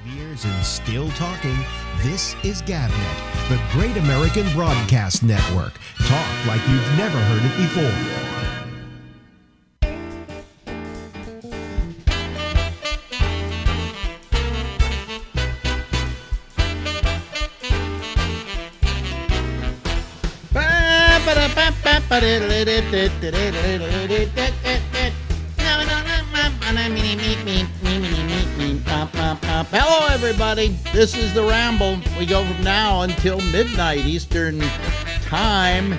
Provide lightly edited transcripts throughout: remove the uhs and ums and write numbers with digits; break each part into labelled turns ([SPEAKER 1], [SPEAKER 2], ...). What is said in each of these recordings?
[SPEAKER 1] Years and still talking. This is GabNet, the Great American Broadcast Network. Talk like you've never heard it before.
[SPEAKER 2] Hello, everybody. This is the Ramble. We go from now until midnight Eastern Time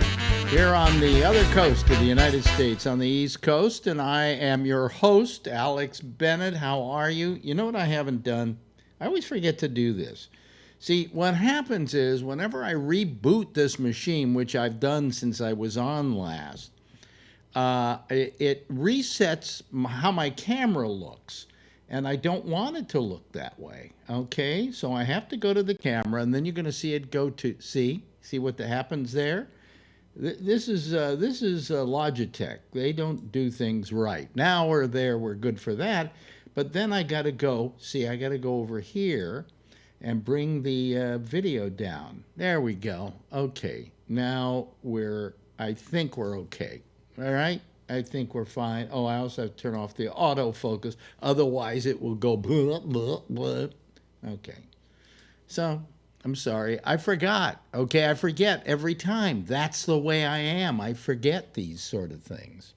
[SPEAKER 2] here on the other coast of the United States, on the East Coast, and I am your host, Alex Bennett. How are you? You know what I haven't done? I always forget to do this. See, what happens is whenever I reboot this machine, which I've done since I was on last, it resets how my camera looks. And I don't want it to look that way, okay? So I have to go to the camera, and then you're going to see it go to, see what happens there? This is Logitech. They don't do things right. Now we're there, we're good for that. But then I got to go, I got to go over here and bring the video down. There we go. Okay, now I think we're okay, all right? I think we're fine. Oh, I also have to turn off the autofocus. Otherwise, it will go blah, blah, blah. Okay. So, I'm sorry. I forgot. Okay, I forget every time. That's the way I am. I forget these sort of things.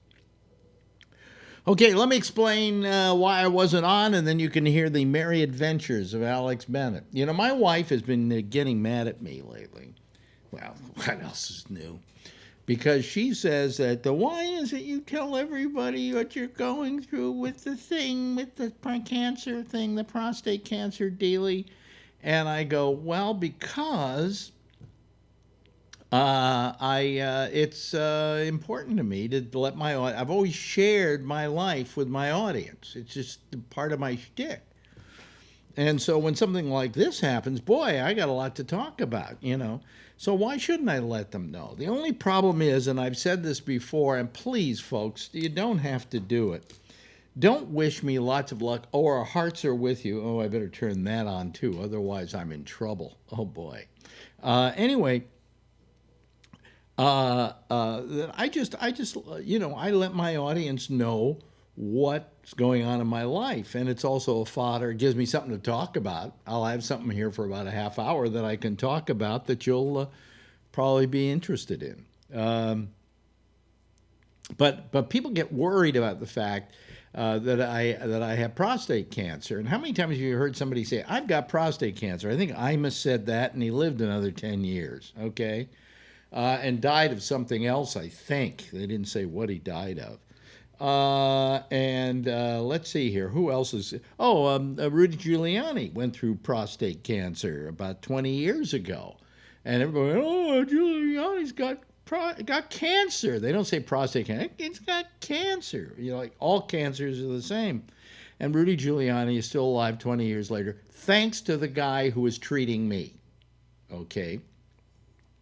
[SPEAKER 2] Okay, let me explain why I wasn't on, and then you can hear the merry adventures of Alex Bennett. You know, my wife has been getting mad at me lately. Well, what else is new? Because she says that why is it you tell everybody what you're going through with the cancer thing, the prostate cancer dealie? And I go, well, because it's important to me to let I've always shared my life with my audience. It's just part of my shtick. And so when something like this happens, boy, I got a lot to talk about, you know. So why shouldn't I let them know? The only problem is, and I've said this before, and please, folks, you don't have to do it. Don't wish me lots of luck. Oh, our hearts are with you. Oh, I better turn that on, too. Otherwise, I'm in trouble. Oh, boy. Anyway, I just, you know, I let my audience know what's going on in my life. And it's also a fodder. It gives me something to talk about. I'll have something here for about a half hour that I can talk about that you'll probably be interested in. But people get worried about the fact that I have prostate cancer. And how many times have you heard somebody say, I've got prostate cancer? I think Imus said that, and he lived another 10 years, okay? And died of something else, I think. They didn't say what he died of. Let's see here. Who else is? Rudy Giuliani went through prostate cancer about 20 years ago. And everybody, Giuliani's got cancer. They don't say prostate cancer. It's got cancer. You know, like all cancers are the same. And Rudy Giuliani is still alive 20 years later, thanks to the guy who was treating me. Okay?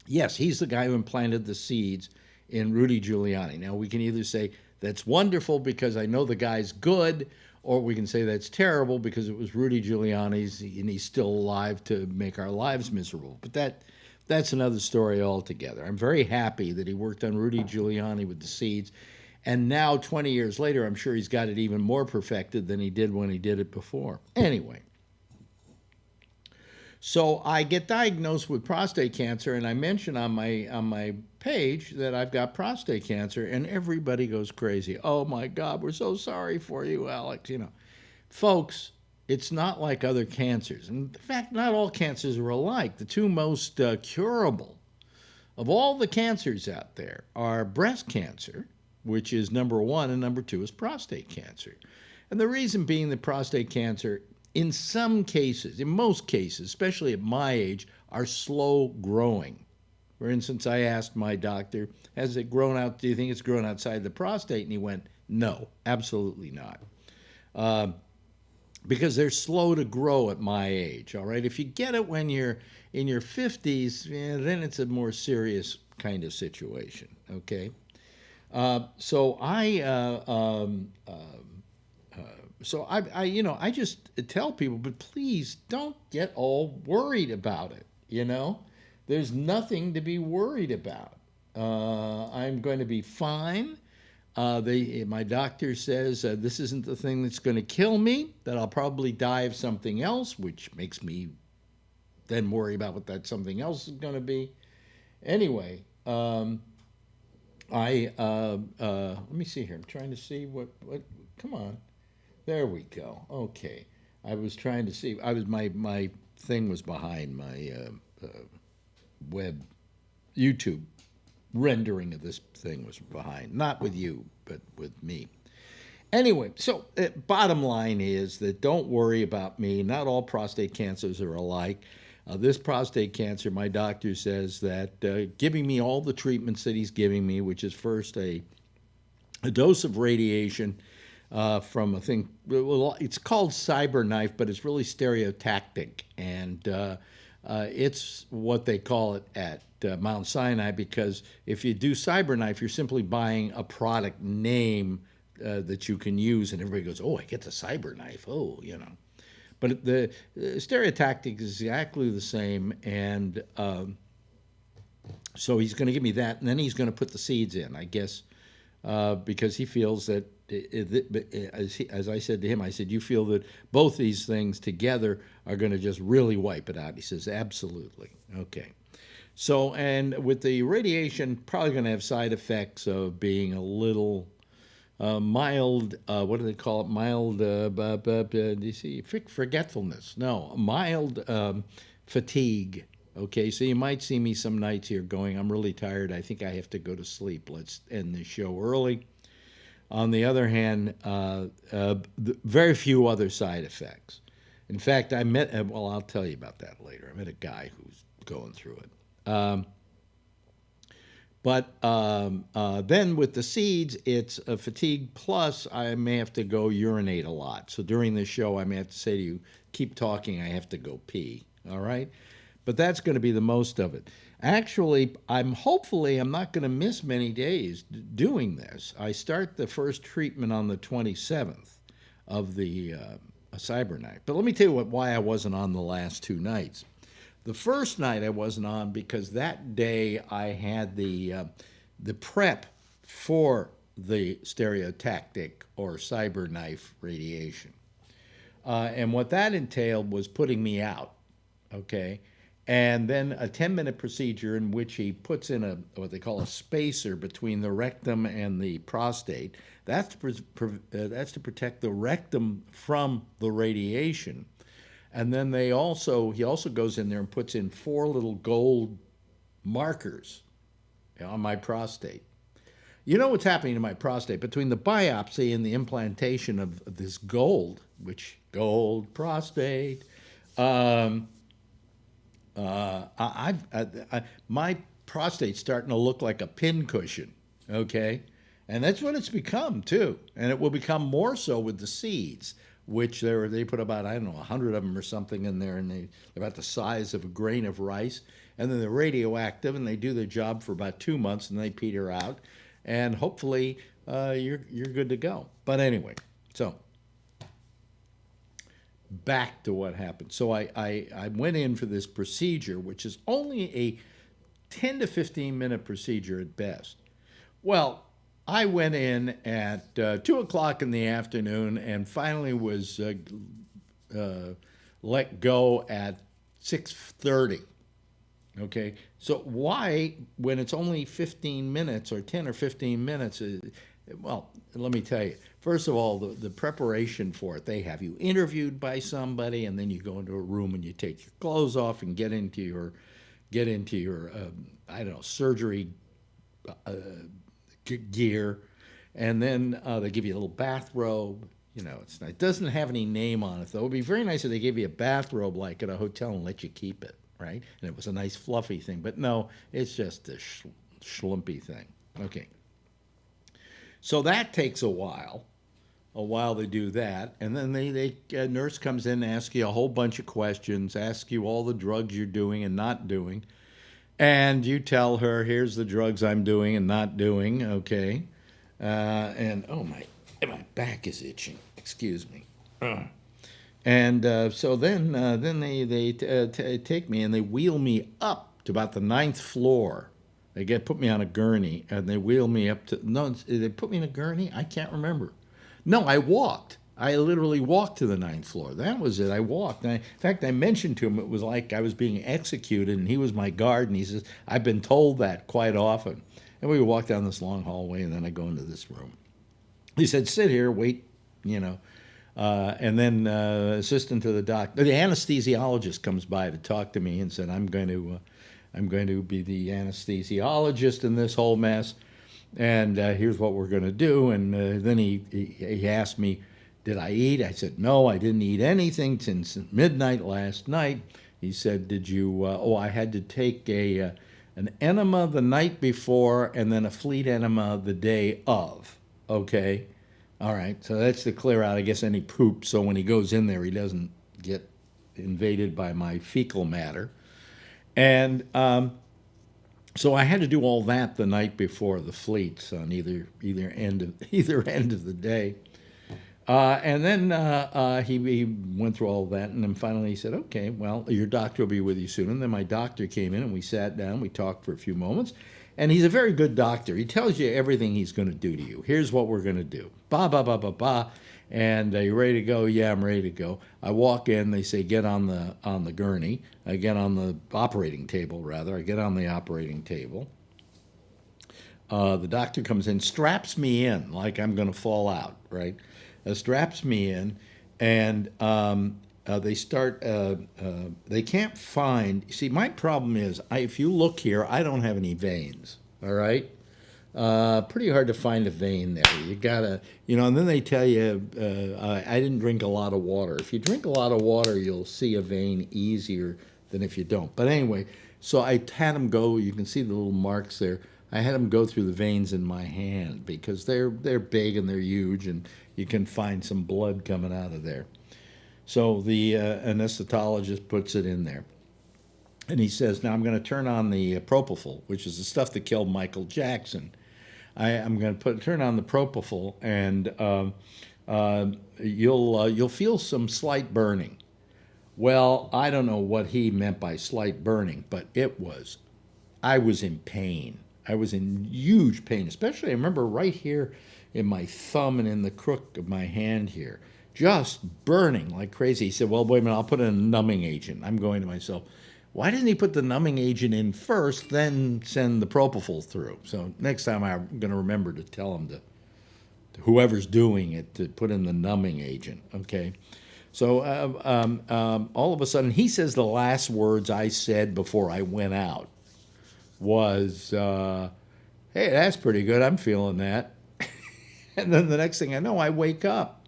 [SPEAKER 2] Yes, he's the guy who implanted the seeds in Rudy Giuliani. Now, we can either say, that's wonderful because I know the guy's good, or we can say that's terrible because it was Rudy Giuliani's and he's still alive to make our lives miserable. But that's another story altogether. I'm very happy that he worked on Rudy Giuliani with the seeds. And now, 20 years later, I'm sure he's got it even more perfected than he did when he did it before. Anyway. So I get diagnosed with prostate cancer, and I mention on my page that I've got prostate cancer, and everybody goes crazy. Oh my God, we're so sorry for you, Alex. You know, folks, it's not like other cancers. In fact, not all cancers are alike. The two most curable of all the cancers out there are breast cancer, which is number one, and number two is prostate cancer. And the reason being that prostate cancer, in some cases, in most cases, especially at my age, are slow growing. For instance, I asked my doctor, has it grown out, do you think it's grown outside the prostate? And he went, no, absolutely not. Because they're slow to grow at my age, all right? If you get it when you're in your 50s, then it's a more serious kind of situation, okay? So I So I just tell people, but please don't get all worried about it. There's nothing to be worried about. I'm going to be fine. My doctor says this isn't the thing that's going to kill me, that I'll probably die of something else, which makes me then worry about what that something else is going to be. Anyway, let me see here. I'm trying to see what. Come on, there we go. Okay, I was trying to see. My thing was behind my web YouTube rendering of this thing was behind. Not with you, but with me. Anyway, so bottom line is that don't worry about me. Not all prostate cancers are alike. This prostate cancer, my doctor says that giving me all the treatments that he's giving me, which is first a dose of radiation from a thing, well, it's called CyberKnife, but it's really stereotactic. And it's what they call it at Mount Sinai, because if you do CyberKnife, you're simply buying a product name that you can use, and everybody goes, oh, I get the CyberKnife. Oh, But the stereotactic is exactly the same, and so he's going to give me that, and then he's going to put the seeds in, I guess, because he feels that, as I said to him, I said, you feel that both these things together are going to just really wipe it out? He says, absolutely. Okay. So, and with the radiation, probably going to have side effects of being a little mild, what do they call it? Mild, do you see, forgetfulness. No, mild fatigue. Okay, so you might see me some nights here going, I'm really tired. I think I have to go to sleep. Let's end the show early. On the other hand, very few other side effects. In fact, well, I'll tell you about that later. I met a guy who's going through it. But then with the seeds, it's a fatigue plus I may have to go urinate a lot. So during this show, I may have to say to you, keep talking, I have to go pee, all right? But that's going to be the most of it. Actually, hopefully I'm not going to miss many days doing this. I start the first treatment on the 27th of the CyberKnife. But let me tell you why I wasn't on the last 2 nights. The first night I wasn't on because that day I had the prep for the stereotactic or CyberKnife radiation. And what that entailed was putting me out, okay? And then a 10-minute procedure in which he puts in what they call a spacer between the rectum and the prostate. That's to protect the rectum from the radiation. And then he also goes in there and puts in 4 little gold markers on my prostate. You know what's happening to my prostate? Between the biopsy and the implantation of this gold prostate, my prostate's starting to look like a pincushion, okay? And that's what it's become, too. And it will become more so with the seeds, which they put about, 100 of them or something in there, and they're about the size of a grain of rice. And then they're radioactive, and they do their job for about 2 months, and they peter out. And hopefully you're good to go. But anyway, so back to what happened. So I went in for this procedure, which is only a 10 to 15 minute procedure at best. Well, I went in at 2 o'clock in the afternoon and finally was let go at 6:30. Okay, so why, when it's only 15 minutes or 10 or 15 minutes, well, let me tell you. First of all, the preparation for it, they have you interviewed by somebody, and then you go into a room and you take your clothes off and get into your surgery gear, and then they give you a little bathrobe. It doesn't have any name on it, though. It would be very nice if they gave you a bathrobe like at a hotel and let you keep it, right? And it was a nice fluffy thing. But no, it's just a schlumpy thing. Okay. So that takes a while they do that. And then a nurse comes in and asks you a whole bunch of questions, asks you all the drugs you're doing and not doing. And you tell her, here's the drugs I'm doing and not doing, okay? And, oh, my back is itching. Excuse me. And so then they take me and they wheel me up to about the 9th floor. They put me on a gurney and they wheel me up to, no, they put me in a gurney? I can't remember. No, I walked. I literally walked to the 9th floor. That was it. I walked. In fact, I mentioned to him it was like I was being executed, and he was my guard, and he says, I've been told that quite often. And we walked down this long hallway, and then I go into this room. He said, sit here, wait, and then assistant to the doctor, the anesthesiologist comes by to talk to me and said, I'm going to be the anesthesiologist in this whole mess, and here's what we're going to do. And then he asked me, did I eat? I said, no, I didn't eat anything since midnight last night. He said, did you, I had to take an enema the night before and then a fleet enema the day of. Okay. All right. So that's to clear out, I guess, any poop. So when he goes in there, he doesn't get invaded by my fecal matter. And so I had to do all that the night before the fleets on either end of the day. And then he went through all that, and then finally he said, okay, well, your doctor will be with you soon. And then my doctor came in, and we sat down, we talked for a few moments, and he's a very good doctor. He tells you everything he's going to do to you. Here's what we're going to do. Ba, ba, ba, ba, ba. And are you ready to go? Yeah, I'm ready to go. I walk in, they say, get on the gurney. I get on the operating table, rather. I get on the operating table. The doctor comes in, straps me in like I'm going to fall out, right? Straps me in, and they start, they can't find, see, my problem is, if you look here, I don't have any veins, all right? Pretty hard to find a vein there. You gotta, and then they tell you, I didn't drink a lot of water. If you drink a lot of water, you'll see a vein easier than if you don't. But anyway, so I had them go, you can see the little marks there. I had them go through the veins in my hand because they're big and they're huge, and you can find some blood coming out of there. So the anesthetologist puts it in there. And he says, now I'm going to turn on the propofol, which is the stuff that killed Michael Jackson. I'm going to turn on the propofol, and you'll feel some slight burning. Well, I don't know what he meant by slight burning, but I was in pain. I was in huge pain, especially I remember right here in my thumb and in the crook of my hand here, just burning like crazy. He said, well, wait a minute, I'll put in a numbing agent. I'm going to myself, why didn't he put the numbing agent in first, then send the propofol through? So next time I'm going to remember to tell him to whoever's doing it to put in the numbing agent, okay? So all of a sudden, he says the last words I said before I went out was, hey, that's pretty good. I'm feeling that. And then the next thing I know, I wake up,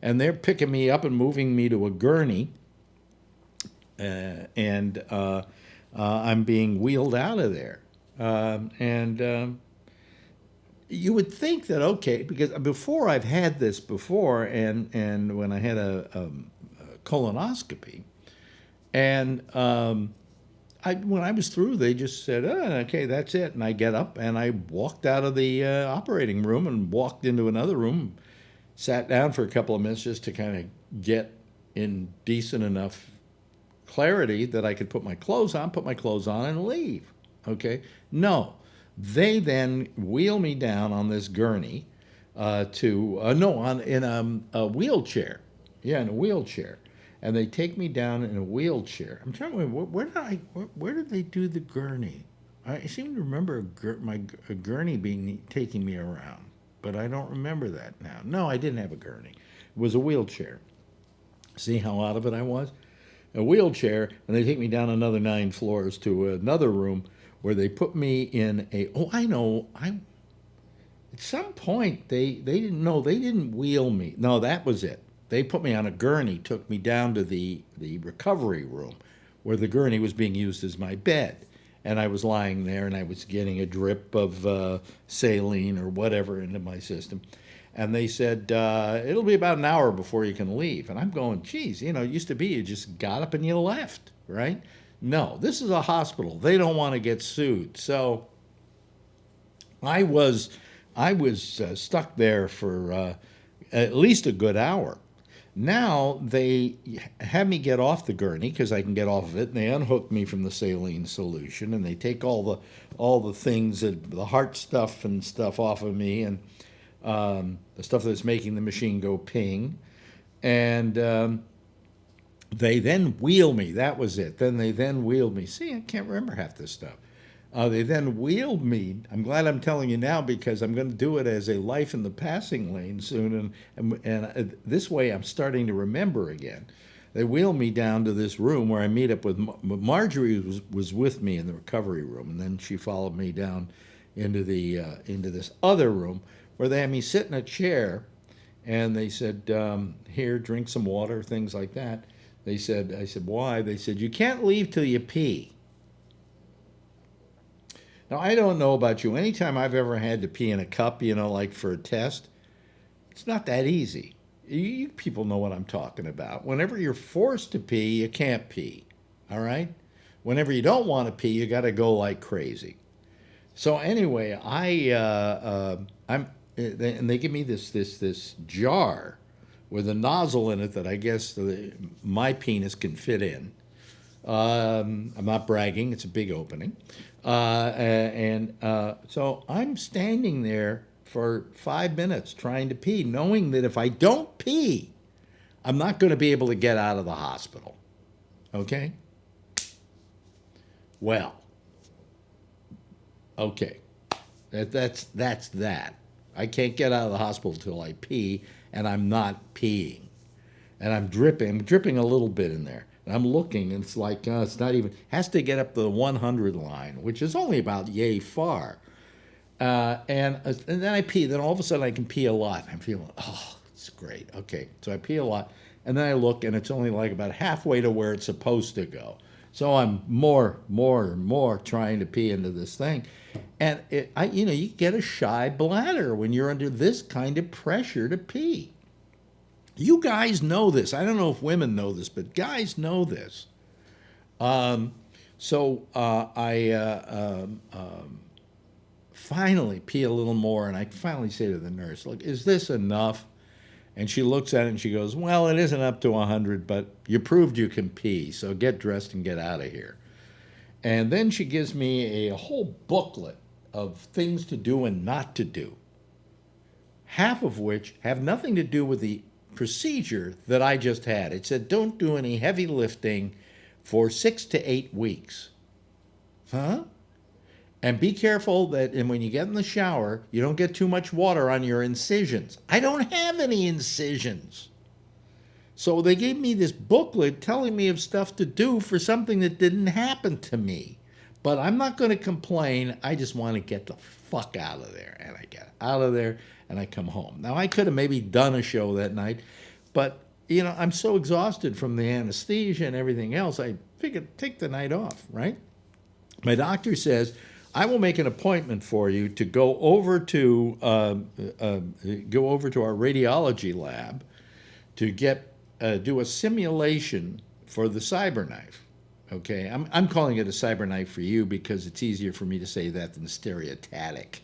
[SPEAKER 2] and they're picking me up and moving me to a gurney, and I'm being wheeled out of there. You would think that, okay, because before I've had this before, and when I had a colonoscopy, and when I was through, they just said, oh, okay, that's it. And I get up, and I walked out of the operating room and walked into another room, sat down for a couple of minutes just to kind of get in decent enough clarity that I could put my clothes on, and leave. Okay? No. They then wheel me down on this gurney in a wheelchair. Yeah, in a wheelchair. And they take me down in a wheelchair. I'm trying to remember, where did they do the gurney? I seem to remember a gurney taking me around, but I don't remember that now. No, I didn't have a gurney. It was a wheelchair. See how out of it I was? A wheelchair, and they take me down another 9 floors to another room where they put me in at some point they didn't wheel me. No, that was it. They put me on a gurney, took me down to the recovery room where the gurney was being used as my bed. And I was lying there, and I was getting a drip of saline or whatever into my system. And they said, it'll be about an hour before you can leave. And I'm going, geez, it used to be you just got up and you left, right? No, this is a hospital. They don't want to get sued. So I was stuck there for at least a good hour. Now they have me get off the gurney because I can get off of it, and they unhook me from the saline solution, and they take all the things that the heart stuff and stuff off of me, and the stuff that's making the machine go ping, and they then wheel me. That was it. Then they then wheeled me. See, I can't remember half this stuff. They then wheeled me. I'm glad I'm telling you now because I'm going to do it as a life in the passing lane soon, and this way I'm starting to remember again. They wheeled me down to this room where I meet up with Marjorie was with me in the recovery room, and then she followed me down into into this other room where they had me sit in a chair, and they said, "Here, drink some water," things like that. I said, "Why?" They said, "You can't leave till you pee." Now, I don't know about you. Anytime I've ever had to pee in a cup, like for a test, it's not that easy. You people know what I'm talking about. Whenever you're forced to pee, you can't pee. All right? Whenever you don't want to pee, you got to go like crazy. So anyway, and they give me this jar with a nozzle in it that I guess my penis can fit in. I'm not bragging; it's a big opening. So I'm standing there for 5 minutes trying to pee, knowing that if I don't pee, I'm not going to be able to get out of the hospital. Okay? Well, okay. That's that. I can't get out of the hospital till I pee, and I'm not peeing. And I'm dripping a little bit in there. And I'm looking, and it's like, it's not even, has to get up to the 100 line, which is only about yay far. And then I pee. Then all of a sudden I can pee a lot. I'm feeling, oh, it's great. Okay, so I pee a lot. And then I look, and it's only like about halfway to where it's supposed to go. So I'm more trying to pee into this thing. And you get a shy bladder when you're under this kind of pressure to pee. You guys know this. I don't know if women know this, but guys know this. I finally pee a little more, and I finally say to the nurse, "Look, is this enough?" And she looks at it and she goes, "Well, it isn't up to 100, but you proved you can pee, so get dressed and get out of here." And then she gives me a whole booklet of things to do and not to do, half of which have nothing to do with the procedure that I just had. It said, don't do any heavy lifting for 6 to 8 weeks. Huh? And be careful that when you get in the shower, you don't get too much water on your incisions. I don't have any incisions. So they gave me this booklet telling me of stuff to do for something that didn't happen to me. But I'm not going to complain. I just want to get the fuck out of there. And I get out of there and I come home. Now, I could have maybe done a show that night, but, I'm so exhausted from the anesthesia and everything else, I figured take the night off, right? My doctor says, I will make an appointment for you to go over to our radiology lab to do a simulation for the cyberknife. Okay, I'm calling it a cyberknife for you because it's easier for me to say that than stereotatic.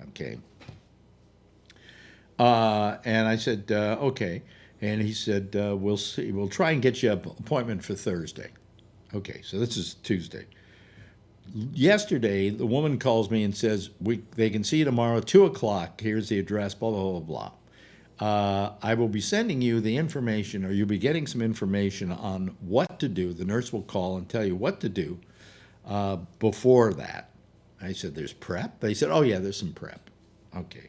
[SPEAKER 2] Okay. And I said, okay. And he said, we'll see. We'll try and get you an appointment for Thursday. Okay, so this is Tuesday. Yesterday, the woman calls me and says, they can see you tomorrow at 2 o'clock. Here's the address, blah, blah, blah, blah. I will be sending you the information, or you'll be getting some information on what to do. The nurse will call and tell you what to do before that. I said, there's prep? They said, oh, yeah, there's some prep. Okay.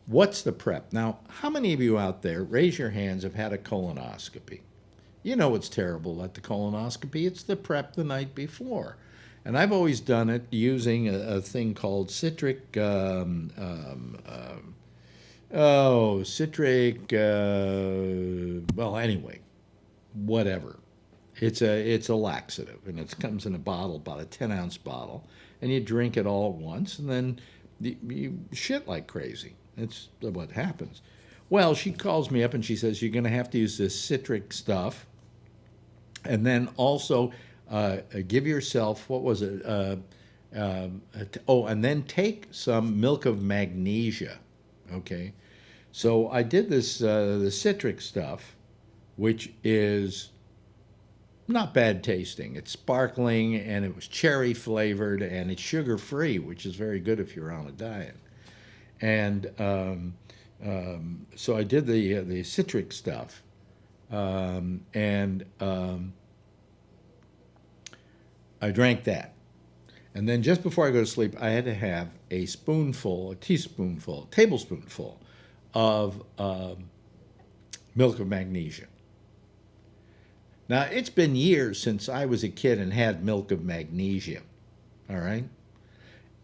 [SPEAKER 2] What's the prep? Now, how many of you out there, raise your hands, have had a colonoscopy? You know what's terrible at the colonoscopy. It's the prep the night before. And I've always done it using a thing called citric, well, anyway, whatever. It's a laxative, and it comes in a bottle, about a 10-ounce bottle, and you drink it all at once, and then you shit like crazy. That's what happens. Well, she calls me up and she says, you're going to have to use this citric stuff, and then also give yourself, what was it? And then take some milk of magnesia. Okay, so I did this the citric stuff, which is not bad tasting. It's sparkling, and it was cherry flavored, and it's sugar free, which is very good if you're on a diet. And so I did the citric stuff, and I drank that. And then just before I go to sleep, I had to have a tablespoonful of milk of magnesia. Now, it's been years since I was a kid and had milk of magnesia, all right?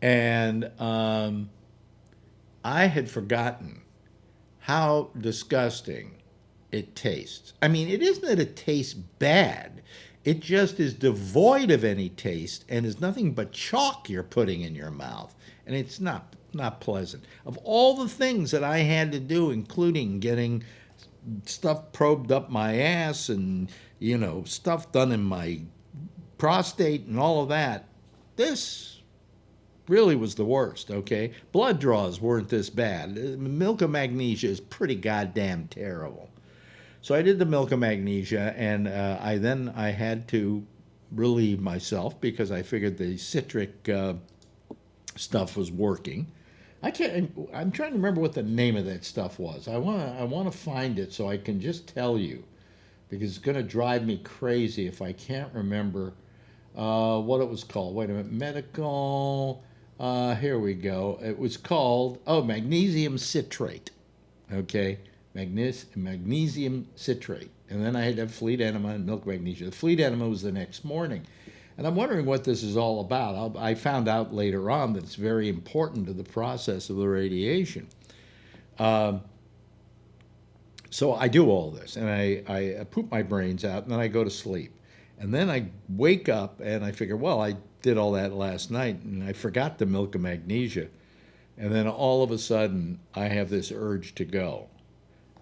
[SPEAKER 2] And I had forgotten how disgusting it tastes. I mean, it isn't that it tastes bad. It just is devoid of any taste and is nothing but chalk you're putting in your mouth. And it's not pleasant. Of all the things that I had to do, including getting stuff probed up my ass and, stuff done in my prostate and all of that, this really was the worst, okay? Blood draws weren't this bad. Milk of magnesia is pretty goddamn terrible. So I did the milk of magnesia, and I had to relieve myself because I figured the citric stuff was working. I'm trying to remember what the name of that stuff was. I want to find it so I can just tell you, because it's going to drive me crazy if I can't remember what it was called. Wait a minute, medical. Here we go. It was called magnesium citrate. Okay. Magnesium citrate. And then I had to have fleet enema and milk magnesia. The fleet enema was the next morning. And I'm wondering what this is all about. I found out later on that it's very important to the process of the radiation. So I do all this, and I poop my brains out, and then I go to sleep. And then I wake up, and I figure, well, I did all that last night, and I forgot the milk of magnesia. And then all of a sudden, I have this urge to go.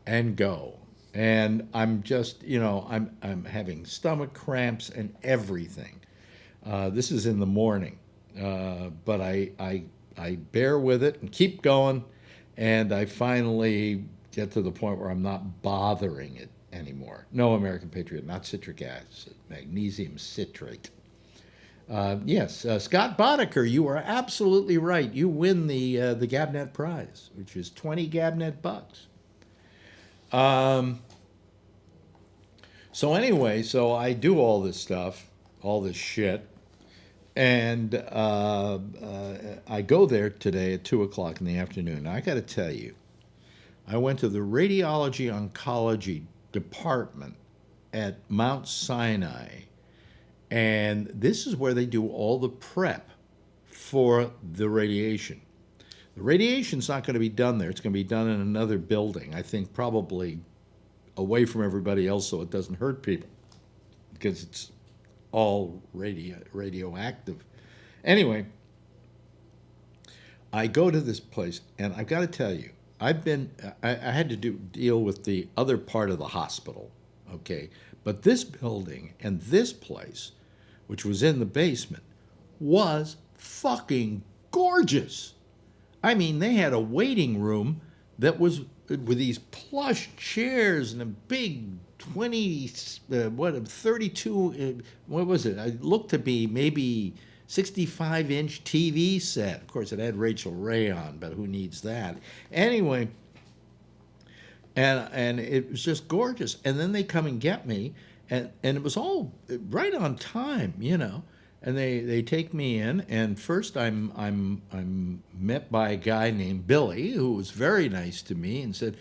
[SPEAKER 2] And I'm just, I'm having stomach cramps and everything. This is in the morning, but I bear with it and keep going, and I finally get to the point where I'm not bothering it anymore. No, American Patriot, not citric acid, magnesium citrate. Yes, Scott Boddicker, you are absolutely right. You win the Gabnet Prize, which is 20 Gabnet bucks. So anyway, I do all this stuff, all this shit, and I go there today at 2 o'clock in the afternoon. Now, I got to tell you, I went to the radiology oncology department at Mount Sinai, and this is where they do all the prep for the radiation. The radiation's not going to be done there. It's going to be done in another building, I think probably away from everybody else so it doesn't hurt people, because it's all radioactive. Anyway, I go to this place, and I've got to tell you, I had to deal with the other part of the hospital, okay? But this building and this place, which was in the basement, was fucking gorgeous. I mean, they had a waiting room that was with these plush chairs and a big 32, what was it? It looked to be maybe 65-inch TV set. Of course, it had Rachel Ray on, but who needs that? Anyway, and it was just gorgeous. And then they come and get me, and it was all right on time, And they take me in, and first I'm met by a guy named Billy, who was very nice to me and said,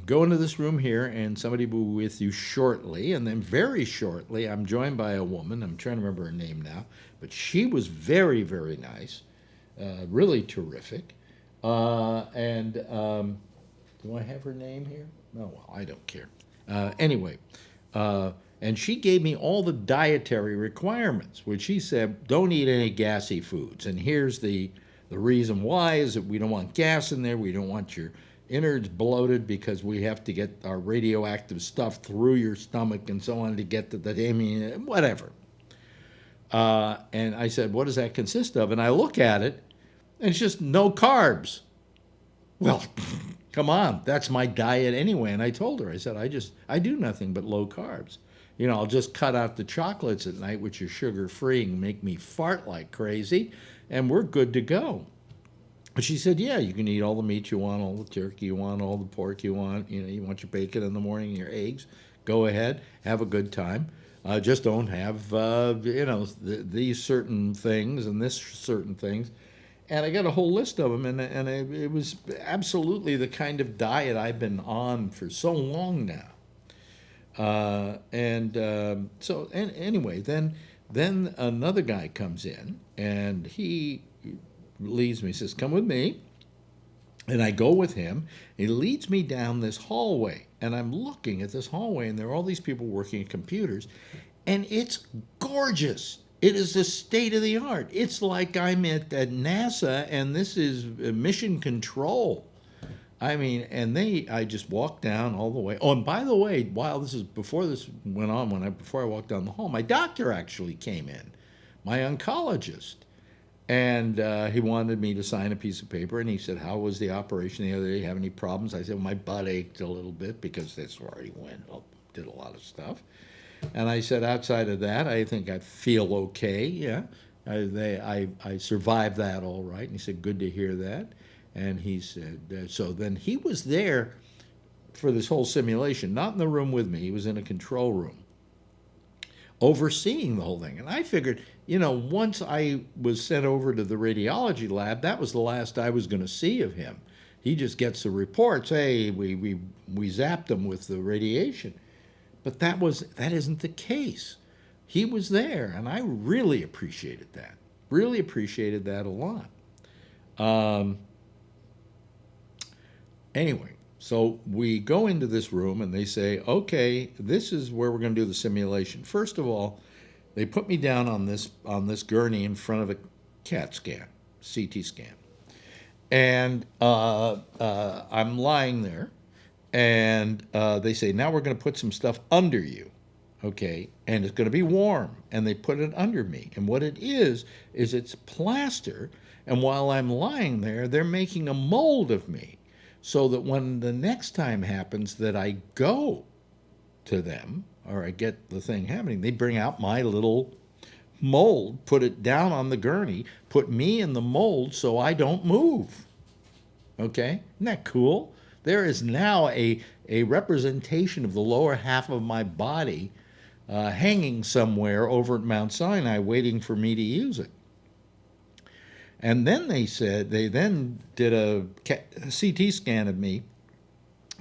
[SPEAKER 2] go into this room here, and somebody will be with you shortly. And then very shortly, I'm joined by a woman. I'm trying to remember her name now, but she was very, very nice, really terrific. Do I have her name here? Oh, well, I don't care. Anyway, and she gave me all the dietary requirements, which she said, don't eat any gassy foods. And here's the reason why is that we don't want gas in there. We don't want your innards bloated because we have to get our radioactive stuff through your stomach and so on to get to whatever. And I said, what does that consist of? And I look at it, and it's just no carbs. Well, Come on, that's my diet anyway. And I told her, I said, I do nothing but low carbs. I'll just cut out the chocolates at night, which are sugar free and make me fart like crazy, and we're good to go. But she said, yeah, you can eat all the meat you want, all the turkey you want, all the pork you want. You want your bacon in the morning, your eggs. Go ahead, have a good time. Just don't have, these certain things and this certain things. And I got a whole list of them, and it was absolutely the kind of diet I've been on for so long now. Anyway, then another guy comes in, and he leads me, says, come with me. And I go with him. He leads me down this hallway, and I'm looking at this hallway, and there are all these people working at computers, and it's gorgeous. It is the state of the art. It's like I'm at NASA, and this is mission control. I mean, I just walked down all the way. Oh, and by the way, before this went on, before I walked down the hall, my doctor actually came in, my oncologist. And he wanted me to sign a piece of paper, and he said, how was the operation the other day? Have any problems? I said, well, my butt ached a little bit because that's where he went, did a lot of stuff. And I said, outside of that, I think I feel okay, yeah. I survived that all right. And he said, good to hear that. And he said, so then he was there for this whole simulation, not in the room with me. He was in a control room, overseeing the whole thing. And I figured, once I was sent over to the radiology lab, that was the last I was going to see of him. He just gets the reports, hey, we zapped him with the radiation. But that isn't the case. He was there, and I really appreciated that. Really appreciated that a lot. Anyway, so we go into this room, and they say, okay, this is where we're going to do the simulation. First of all, they put me down on this gurney in front of a CAT scan, CT scan. And I'm lying there. And they say, now we're going to put some stuff under you, okay? And it's going to be warm. And they put it under me. And what it is it's plaster. And while I'm lying there, they're making a mold of me so that when the next time happens that I go to them or I get the thing happening, they bring out my little mold, put it down on the gurney, put me in the mold so I don't move, okay? Isn't that cool? There is now a representation of the lower half of my body hanging somewhere over at Mount Sinai waiting for me to use it. And then they did a CT scan of me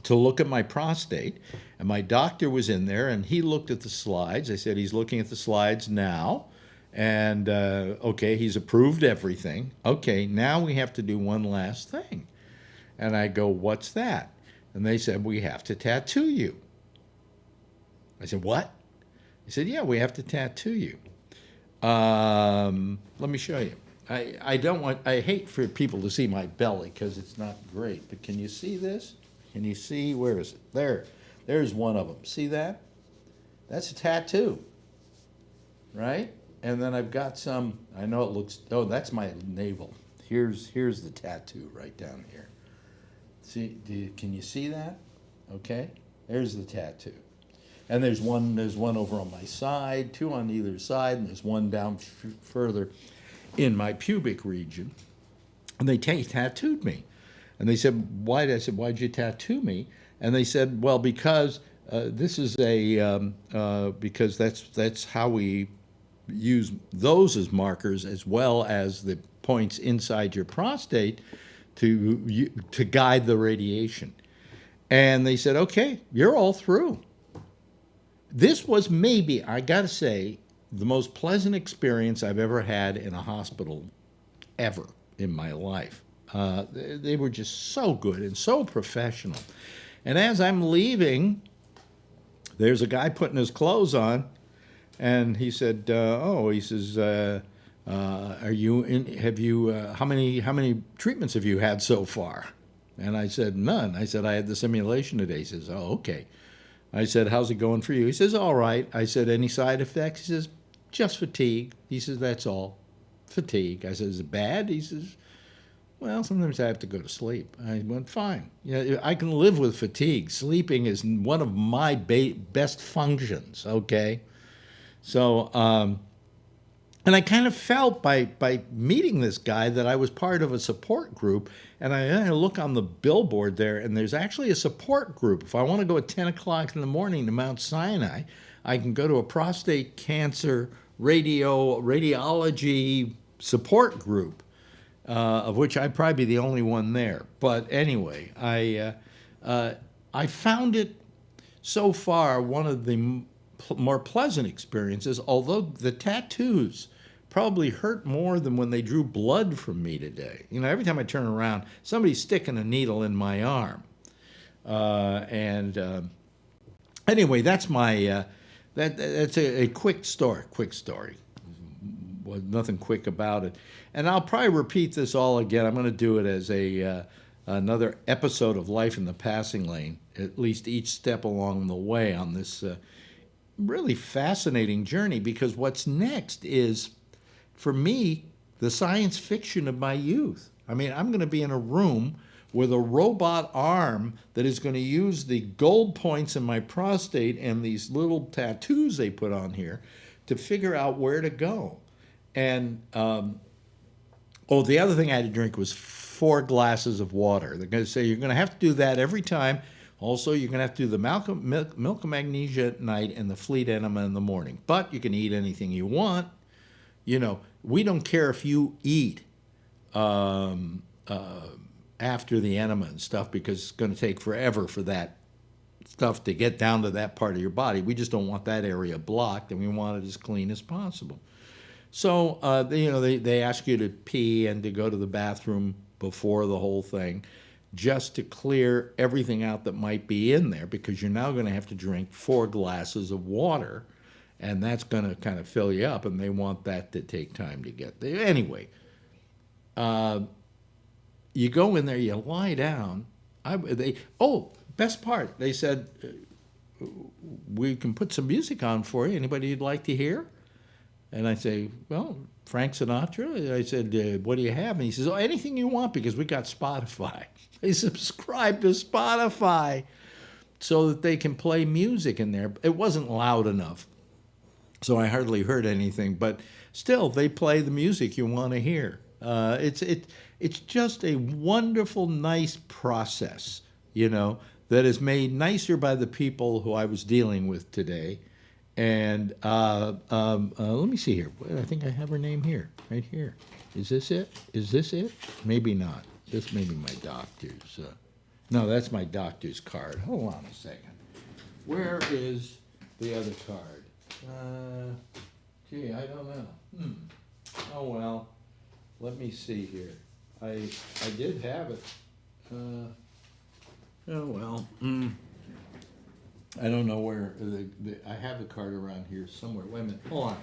[SPEAKER 2] to look at my prostate. And my doctor was in there, and he looked at the slides. I said, he's looking at the slides now. And, okay, he's approved everything. Okay, now we have to do one last thing. And I go, what's that? And they said, we have to tattoo you. I said, what? He said, yeah, we have to tattoo you. Let me show you. I hate for people to see my belly because it's not great. But can you see this? Can you see, where is it? There's one of them. See that? That's a tattoo, right? And then I've got some, I know it looks, oh, that's my navel. Here's the tattoo right down here. See, can you see that? Okay, there's the tattoo. And there's one over on my side, two on either side, and there's one down further in my pubic region. And they tattooed me. And they said, why? I said, why'd you tattoo me? And they said, well, because this is because that's how we use those as markers as well as the points inside your prostate to guide the radiation. And they said, okay, you're all through. This was maybe, I got to say, the most pleasant experience I've ever had in a hospital ever in my life. They were just so good and so professional. And as I'm leaving, there's a guy putting his clothes on, and he said, he says, are you in, have you, how many treatments have you had so far? And I said, none. I said, I had the simulation today. He says, oh, okay. I said, how's it going for you? He says, all right. I said, any side effects? He says, just fatigue. He says, that's all. Fatigue. I said, is it bad? He says, Well, sometimes I have to go to sleep. I went, fine. Yeah, I can live with fatigue. Sleeping is one of my best functions, okay? So, and I kind of felt by meeting this guy that I was part of a support group. And I look on the billboard there, and there's actually a support group. If I want to go at 10 o'clock in the morning to Mount Sinai, I can go to a prostate cancer radiology support group, of which I'd probably be the only one there. But anyway, I found it so far one of the more pleasant experiences, although the tattoos probably hurt more than when they drew blood from me today. You know, every time I turn around, somebody's sticking a needle in my arm. Anyway, that's my that's a quick story. Quick story. Was nothing quick about it. And I'll probably repeat this all again. I'm going to do it as another episode of Life in the Passing Lane, at least each step along the way on this really fascinating journey, because what's next is, for me, the science fiction of my youth. I mean, I'm going to be in a room with a robot arm that is going to use the gold points in my prostate and these little tattoos they put on here to figure out where to go. And, the other thing I had to drink was 4 glasses of water. They're going to say you're going to have to do that every time. Also, you're going to have to do the milk of magnesia at night and the fleet enema in the morning. But you can eat anything you want. You know, we don't care if you eat after the enema and stuff, because it's going to take forever for that stuff to get down to that part of your body. We just don't want that area blocked, and we want it as clean as possible. So, they ask you to pee and to go to the bathroom before the whole thing, just to clear everything out that might be in there, because you're now going to have to drink 4 glasses of water, and that's going to kind of fill you up, and they want that to take time to get there. Anyway, you go in there, you lie down. Best part, they said, we can put some music on for you. Anybody you'd like to hear? And I say, well, Frank Sinatra. I said, what do you have? And he says, anything you want, because we got Spotify. They subscribe to Spotify so that they can play music in there. It wasn't loud enough, so I hardly heard anything. But still, they play the music you want to hear. It's just a wonderful, nice process, that is made nicer by the people who I was dealing with today. And let me see here. I think I have her name here, right here. Is this it? Is this it? Maybe not. This may be my doctor's. No, that's my doctor's card. Hold on a second. Where is the other card? I don't know. Oh, well. Let me see here. I did have it. Oh, well. I don't know where. I have the card around here somewhere. Wait a minute. Hold on.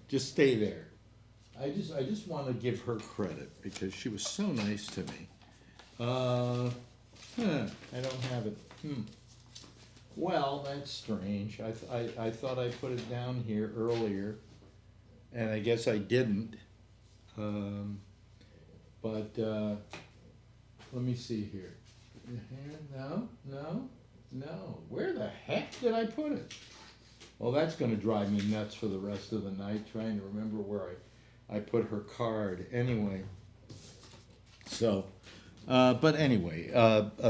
[SPEAKER 2] Just stay there. I just want to give her credit because she was so nice to me. I don't have it. Well, that's strange. I thought I put it down here earlier, and I guess I didn't. But let me see here. No. Where the heck did I put it? Well, that's going to drive me nuts for the rest of the night, trying to remember where I put her card. Anyway, so, but anyway,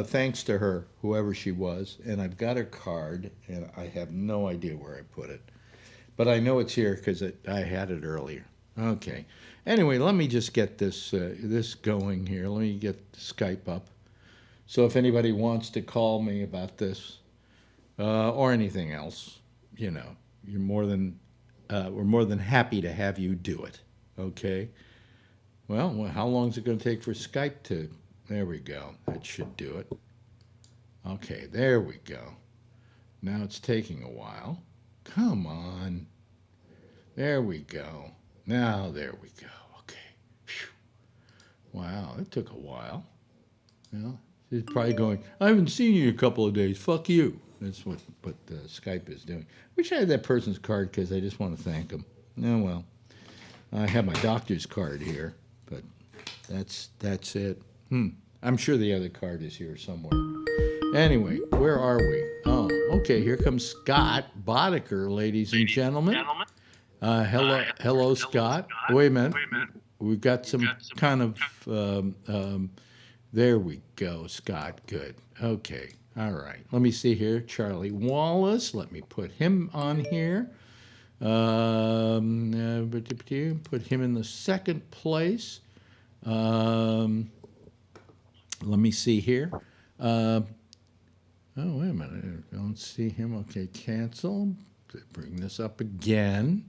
[SPEAKER 2] thanks to her, whoever she was, and I've got her card, and I have no idea where I put it. But I know it's here because I had it earlier. Okay. Anyway, let me just get this going here. Let me get Skype up. So if anybody wants to call me about this or anything else, you're more than we're more than happy to have you do it. Okay. Well, how long is it going to take for Skype to? There we go. That should do it. Okay, there we go. Now it's taking a while. Come on. There we go. Now there we go. Okay. Whew. Wow, it took a while. He's probably going, I haven't seen you in a couple of days. Fuck you. That's what Skype is doing. Wish I had that person's card because I just want to thank him. Oh, well. I have my doctor's card here, but that's it. I'm sure the other card is here somewhere. Anyway, where are we? Oh, okay. Here comes Scott Boddicker, ladies and gentlemen. Hello, Scott. Wait a minute. We've got some kind of. There we go, Scott. Good. Okay. All right. Let me see here. Charlie Wallace. Let me put him on here. Put him in the second place. Let me see here. Oh, wait a minute. I don't see him. Okay, cancel. Bring this up again.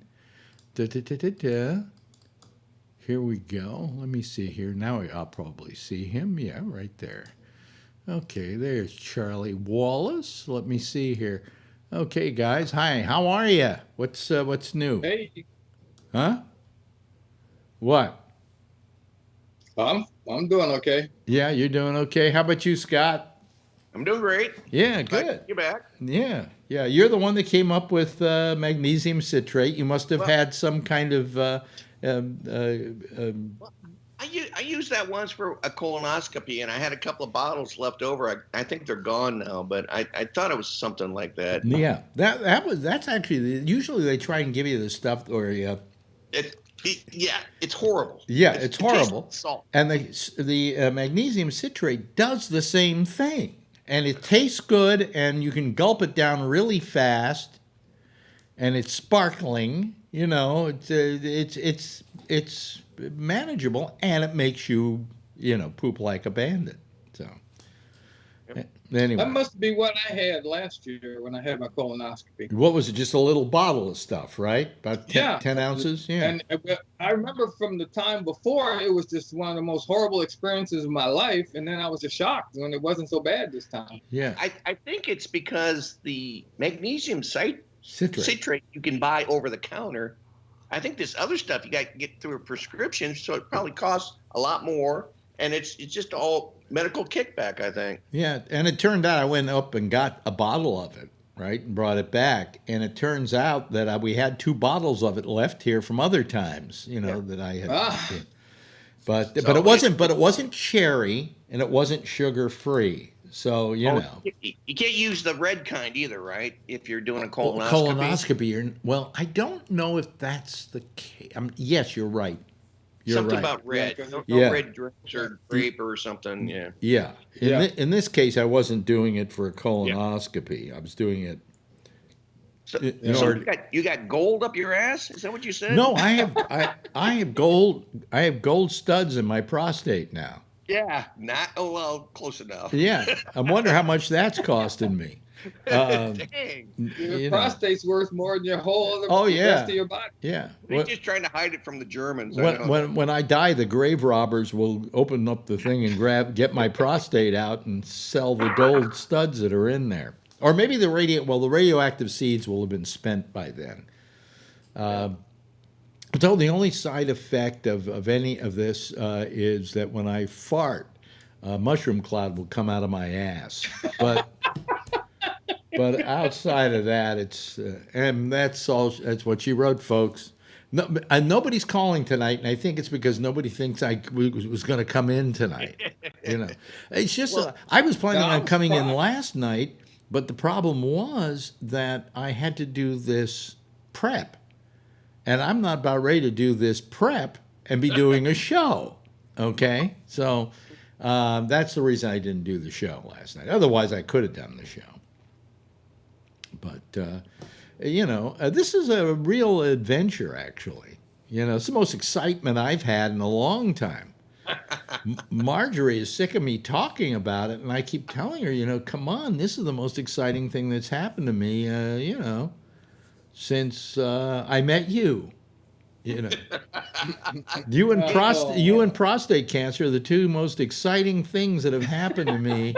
[SPEAKER 2] Here we go. Let me see here. Now I'll probably see him. Yeah, right there. Okay, there's Charlie Wallace. Let me see here. Okay, guys. Hi. How are you? What's new?
[SPEAKER 3] Hey,
[SPEAKER 2] Huh? What?
[SPEAKER 3] I'm doing okay.
[SPEAKER 2] Yeah, you're doing okay. How about you, Scott?
[SPEAKER 4] I'm doing great.
[SPEAKER 2] Yeah,
[SPEAKER 4] Glad
[SPEAKER 2] good.
[SPEAKER 4] you're back.
[SPEAKER 2] Yeah. You're the one that came up with magnesium citrate. You must have had some kind of.
[SPEAKER 4] I used that once for a colonoscopy, and I had a couple of bottles left over. I think they're gone now, but I thought it was something like that.
[SPEAKER 2] Yeah, that's actually usually they try and give you the stuff or
[SPEAKER 4] Yeah, it's horrible.
[SPEAKER 2] yeah, it's
[SPEAKER 4] It tastes
[SPEAKER 2] horrible.
[SPEAKER 4] like salt.
[SPEAKER 2] And the magnesium citrate does the same thing, and it tastes good, and you can gulp it down really fast, and it's sparkling. You know, it's manageable, and it makes you poop like a bandit. So anyway,
[SPEAKER 3] That must be what I had last year when I had my colonoscopy.
[SPEAKER 2] what was it? Just a little bottle of stuff, right? About 10 ounces. Yeah.
[SPEAKER 3] And I remember from the time before, it was just one of the most horrible experiences of my life. And then I was just shocked when it wasn't so bad this time.
[SPEAKER 2] Yeah.
[SPEAKER 4] I think it's because the magnesium
[SPEAKER 2] Citrate.
[SPEAKER 4] citrate you can buy over the counter. I think this other stuff you got to get through a prescription, so it probably costs a lot more, and it's just all medical kickback, I think.
[SPEAKER 2] Yeah, and it turned out I went up and got a bottle of it, right, and brought it back. And it turns out that we had 2 bottles of it left here from other times, that I had.
[SPEAKER 3] Ah.
[SPEAKER 2] But
[SPEAKER 4] So
[SPEAKER 2] it wasn't cherry, and it wasn't sugar free. So
[SPEAKER 4] You can't use the red kind either, right? If you're doing a colonoscopy.
[SPEAKER 2] Colonoscopy. Well, I don't know if that's the case. Yes, you're right. You're
[SPEAKER 4] Something
[SPEAKER 2] right.
[SPEAKER 4] about red.
[SPEAKER 3] Yeah, 'cause-
[SPEAKER 4] No red drinks or grape or something. Yeah.
[SPEAKER 2] Yeah.
[SPEAKER 3] Yeah.
[SPEAKER 2] In this case, I wasn't doing it for a colonoscopy. I was doing it.
[SPEAKER 4] So,
[SPEAKER 2] In
[SPEAKER 4] so
[SPEAKER 2] order-
[SPEAKER 4] you got gold up your ass? Is that what you said?
[SPEAKER 2] No, I have gold. I have gold studs in my prostate now.
[SPEAKER 4] Yeah, close enough.
[SPEAKER 2] Yeah, I wonder how much that's costing me.
[SPEAKER 4] Dang.
[SPEAKER 3] Your
[SPEAKER 2] You know.
[SPEAKER 3] prostate's worth more than your whole other
[SPEAKER 2] Oh, yeah.
[SPEAKER 3] rest of your body.
[SPEAKER 2] Yeah.
[SPEAKER 4] They're just trying to hide it from the Germans. I know.
[SPEAKER 2] When I die, the grave robbers will open up the thing and get my prostate out and sell the gold studs that are in there. Or maybe the radioactive seeds will have been spent by then. So the only side effect of any of this is that when I fart, a mushroom cloud will come out of my ass. But outside of that, it's and that's all. That's what she wrote, folks. No, nobody's calling tonight, and I think it's because nobody thinks I was going to come in tonight. It's just I was planning on coming in last night, but the problem was that I had to do this prep. And I'm not about ready to do this prep and be doing a show, okay? So that's the reason I didn't do the show last night. Otherwise, I could have done the show. But, this is a real adventure, actually. It's the most excitement I've had in a long time. Marjorie is sick of me talking about it, and I keep telling her, come on, this is the most exciting thing that's happened to me, since I met you. You and prostate cancer are the 2 most exciting things that have happened to me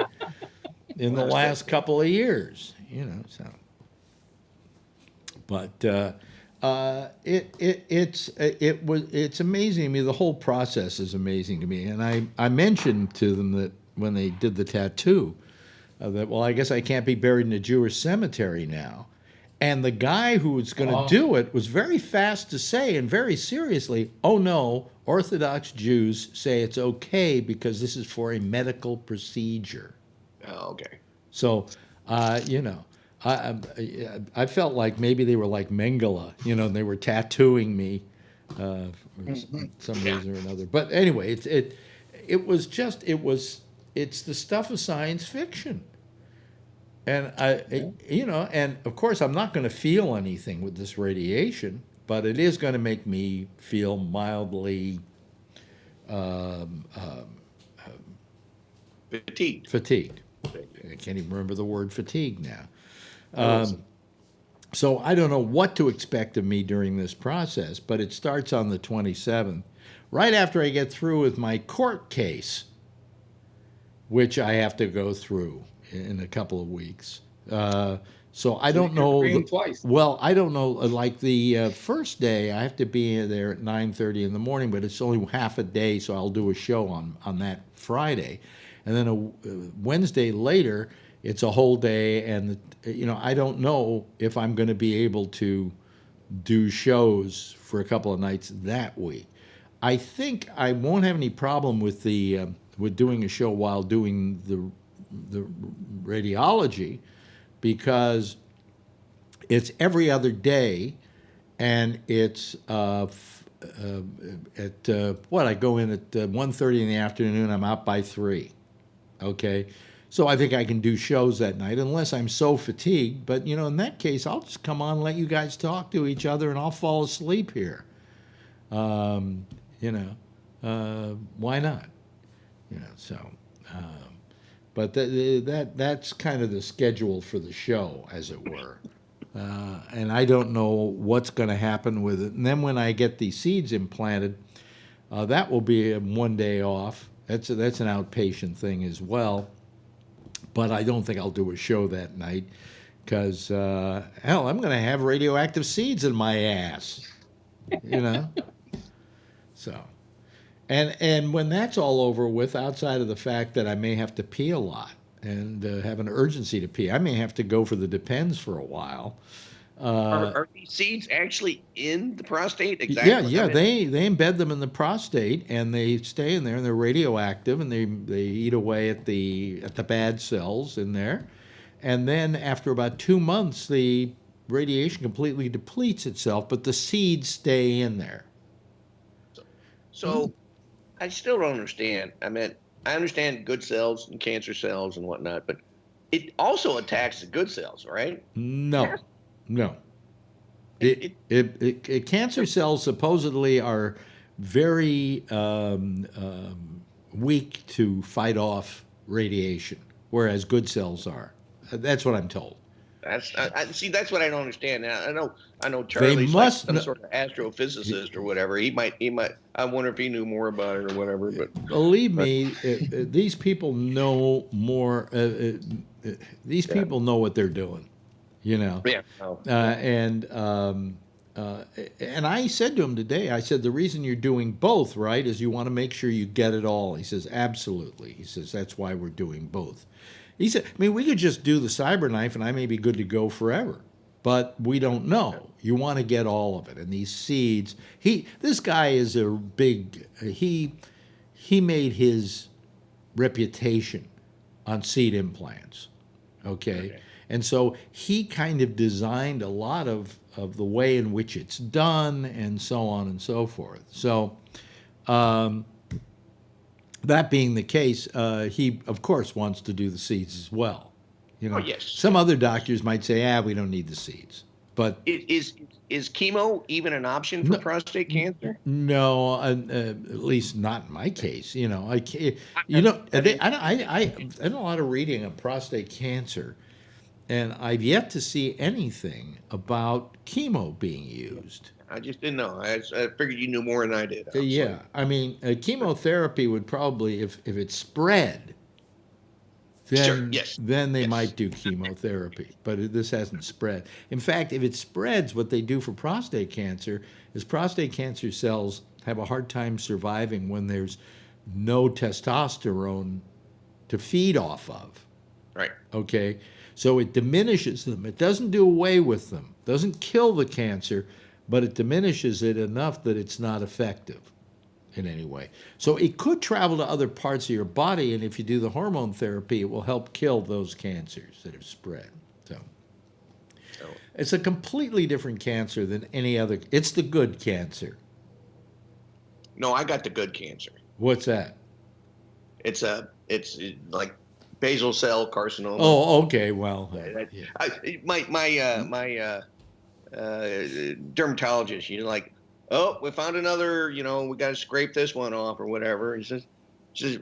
[SPEAKER 2] in the last couple of years. So. But it's amazing to me. The whole process is amazing to me. And I mentioned to them that when they did the tattoo, that I guess I can't be buried in a Jewish cemetery now. And the guy who was going to do it was very fast to say and very seriously, oh no, Orthodox Jews say it's okay because this is for a medical procedure.
[SPEAKER 4] Oh, okay.
[SPEAKER 2] So, you know, I felt like maybe they were like Mengele, you know, and they were tattooing me for some reason or another. But anyway, it's the stuff of science fiction. And you know, and of course, I'm not going to feel anything with this radiation, but it is going to make me feel mildly
[SPEAKER 4] Fatigued.
[SPEAKER 2] fatigued. I can't even remember the word fatigue now. So I don't know what to expect of me during this process, but it starts on the 27th, right after I get through with my court case, which I have to go through in a couple of weeks. So I don't know.
[SPEAKER 3] Twice.
[SPEAKER 2] Well, I don't know. Like the first day, I have to be there at 9:30 in the morning, but it's only half a day, so I'll do a show on that Friday, and then a Wednesday later, it's a whole day, and you know I don't know if I'm going to be able to do shows for a couple of nights that week. I think I won't have any problem with the with doing a show while doing the radiology, because it's every other day, and it's at what I go in at 1:30 in the afternoon. I'm out by 3. Okay, so I think I can do shows that night unless I'm so fatigued. But you know, in that case, I'll just come on and let you guys talk to each other, and I'll fall asleep here. You know, why not? You know, so. But that's kind of the schedule for the show, as it were. And I don't know what's going to happen with it. And then when I get the seeds implanted, that will be 1 day off. That's an outpatient thing as well. But I don't think I'll do a show that night because, hell, I'm going to have radioactive seeds in my ass, you know? So... And when that's all over with, outside of the fact that I may have to pee a lot and have an urgency to pee, I may have to go for the Depends for a while.
[SPEAKER 4] Are these seeds actually in the prostate? Exactly.
[SPEAKER 2] Yeah. They embed them in the prostate, and they stay in there, and they're radioactive, and they eat away at the bad cells in there, and then after about 2 months, the radiation completely depletes itself, but the seeds stay in there.
[SPEAKER 4] So I still don't understand. I mean, I understand good cells and cancer cells and whatnot, but it also attacks the good cells, right?
[SPEAKER 2] No. Cancer cells supposedly are very weak to fight off radiation, whereas good cells are. That's what I'm told.
[SPEAKER 4] See, that's what I don't understand. Now, I know Charlie's like some sort of astrophysicist or whatever. He might. I wonder if he knew more about it or whatever. But
[SPEAKER 2] believe me, these people know more. These people know what they're doing, you know.
[SPEAKER 4] Yeah.
[SPEAKER 2] And I said to him today, I said, the reason you're doing both, right, is you want to make sure you get it all. He says, absolutely. He says, that's why we're doing both. He said, I mean, we could just do the cyberknife and I may be good to go forever, but we don't know. You want to get all of it. And these seeds, this guy is a big, he made his reputation on seed implants, okay? And so he kind of designed a lot of the way in which it's done and so on and so forth. So, that being the case, he, of course, wants to do the seeds as well. You know,
[SPEAKER 4] yes.
[SPEAKER 2] Some other doctors might say, we don't need the seeds. But
[SPEAKER 4] is chemo even an option for prostate cancer?
[SPEAKER 2] No, at least not in my case. You know, I I've done a lot of reading on prostate cancer, and I've yet to see anything about chemo being used.
[SPEAKER 4] I just didn't know. I figured you knew more than I did.
[SPEAKER 2] Yeah, I mean, chemotherapy would probably, if it spread, then they might do chemotherapy. But this hasn't spread. In fact, if it spreads, what they do for prostate cancer is prostate cancer cells have a hard time surviving when there's no testosterone to feed off of.
[SPEAKER 4] Right.
[SPEAKER 2] Okay? So it diminishes them. It doesn't do away with them. Doesn't kill the cancer, but it diminishes it enough that it's not effective in any way. So it could travel to other parts of your body, and if you do the hormone therapy, it will help kill those cancers that have spread. So it's a completely different cancer than any other. It's the good cancer.
[SPEAKER 4] No, I got the good cancer.
[SPEAKER 2] What's that?
[SPEAKER 4] It's like basal cell carcinoma.
[SPEAKER 2] Oh, okay. Well,
[SPEAKER 4] my dermatologist, like, oh, we found another, we got to scrape this one off or whatever. She says,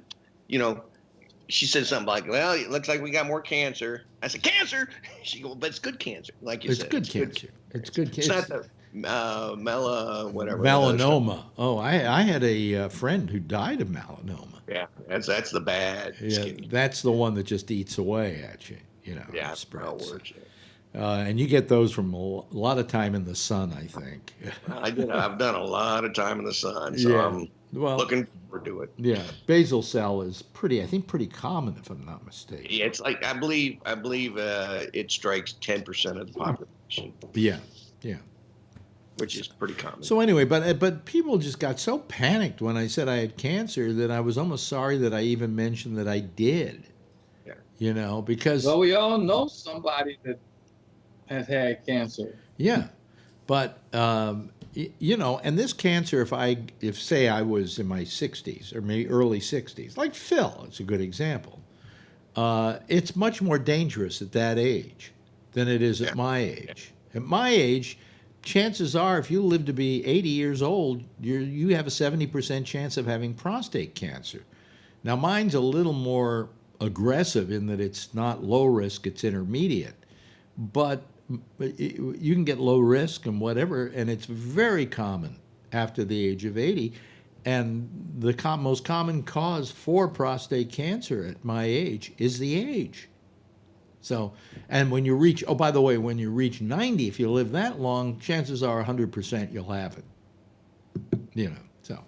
[SPEAKER 4] she said something like, well, it looks like we got more cancer. I said, cancer? She goes, but it's good cancer, like you said.
[SPEAKER 2] It's good cancer. It's good cancer.
[SPEAKER 4] It's not the whatever.
[SPEAKER 2] Melanoma. Oh, I had a friend who died of melanoma.
[SPEAKER 4] Yeah, that's the bad.
[SPEAKER 2] Yeah, that's the one that just eats away at you.
[SPEAKER 4] Yeah,
[SPEAKER 2] spreads. And you get those from a lot of time in the sun, I think.
[SPEAKER 4] I've done a lot of time in the sun, so I'm looking forward to it.
[SPEAKER 2] Yeah, basal cell is pretty common, if I'm not mistaken.
[SPEAKER 4] Yeah, it's like I believe it strikes 10% of the population.
[SPEAKER 2] Yeah.
[SPEAKER 4] Which is pretty common.
[SPEAKER 2] So anyway, but people just got so panicked when I said I had cancer that I was almost sorry that I even mentioned that I did. Yeah. Because
[SPEAKER 3] well, we all know somebody that has had cancer.
[SPEAKER 2] Yeah, but and this cancer, if say I was in my 60s or maybe early 60s, like Phil, it's a good example. It's much more dangerous at that age than it is at my age. At my age, chances are, if you live to be 80 years old, you have a 70% chance of having prostate cancer. Now, mine's a little more aggressive in that it's not low risk, it's intermediate. But you can get low risk and whatever, and it's very common after the age of 80. And the most common cause for prostate cancer at my age is the age. So, and when you reach, oh, by the way, when you reach 90, if you live that long, chances are 100% you'll have it. So.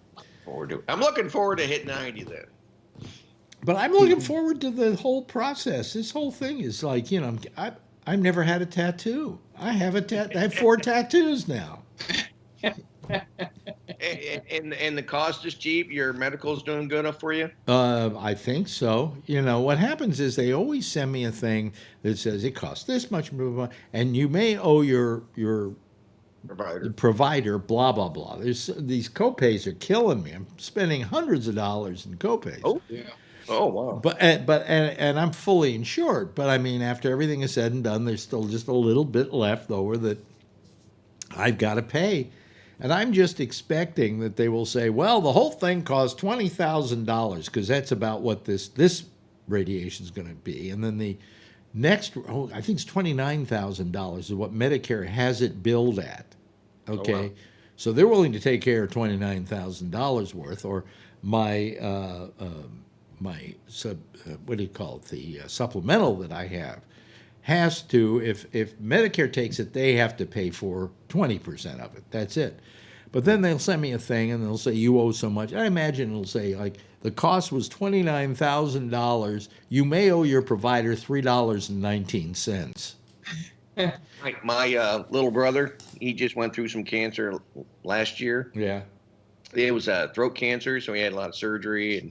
[SPEAKER 4] I'm looking forward to hit 90 then.
[SPEAKER 2] But I'm looking forward to the whole process. This whole thing is like, I've never had a tattoo. I have 4 tattoos now.
[SPEAKER 4] And the cost is cheap. Your medical's doing good enough for you?
[SPEAKER 2] I think so. What happens is they always send me a thing that says it costs this much, blah, blah, blah, and you may owe your provider, blah, blah, blah. These copays are killing me. I'm spending hundreds of dollars in copays.
[SPEAKER 4] Oh, yeah. Oh, wow.
[SPEAKER 2] But I'm fully insured. But I mean, after everything is said and done, there's still just a little bit left over that I've got to pay. And I'm just expecting that they will say, well, the whole thing costs $20,000 because that's about what this radiation is going to be. And then the next, I think it's $29,000 is what Medicare has it billed at. Okay. Oh, wow. So they're willing to take care of $29,000 worth, or my the supplemental that I have has to, if Medicare takes it, they have to pay for 20% of it. That's it. But then they'll send me a thing and they'll say, you owe so much. I imagine it'll say, like, the cost was $29,000. You may owe your provider $3.19.
[SPEAKER 4] My little brother, he just went through some cancer last year.
[SPEAKER 2] Yeah.
[SPEAKER 4] It was throat cancer, so he had a lot of surgery, and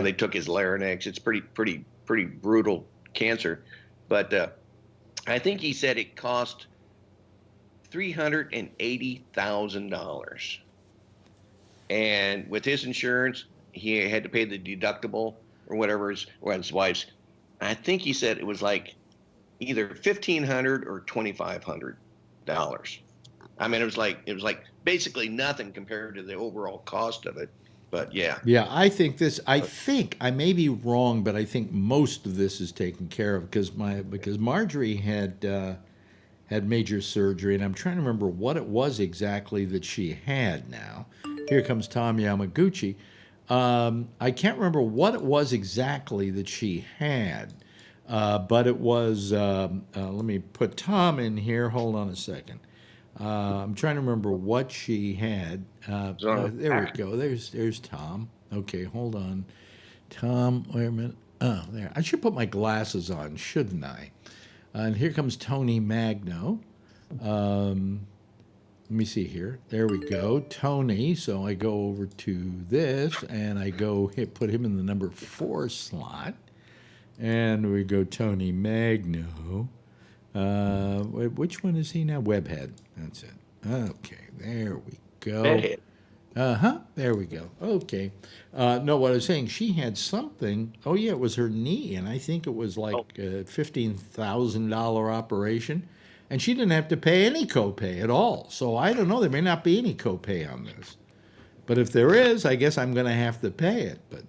[SPEAKER 4] they took his larynx. It's pretty brutal cancer, but I think he said it cost $380,000, and with his insurance, he had to pay the deductible or whatever his wife's. I think he said it was like either $1,500 or $2,500. I mean, it was like basically nothing compared to the overall cost of it. But yeah.
[SPEAKER 2] Yeah, I think I may be wrong, but I think most of this is taken care of because Marjorie had major surgery, and I'm trying to remember what it was exactly that she had now. Here comes Tom Yamaguchi. I can't remember what it was exactly that she had, but it was, let me put Tom in here. Hold on a second. I'm trying to remember what she had. There we go. There's Tom. Okay, hold on. Tom, wait a minute. Oh, there. I should put my glasses on, shouldn't I? And here comes Tony Magno. Let me see here. There we go. Tony. So I go over to this and I put him in the number 4 slot. And we go Tony Magno. Which one is he now? Webhead. That's it. Okay, there we go.
[SPEAKER 4] Bennett.
[SPEAKER 2] There we go. Okay. No, what I was saying, she had something. Oh, yeah, it was her knee. And I think it was like a $15,000 operation. And she didn't have to pay any copay at all. So I don't know. There may not be any copay on this. But if there is, I guess I'm going to have to pay it. But,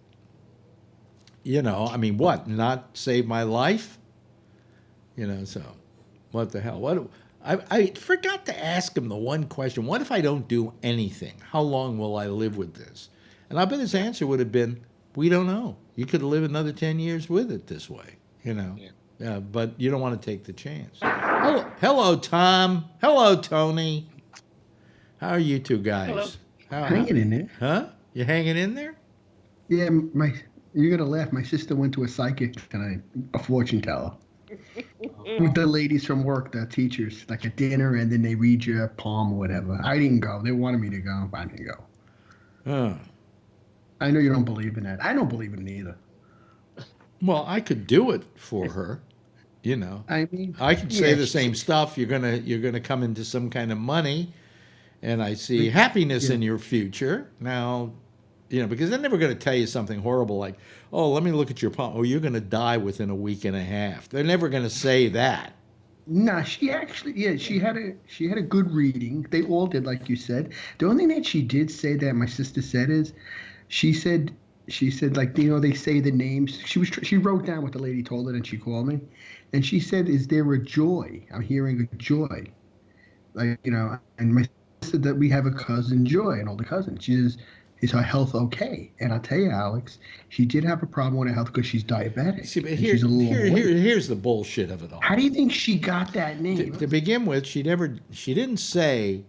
[SPEAKER 2] I mean, what? Not save my life? So what the hell? I forgot to ask him the one question. What if I don't do anything? How long will I live with this? And I bet his answer would have been, we don't know. You could live another 10 years with it this way, Yeah, but you don't want to take the chance. Hello, Tom. Hello, Tony. How are you two guys?
[SPEAKER 5] Hanging in there.
[SPEAKER 2] Huh? You hanging in there?
[SPEAKER 5] Yeah, you're gonna laugh. My sister went to a psychic tonight, a fortune teller, with the ladies from work, the teachers, like a dinner, and then they read your palm or whatever. I didn't go. They wanted me to go, but I didn't go.
[SPEAKER 2] Oh.
[SPEAKER 5] I know you don't believe in that. I don't believe in it either.
[SPEAKER 2] Well, I could do it for her.
[SPEAKER 5] I mean,
[SPEAKER 2] I could say the same stuff. You're gonna come into some kind of money, and I see happiness in your future. Now, because they're never going to tell you something horrible like, "Oh, let me look at your palm. Oh, you're going to die within a week and a half." They're never going to say that.
[SPEAKER 5] Nah, she actually, she had a good reading. They all did, like you said. The only thing that she did say that my sister said is, she said like, they say the names. She wrote down what the lady told her, and she called me, and she said, "Is there a joy? I'm hearing a joy." Like, and my sister said that we have a cousin Joy, an older cousin. She says, "Is her health okay?" And I'll tell you, Alex, she did have a problem with her health because she's diabetic.
[SPEAKER 2] See, but
[SPEAKER 5] she's a little
[SPEAKER 2] here's the bullshit of it all.
[SPEAKER 5] How do you think she got that name?
[SPEAKER 2] To begin with, she didn't say,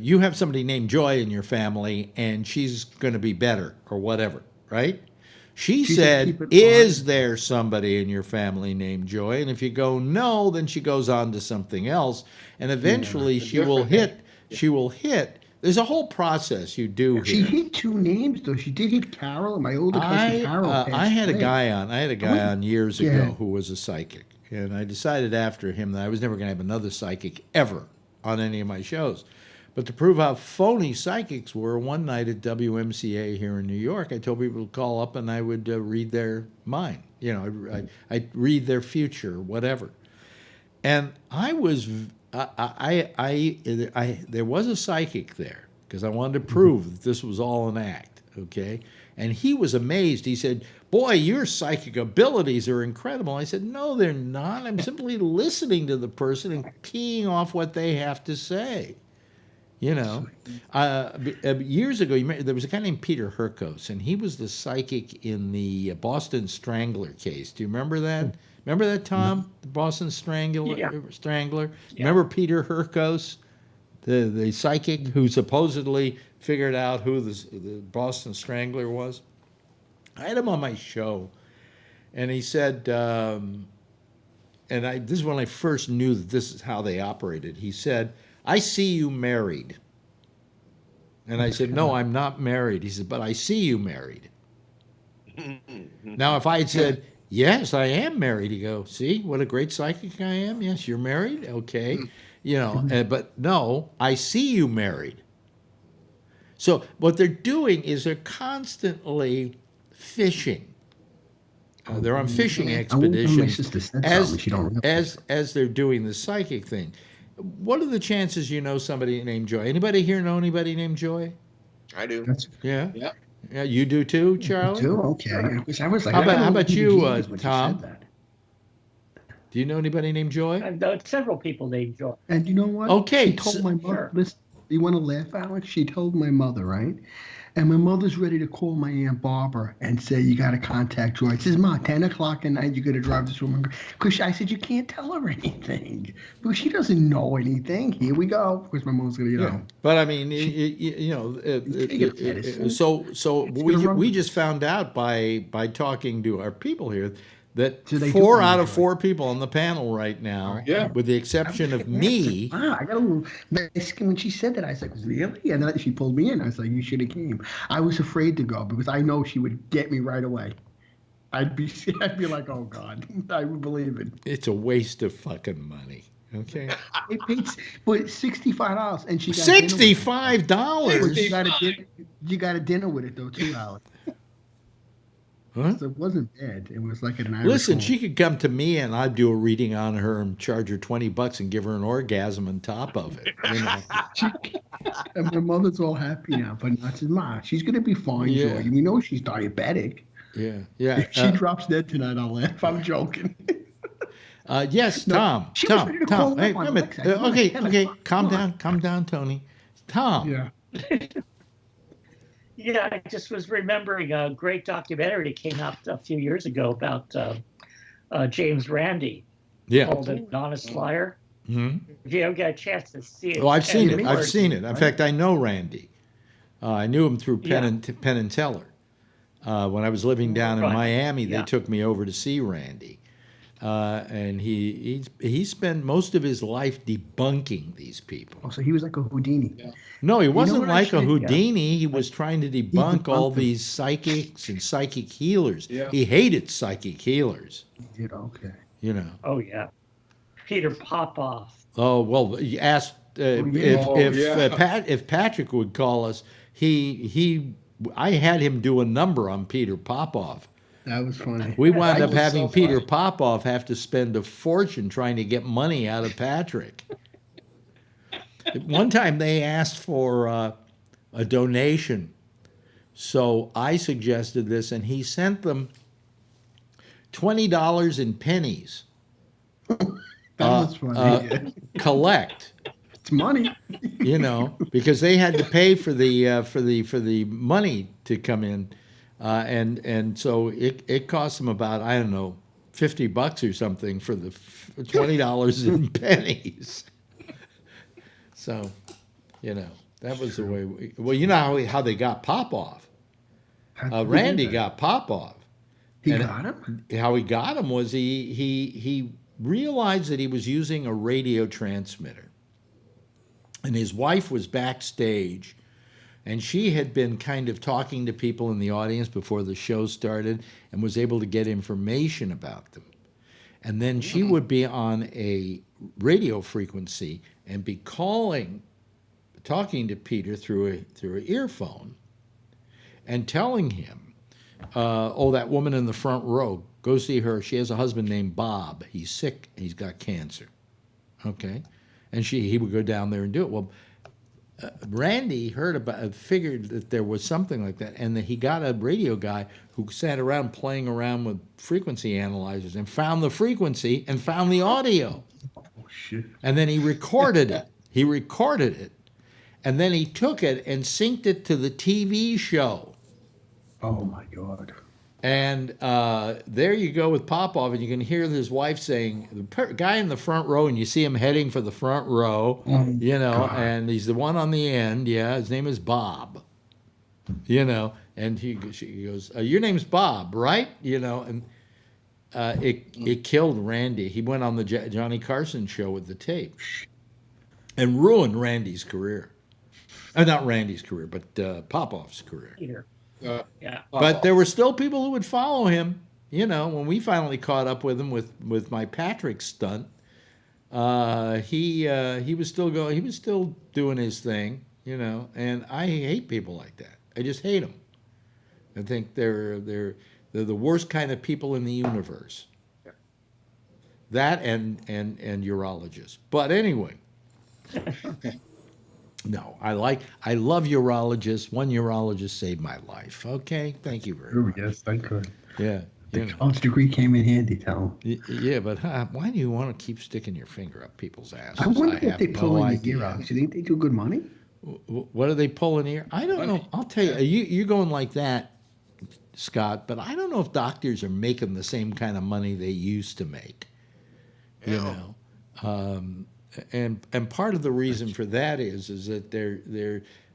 [SPEAKER 2] you have somebody named Joy in your family and she's going to be better or whatever, right? She said, "Is there somebody in your family named Joy?" And if you go no, then she goes on to something else, and eventually she will hit. There's a whole process you do here.
[SPEAKER 5] She hit 2 names though. She did hit Carol, and my older cousin Carol.
[SPEAKER 2] I had a guy on years ago who was a psychic, and I decided after him that I was never going to have another psychic ever on any of my shows. But to prove how phony psychics were, one night at WMCA here in New York, I told people to call up and I would read their mind. I'd read their future, whatever. And there was a psychic there because I wanted to prove that this was all an act, okay? And he was amazed. He said, "Boy, your psychic abilities are incredible." I said, "No, they're not. I'm simply listening to the person and keying off what they have to say." Years ago, there was a guy named Peter Herkos, and he was the psychic in the Boston Strangler case. Do you remember that? Remember that, Tom? The Boston Strangler?
[SPEAKER 6] Yeah.
[SPEAKER 2] Yeah. Remember Peter Herkos, the psychic who supposedly figured out who the Boston Strangler was? I had him on my show, and he said, this is when I first knew that this is how they operated. He said, "I see you married." And I said, "No, I'm not married." He said, "But I see you married." Now, if I had said, "Yes, I am married," he'd go, "See what a great psychic I am? Yes, you're married? Okay." But no, I see you married. So what they're doing is they're constantly fishing. They're on fishing expeditions as they're doing the psychic thing. What are the chances you know somebody named Joy? Anybody here know anybody named Joy?
[SPEAKER 4] I do.
[SPEAKER 2] Yeah. Yeah, you do too, Charlie?
[SPEAKER 5] Okay. Because I was like,
[SPEAKER 2] how about you,
[SPEAKER 5] when
[SPEAKER 2] Tom?
[SPEAKER 5] she said that.
[SPEAKER 2] Do you know anybody named Joy?
[SPEAKER 6] I've known several people named Joy.
[SPEAKER 5] And you know what?
[SPEAKER 2] Okay,
[SPEAKER 5] She told my mother, listen, you want to laugh, Alex? She told my mother, right? And my mother's ready to call my Aunt Barbara and say, "You got to contact Joy." She says, "Ma, 10 o'clock at night, you got to drive this woman." Because I said, "You can't tell her anything." Because she doesn't know anything. Here we go. Because my mom's going to,
[SPEAKER 2] But I mean, so we just found out by talking to our people here that
[SPEAKER 5] So they do
[SPEAKER 2] 4
[SPEAKER 5] wanna
[SPEAKER 2] out of
[SPEAKER 5] enjoy.
[SPEAKER 2] 4 people on the panel right now,
[SPEAKER 3] Yeah.
[SPEAKER 2] with the exception of me.
[SPEAKER 5] Wow, I got a little. When she said that, I was like, really? And then she pulled me in. I was like, you should have came. I was afraid to go because I know she would get me right away. I'd be like, oh God, I would believe it.
[SPEAKER 2] It's a waste of fucking money. Okay,
[SPEAKER 5] It paid, but $65, and she got dinner with it.
[SPEAKER 2] $65.
[SPEAKER 5] You got a dinner with it though, 2 hours.
[SPEAKER 2] Huh?
[SPEAKER 5] So it wasn't bad. It was like an Irish.
[SPEAKER 2] Listen,
[SPEAKER 5] home.
[SPEAKER 2] she could come to me and I'd do a reading on her and charge her $20 and give her an orgasm on top of it. You know?
[SPEAKER 5] And my mother's all happy now, but not says, Ma, she's gonna be fine,
[SPEAKER 2] Yeah.
[SPEAKER 5] Joy. We know she's diabetic.
[SPEAKER 2] Yeah, yeah.
[SPEAKER 5] If she drops dead tonight, I'll laugh. I'm joking.
[SPEAKER 2] Yes,
[SPEAKER 5] No,
[SPEAKER 2] Tom.
[SPEAKER 5] she was ready to call
[SPEAKER 2] Tom. Hey,
[SPEAKER 5] up on
[SPEAKER 2] wait a minute.
[SPEAKER 5] Alexa.
[SPEAKER 2] Okay,
[SPEAKER 5] Come on,
[SPEAKER 2] okay.
[SPEAKER 5] come on.
[SPEAKER 2] Calm down, Tony. Tom.
[SPEAKER 5] Yeah.
[SPEAKER 6] Yeah, I just was remembering a great documentary that came out a few years ago about James Randi,
[SPEAKER 2] Yeah.
[SPEAKER 6] called An Honest Liar.
[SPEAKER 2] Hmm.
[SPEAKER 6] If you ever get a chance to see it.
[SPEAKER 2] Oh, I've seen it.
[SPEAKER 6] and
[SPEAKER 2] I've seen it. In fact, I know Randy. I knew him through Penn and Teller. When I was living down in
[SPEAKER 6] Right.
[SPEAKER 2] Miami, they
[SPEAKER 6] Yeah.
[SPEAKER 2] took me over to see Randy. And he spent most of his life debunking these people.
[SPEAKER 5] Oh, so he was like a Houdini.
[SPEAKER 3] Yeah.
[SPEAKER 2] No, he wasn't
[SPEAKER 5] what I
[SPEAKER 2] like a
[SPEAKER 5] should-
[SPEAKER 2] Houdini. He was trying to debunk all
[SPEAKER 5] debunked them.
[SPEAKER 2] these psychics and psychic healers.
[SPEAKER 3] Yeah.
[SPEAKER 2] He hated psychic healers,
[SPEAKER 5] He did, okay.
[SPEAKER 2] you know.
[SPEAKER 6] Oh, yeah. Peter Popoff.
[SPEAKER 2] Oh, well, you asked
[SPEAKER 5] yeah.
[SPEAKER 2] if Patrick would call us. I had him do a number on Peter Popoff.
[SPEAKER 5] That was funny.
[SPEAKER 2] We wound
[SPEAKER 3] That
[SPEAKER 2] up
[SPEAKER 3] was
[SPEAKER 2] having
[SPEAKER 3] so
[SPEAKER 2] Peter
[SPEAKER 3] funny.
[SPEAKER 2] Popoff have to spend a fortune trying to get money out of Patrick. One time they asked for a donation, so I suggested this, and he sent them $20 in pennies.
[SPEAKER 5] That was funny. Yeah.
[SPEAKER 2] Collect.
[SPEAKER 5] It's money.
[SPEAKER 2] You know, because they had to pay for the money to come in, and so it cost them about, I don't know, $50 or something for the $20 in pennies. So, you know, that was the way. Well, you know how they got Popoff. Randy got Popoff.
[SPEAKER 5] He
[SPEAKER 2] and
[SPEAKER 5] got him?
[SPEAKER 2] How he got him was he realized that he was using a radio transmitter. And his wife was backstage, and she had been kind of talking to people in the audience before the show started and was able to get information about them. And then she would be on a radio frequency and be talking to Peter through an earphone and telling him, oh, that woman in the front row, go see her. She has a husband named Bob. He's sick. He's got cancer. Okay. And he would go down there and do it. Well, Randy figured that there was something like that, and that he got a radio guy who sat around playing around with frequency analyzers and found the frequency and found the audio.
[SPEAKER 5] Oh, shit.
[SPEAKER 2] And then he recorded it. And then he took it and synced it to the TV show.
[SPEAKER 5] Oh, my God.
[SPEAKER 2] And there you go with Popoff, and you can hear his wife saying, the guy in the front row, and you see him heading for the front row, you know,
[SPEAKER 5] God.
[SPEAKER 2] and he's the one on the end, yeah, his name is Bob, you know, and she goes, your name's Bob, right? You know, and it killed Randy. He went on the Johnny Carson show with the tape and ruined Randy's career. Not Randy's career, but Popoff's career.
[SPEAKER 6] Peter. Yeah.
[SPEAKER 2] But there were still people who would follow him. You know, when we finally caught up with him with my Patrick stunt, he was still going. He was still doing his thing. You know, and I hate people like that. I just hate them. I think they're the worst kind of people in the universe. That and urologists. But anyway. No, I love urologists. One urologist saved my life. Okay, thank you very much.
[SPEAKER 5] Yes, I could.
[SPEAKER 2] Yeah,
[SPEAKER 5] The
[SPEAKER 2] you know.
[SPEAKER 5] college degree came in handy, tell him.
[SPEAKER 2] Yeah, but why do you want to keep sticking your finger up people's asses?
[SPEAKER 5] I wonder if
[SPEAKER 2] have
[SPEAKER 5] they
[SPEAKER 2] no
[SPEAKER 5] pull in the
[SPEAKER 2] idea.
[SPEAKER 5] ear out. Do you think they do good money?
[SPEAKER 2] What are they pulling here? I don't know. I'll tell you. You're going like that, Scott. But I don't know if doctors are making the same kind of money they used to make. You know. And part of the reason for that is that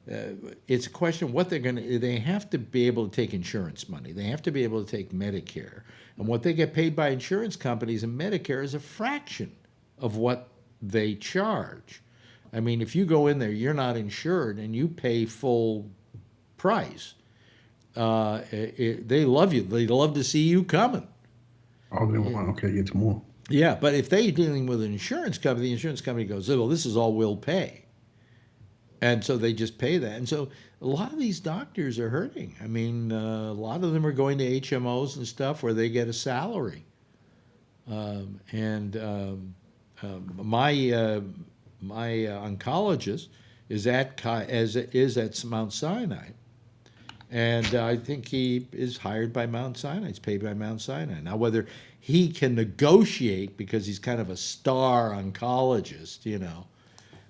[SPEAKER 2] it's a question of what they're going to. They have to be able to take insurance money. They have to be able to take Medicare, and what they get paid by insurance companies and Medicare is a fraction of what they charge. I mean, if you go in there, you're not insured, and you pay full price. They love you. They love to see you coming.
[SPEAKER 5] Oh, they want, okay, it's more.
[SPEAKER 2] Yeah, but if they're dealing with an insurance company, the insurance company goes, well, this is all we'll pay. And so they just pay that. And so a lot of these doctors are hurting. I mean, a lot of them are going to HMOs and stuff where they get a salary. My oncologist is at Mount Sinai. And I think he is hired by Mount Sinai. He's paid by Mount Sinai. Now, whether he can negotiate, because he's kind of a star oncologist,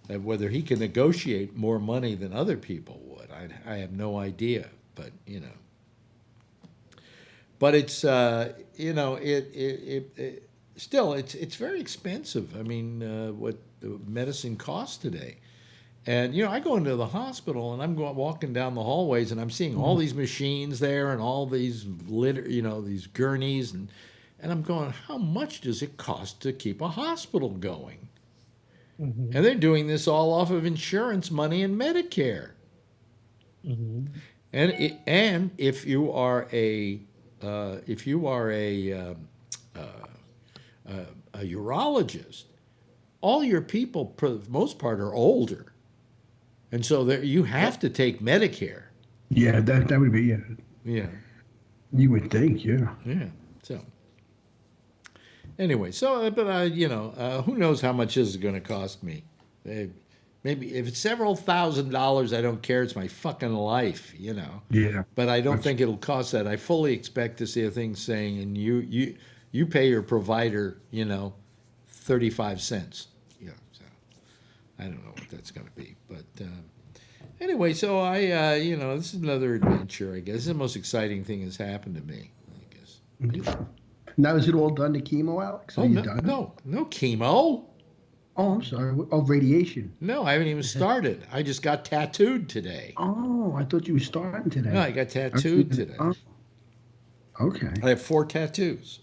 [SPEAKER 2] whether he can negotiate more money than other people would, I have no idea. But, But it's, still, it's very expensive. I mean, what medicine costs today. And, I go into the hospital and I'm walking down the hallways and I'm seeing all these machines there and all these these gurneys. And I'm going, how much does it cost to keep a hospital going? Mm-hmm. And they're doing this all off of insurance money and Medicare. Mm-hmm. And if you are a urologist, all your people, for the most part, are older. And so you have to take Medicare.
[SPEAKER 5] Yeah, that would be, yeah.
[SPEAKER 2] Yeah.
[SPEAKER 5] You would think, yeah.
[SPEAKER 2] Yeah. So anyway, but who knows how much this is going to cost me? Maybe if it's several $1,000s, I don't care. It's my fucking life,
[SPEAKER 5] Yeah.
[SPEAKER 2] But I don't think it'll cost that. I fully expect to see a thing saying, and you pay your provider, 35 cents. So I don't know what that's going to be, but anyway, so I, this is another adventure. I guess this is the most exciting thing that's happened to me. I guess.
[SPEAKER 5] Now, is it all done to chemo, Alex? Are you done?
[SPEAKER 2] No chemo.
[SPEAKER 5] Oh, I'm sorry. Oh, radiation.
[SPEAKER 2] No, I haven't even started. I just got tattooed today.
[SPEAKER 5] Oh, I thought you were starting today.
[SPEAKER 2] No, I got tattooed today.
[SPEAKER 5] Oh. Okay.
[SPEAKER 2] I have 4 tattoos.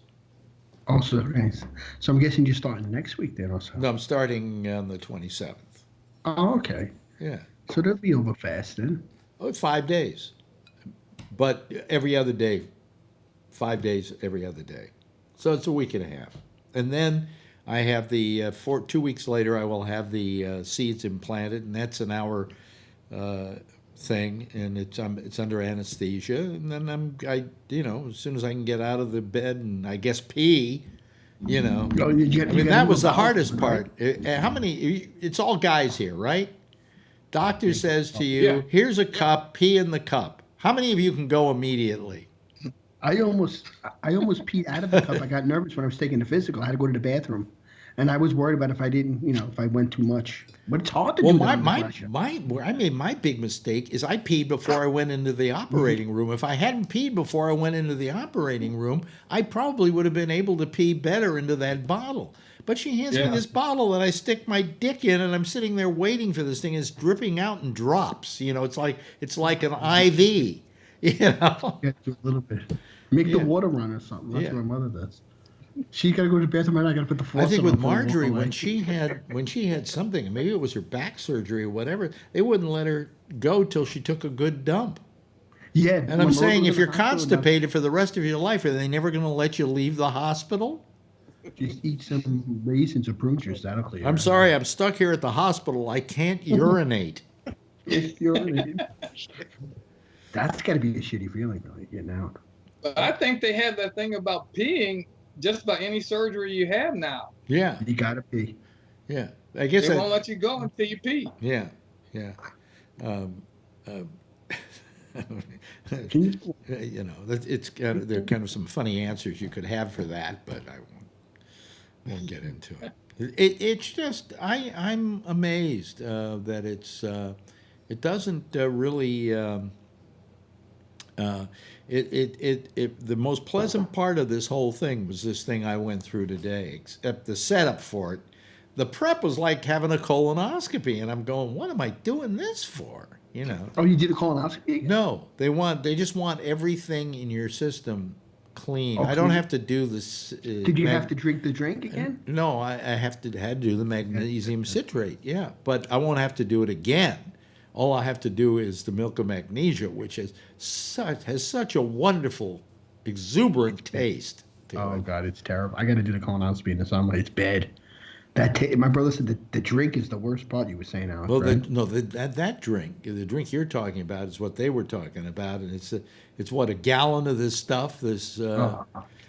[SPEAKER 5] Also, okay. So I'm guessing you're starting next week then also.
[SPEAKER 2] No, I'm starting on the 27th.
[SPEAKER 5] Oh, okay.
[SPEAKER 2] Yeah.
[SPEAKER 5] So they'll be over fast then.
[SPEAKER 2] Oh, 5 days. But every other day. 5 days every other day. So it's a week and a half. And then I have 2 weeks later, I will have the seeds implanted, and that's an hour thing, and it's under anesthesia. And then as soon as I can get out of the bed and I guess pee, that was the hardest part. How many? It's all guys here, right? Doctor says to you, "Here's a cup. Pee in the cup." How many of you can go immediately?
[SPEAKER 5] I almost peed out of the cup. I got nervous when I was taking the physical. I had to go to the bathroom, and I was worried about if I didn't, if I went too much. But it's hard to do.
[SPEAKER 2] Where I made my big mistake is I peed before I went into the operating room. If I hadn't peed before I went into the operating room, I probably would have been able to pee better into that bottle. But she hands me this bottle that I stick my dick in, and I'm sitting there waiting for this thing. It's dripping out in drops. It's like an IV.
[SPEAKER 5] Yeah, a little bit. Make the water run or something. That's what my mother does. She got to go to the bathroom, and I got to put the faucet on.
[SPEAKER 2] I think with Marjorie, when she had something, maybe it was her back surgery or whatever, they wouldn't let her go till she took a good dump.
[SPEAKER 5] Yeah.
[SPEAKER 2] And I'm saying, if you're constipated for the rest of your life, are they never going to let you leave the hospital?
[SPEAKER 5] Just eat some raisins or prune juice. That'll clear.
[SPEAKER 2] I'm sorry, I'm stuck here at the hospital. I can't urinate.
[SPEAKER 5] Urinate. That's got to be a shitty feeling, really, getting out.
[SPEAKER 3] But I think they have that thing about peeing just about any surgery you have now.
[SPEAKER 2] Yeah.
[SPEAKER 5] You got to pee.
[SPEAKER 2] Yeah. I guess
[SPEAKER 3] they won't let you go until you pee.
[SPEAKER 2] Yeah. Yeah. It's there are kind of some funny answers you could have for that, but I won't get into it. It's just I'm amazed that it doesn't really. The most pleasant part of this whole thing was this thing I went through today, except the setup for it. The prep was like having a colonoscopy, and I'm going, what am I doing this for? You know.
[SPEAKER 5] Oh, you did a colonoscopy?
[SPEAKER 2] No, they just want everything in your system clean.
[SPEAKER 5] Oh,
[SPEAKER 2] I don't
[SPEAKER 5] clean.
[SPEAKER 2] have to do this.
[SPEAKER 5] Did you have to drink the drink again?
[SPEAKER 2] No, I had to do the magnesium citrate. Yeah, but I won't have to do it again. All I have to do is the milk of magnesia, which has such a wonderful, exuberant taste.
[SPEAKER 5] Oh God, it's terrible. I got to do the colonoscopy in the summer. It's bad. My brother said that the drink is the worst part. You were saying, Alex.
[SPEAKER 2] Well,
[SPEAKER 5] right?
[SPEAKER 2] that drink, the drink you're talking about, is what they were talking about, and it's what, a gallon of this stuff. This,
[SPEAKER 3] Yeah.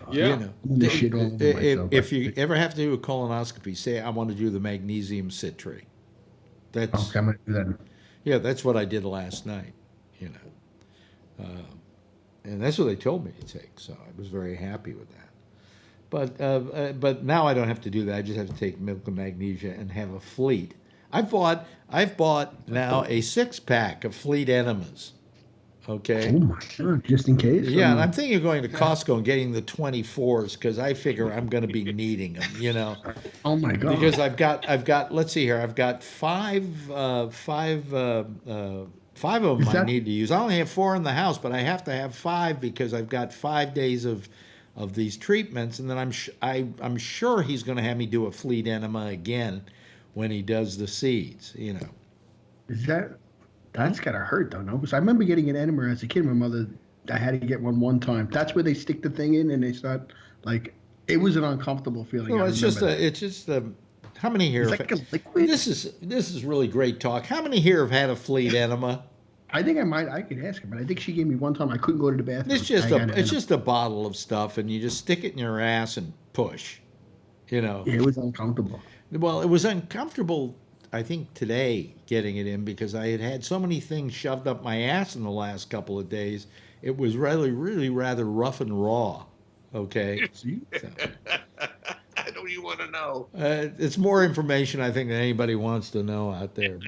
[SPEAKER 2] you know,
[SPEAKER 5] I'm gonna shit all over myself.
[SPEAKER 2] if you ever have to do a colonoscopy, say I want to do the magnesium citrate. That's
[SPEAKER 5] Okay, I'm gonna do that.
[SPEAKER 2] yeah, that's what I did last night. You know, and that's what they told me to take. So I was very happy with that. But now I don't have to do that. I just have to take milk and magnesia and have a fleet. I've bought now a 6-pack of fleet enemas. Okay.
[SPEAKER 5] Oh my God, just in case.
[SPEAKER 2] Yeah, and I'm thinking of going to Costco and getting the 24s because I figure I'm going to be needing them. You know.
[SPEAKER 5] Oh my God.
[SPEAKER 2] Because I've got. Let's see here. I've got five of them I need to use. I only have 4 in the house, but I have to have 5 because I've got 5 days of these treatments, and then I'm sure he's going to have me do a fleet enema again when he does the seeds. You know.
[SPEAKER 5] That's gotta hurt though, no? Because I remember getting an enema as a kid. My mother, I had to get one time. That's where they stick the thing in and they start like. It was an uncomfortable feeling.
[SPEAKER 2] Well, it's just how many here?
[SPEAKER 5] It's like a liquid.
[SPEAKER 2] This is really great talk. How many here have had a fleet enema?
[SPEAKER 5] I think I could ask her, but I think she gave me one time. I couldn't go to the bathroom.
[SPEAKER 2] It's just a bottle of stuff, and you just stick it in your ass and push. You know.
[SPEAKER 5] Yeah, it was uncomfortable.
[SPEAKER 2] Well, it was uncomfortable, I think, today getting it in because I had so many things shoved up my ass in the last couple of days. It was really rather rough and raw. Okay. So,
[SPEAKER 4] I don't even want to know.
[SPEAKER 2] it's more information I think than anybody wants to know out there.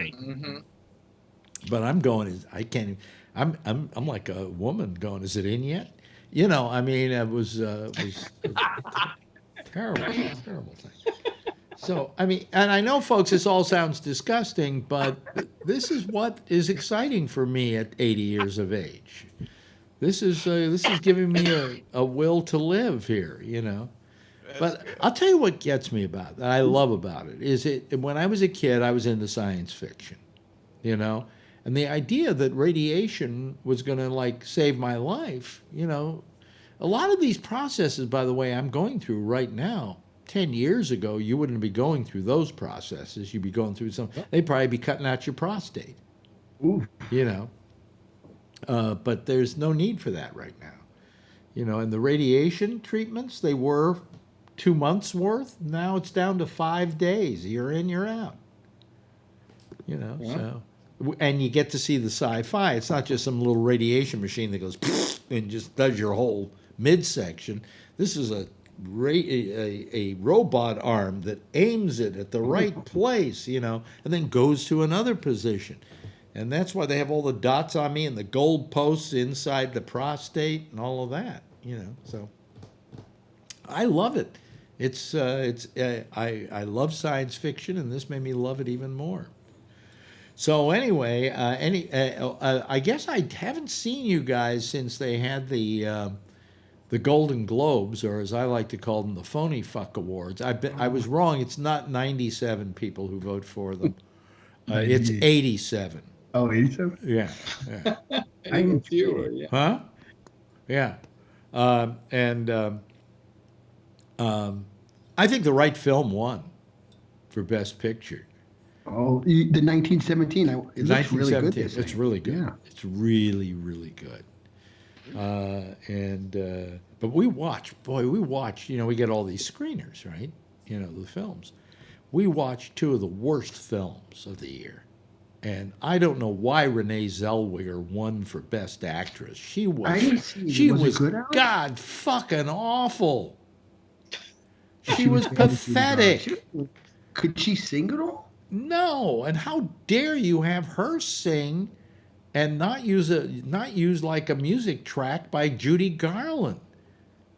[SPEAKER 2] But I'm going. I can't. I'm like a woman going. Is it in yet? You know. I mean, it was terrible thing. So I mean, and I know, folks, this all sounds disgusting, but this is what is exciting for me at 80 years of age. This is giving me a will to live here. You know. But I'll tell you what gets me about it, that I love about it, is when I was a kid, I was into science fiction. You know. And the idea that radiation was going to like save my life, you know, a lot of these processes, by the way, I'm going through right now. 10 years ago, you wouldn't be going through those processes. You'd be going through they'd probably be cutting out your prostate.
[SPEAKER 5] Ooh.
[SPEAKER 2] You know, but there's no need for that right now. You know, and the radiation treatments, they were 2 months worth. Now it's down to 5 days. You're in, you're out. You know, so. And you get to see the sci-fi. It's not just some little radiation machine that goes and just does your whole midsection. This is a robot arm that aims it at the right place, you know, and then goes to another position. And that's why they have all the dots on me and the gold posts inside the prostate and all of that, you know. So I love it. I love science fiction, and this made me love it even more. So anyway, I guess I haven't seen you guys since they had the Golden Globes, or as I like to call them, the Phony Fuck Awards. I was wrong. It's not 97 people who vote for them. It's 87.
[SPEAKER 5] Oh, 87?
[SPEAKER 2] Yeah.
[SPEAKER 3] Even fewer, yeah.
[SPEAKER 2] Huh? Yeah. I think the right film won for Best Picture.
[SPEAKER 5] Oh, the 1917. It looks really good.
[SPEAKER 2] It's really good.
[SPEAKER 5] Yeah.
[SPEAKER 2] It's really good. But we watch. You know, we get all these screeners, right? You know, the films. We watch 2 of the worst films of the year. And I don't know why Renee Zellweger won for Best Actress. She was God fucking awful. She was pathetic.
[SPEAKER 5] Could she sing at all?
[SPEAKER 2] No, and how dare you have her sing and not use like a music track by Judy Garland?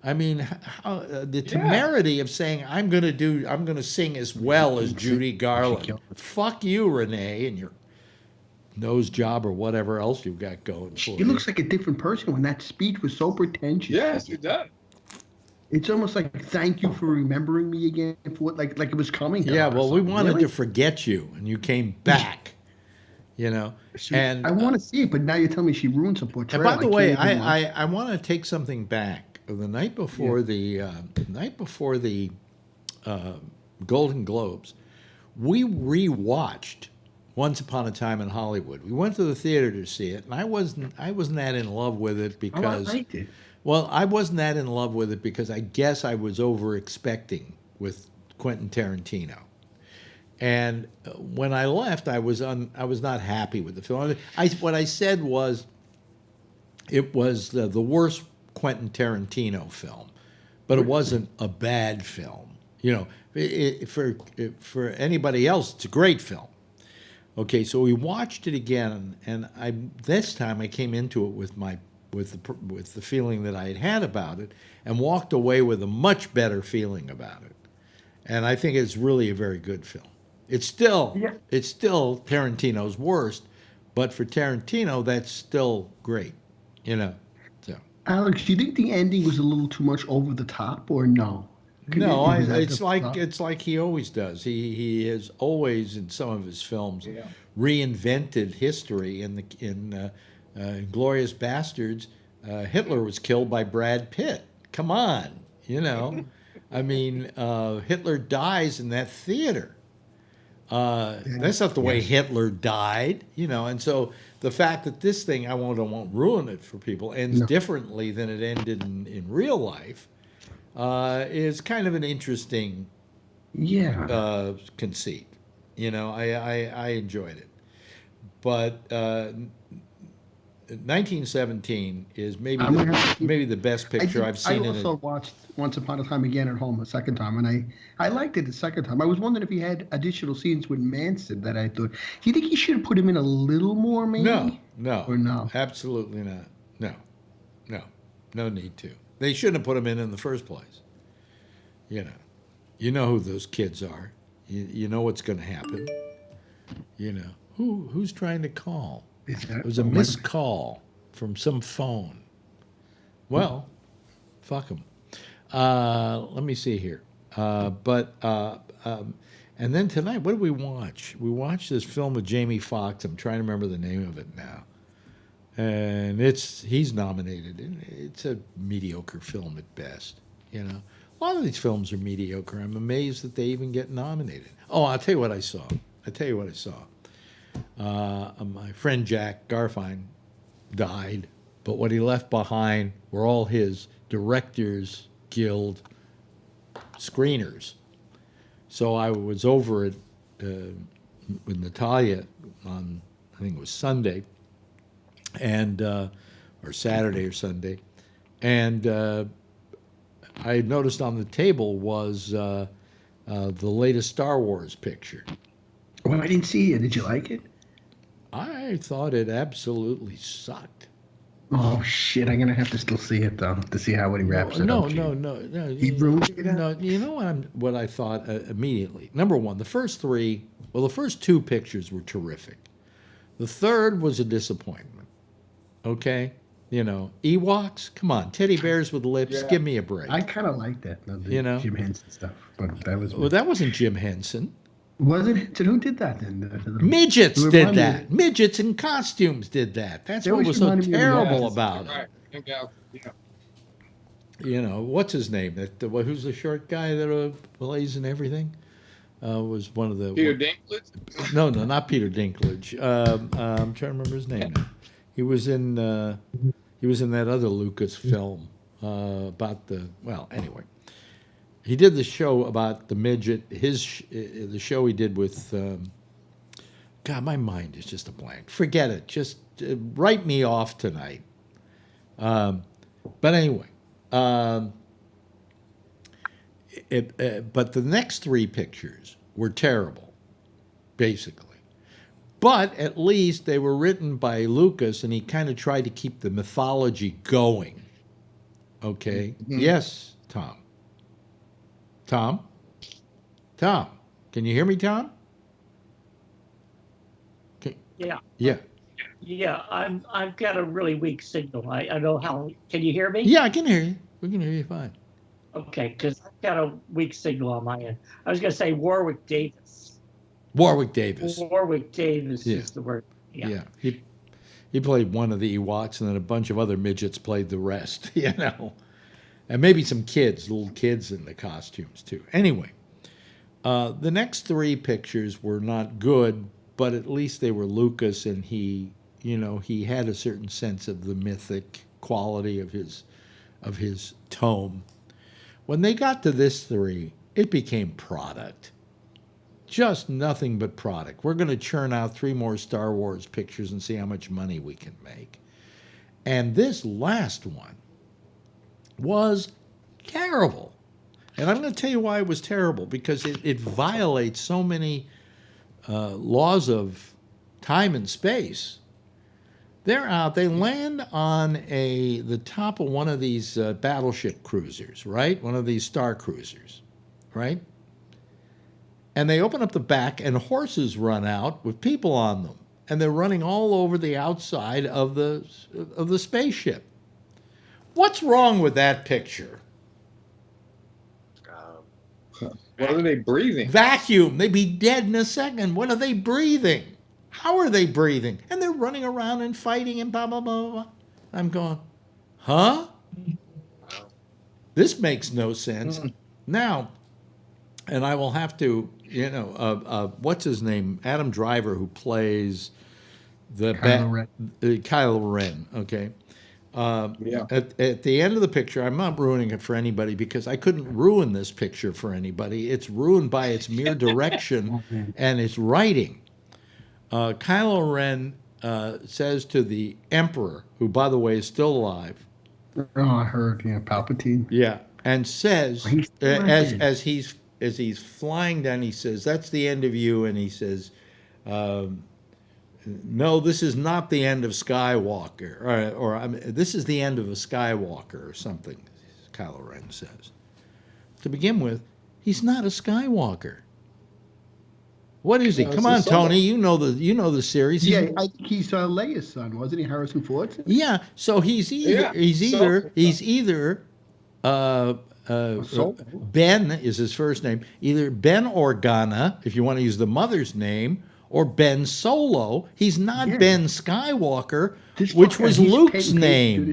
[SPEAKER 2] I mean, the temerity of saying I'm going to sing as well as Judy Garland. Fuck you, Renee, and your nose job or whatever else you've got going for
[SPEAKER 5] She
[SPEAKER 2] you.
[SPEAKER 5] looks like a different person when that speech was so pretentious.
[SPEAKER 3] Yes, it does.
[SPEAKER 5] It's almost like thank you for remembering me again for what like it was coming. To
[SPEAKER 2] Yeah,
[SPEAKER 5] her or
[SPEAKER 2] well, we
[SPEAKER 5] something.
[SPEAKER 2] wanted
[SPEAKER 5] Really?
[SPEAKER 2] to forget you, and you came back. You know, and
[SPEAKER 5] I want to see it, but now you're telling me she ruins her portrayal.
[SPEAKER 2] and by the way,
[SPEAKER 5] can't even watch it.
[SPEAKER 2] I want to take something back. The night before the Golden Globes, we rewatched Once Upon a Time in Hollywood. We went to the theater to see it, and I wasn't that in love with it because
[SPEAKER 5] I liked it.
[SPEAKER 2] well, I wasn't that in love with it because I guess I was over expecting with Quentin Tarantino. And when I left, I was not happy with the film. What I said was it was the worst Quentin Tarantino film, but it wasn't a bad film. You know, for anybody else, it's a great film. Okay, so we watched it again, and this time I came into it with the feeling that I had about it, and walked away with a much better feeling about it. And I think it's really a very good film. It's still Tarantino's worst, but for Tarantino, that's still great, you know. So
[SPEAKER 5] Alex, do you think the ending was a little too much over the top, or no?
[SPEAKER 2] no,
[SPEAKER 5] Was that
[SPEAKER 2] it's
[SPEAKER 5] the
[SPEAKER 2] like
[SPEAKER 5] thought?
[SPEAKER 2] it's like he always does. He has always in some of his films reinvented history. In Glorious Bastards, Hitler was killed by Brad Pitt. Come on, you know. I mean, Hitler dies in that theater. That's not the way Hitler died, you know. And so the fact that this thing, I won't ruin it for people, ends differently than it ended in real life, is kind of an interesting conceit. You know, I enjoyed it. But 1917 is maybe the best picture I've seen.
[SPEAKER 5] I also watched Once Upon a Time again at home a second time, and I liked it the second time. I was wondering if he had additional scenes with Manson that I thought. Do you think he should have put him in a little more, maybe?
[SPEAKER 2] No,
[SPEAKER 5] or no,
[SPEAKER 2] absolutely not. No need to. They shouldn't have put him in the first place. You know who those kids are. You know what's going to happen. You know who's trying to call. It was a missed call from some phone. Well, fuck them. Let me see here. And then tonight, what did we watch? We watched this film with Jamie Foxx. I'm trying to remember the name of it now. And he's nominated. It's a mediocre film at best. You know, a lot of these films are mediocre. I'm amazed that they even get nominated. Oh, I'll tell you what I saw. My friend Jack Garfine died, but what he left behind were all his Directors Guild screeners. So I was over at with Natalia on, I think it was Sunday, and or Saturday or Sunday, and I noticed on the table was the latest Star Wars picture.
[SPEAKER 5] Well, I didn't see it. Did you like it?
[SPEAKER 2] I thought it absolutely sucked.
[SPEAKER 5] Oh shit! I'm gonna have to still see it though to see how he wraps it up.
[SPEAKER 2] No.
[SPEAKER 5] He ruined it.
[SPEAKER 2] No, you know what I thought immediately. Number one, the first two pictures were terrific. The third was a disappointment. Okay, you know, Ewoks. Come on, teddy bears with lips. Give me a break.
[SPEAKER 5] I kind of like that. The Jim Henson stuff, but that was.
[SPEAKER 2] Well, that wasn't Jim Henson.
[SPEAKER 5] Was it? So who did that then?
[SPEAKER 2] Midgets did that. Midgets in costumes did that. That's what was so terrible about it.
[SPEAKER 3] Yeah.
[SPEAKER 2] You know, what's his name? Who's the short guy that plays in everything? Was one of the
[SPEAKER 3] Peter Dinklage?
[SPEAKER 2] No, not Peter Dinklage. I'm trying to remember his name now. He was in that other Lucas film about anyway. He did the show about the midget. The show he did with. God, my mind is just a blank. Forget it. Just write me off tonight. But anyway, but the next three pictures were terrible, basically. But at least they were written by Lucas, and he kind of tried to keep the mythology going. Okay. Mm-hmm. Yes, Tom. Tom, can you hear me, Tom?
[SPEAKER 6] Yeah.
[SPEAKER 2] Yeah.
[SPEAKER 6] Yeah, I've got a really weak signal. I don't know how. Can you hear me?
[SPEAKER 2] Yeah, I can hear you. We can hear you fine.
[SPEAKER 6] Okay, because I've got a weak signal on my end. I was going to say Warwick Davis.
[SPEAKER 2] Warwick Davis.
[SPEAKER 6] Warwick Davis
[SPEAKER 2] Yeah.
[SPEAKER 6] is the word.
[SPEAKER 2] Yeah. He played one of the Ewoks, and then a bunch of other midgets played the rest, you know. And maybe some kids, little kids in the costumes, too. Anyway, the next three pictures were not good, but at least they were Lucas, and he had a certain sense of the mythic quality of his tome. When they got to this three, it became product. Just nothing but product. We're going to churn out 3 more Star Wars pictures and see how much money we can make. And this last one was terrible. And I'm going to tell you why it was terrible, because it violates so many laws of time and space. They're out, they land on the top of one of these battleship cruisers, right? One of these star cruisers, right? And they open up the back, and horses run out with people on them, and they're running all over the outside of the spaceship. What's wrong with that picture?
[SPEAKER 3] What are they breathing?
[SPEAKER 2] Vacuum. They'd be dead in a second. What are they breathing? How are they breathing? And they're running around and fighting and blah, blah, blah, blah. I'm going, huh? This makes no sense. Now, and I will have to, what's his name? Adam Driver, who plays Kylo Ren, okay?
[SPEAKER 3] Yeah.
[SPEAKER 2] At the end of the picture, I'm not ruining it for anybody because I couldn't ruin this picture for anybody. It's ruined by its mere direction and its writing. Kylo Ren says to the Emperor, who, by the way, is still alive.
[SPEAKER 5] Oh, I heard, Palpatine.
[SPEAKER 2] Yeah, and says as he's flying down, he says, "That's the end of you," and he says, "No, this is not the end of Skywalker," or this is the end of a Skywalker, or something. Kylo Ren says. To begin with, he's not a Skywalker. What is he? Come on, Tony. You know the series.
[SPEAKER 5] Yeah, I think he's Leia's son, wasn't he? Harrison Ford.
[SPEAKER 2] Yeah. So he's either Ben is his first name, either Ben Organa, if you want to use the mother's name, or Ben Solo. He's not Ben Skywalker, which was Luke's name.
[SPEAKER 5] How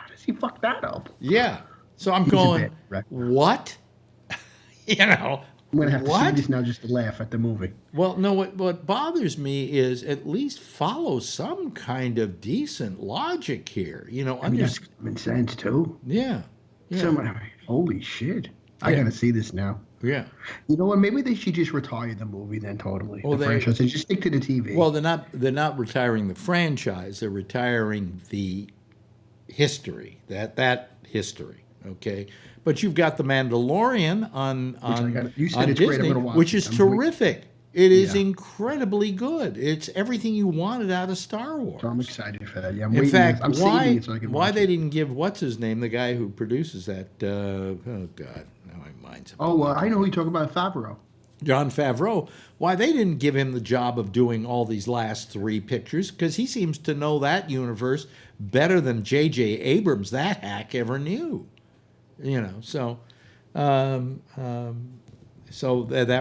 [SPEAKER 5] does he fuck that up?
[SPEAKER 2] Yeah. So I'm going, what?
[SPEAKER 5] I'm going to have to see this now just to laugh at the movie.
[SPEAKER 2] Well, no, what bothers me is at least follow some kind of decent logic here.
[SPEAKER 5] That's common sense, too.
[SPEAKER 2] Yeah.
[SPEAKER 5] Holy shit. I got to see this now.
[SPEAKER 2] Yeah.
[SPEAKER 5] You know what? Maybe they should just retire the movie then totally. The franchise. They just stick to the TV.
[SPEAKER 2] Well, they're not retiring the franchise. They're retiring the history. That history, okay? But you've got The Mandalorian on Disney, which is terrific. It is incredibly good. It's everything you wanted out of Star Wars.
[SPEAKER 5] So I'm excited for that. Yeah,
[SPEAKER 2] in fact, why they didn't give what's his name, the guy who produces that? Oh God, now my mind's.
[SPEAKER 5] I know who you talk about, Favreau.
[SPEAKER 2] Jon Favreau. Why they didn't give him the job of doing all these last 3 pictures? Because he seems to know that universe better than J.J. Abrams, that hack, ever knew. So that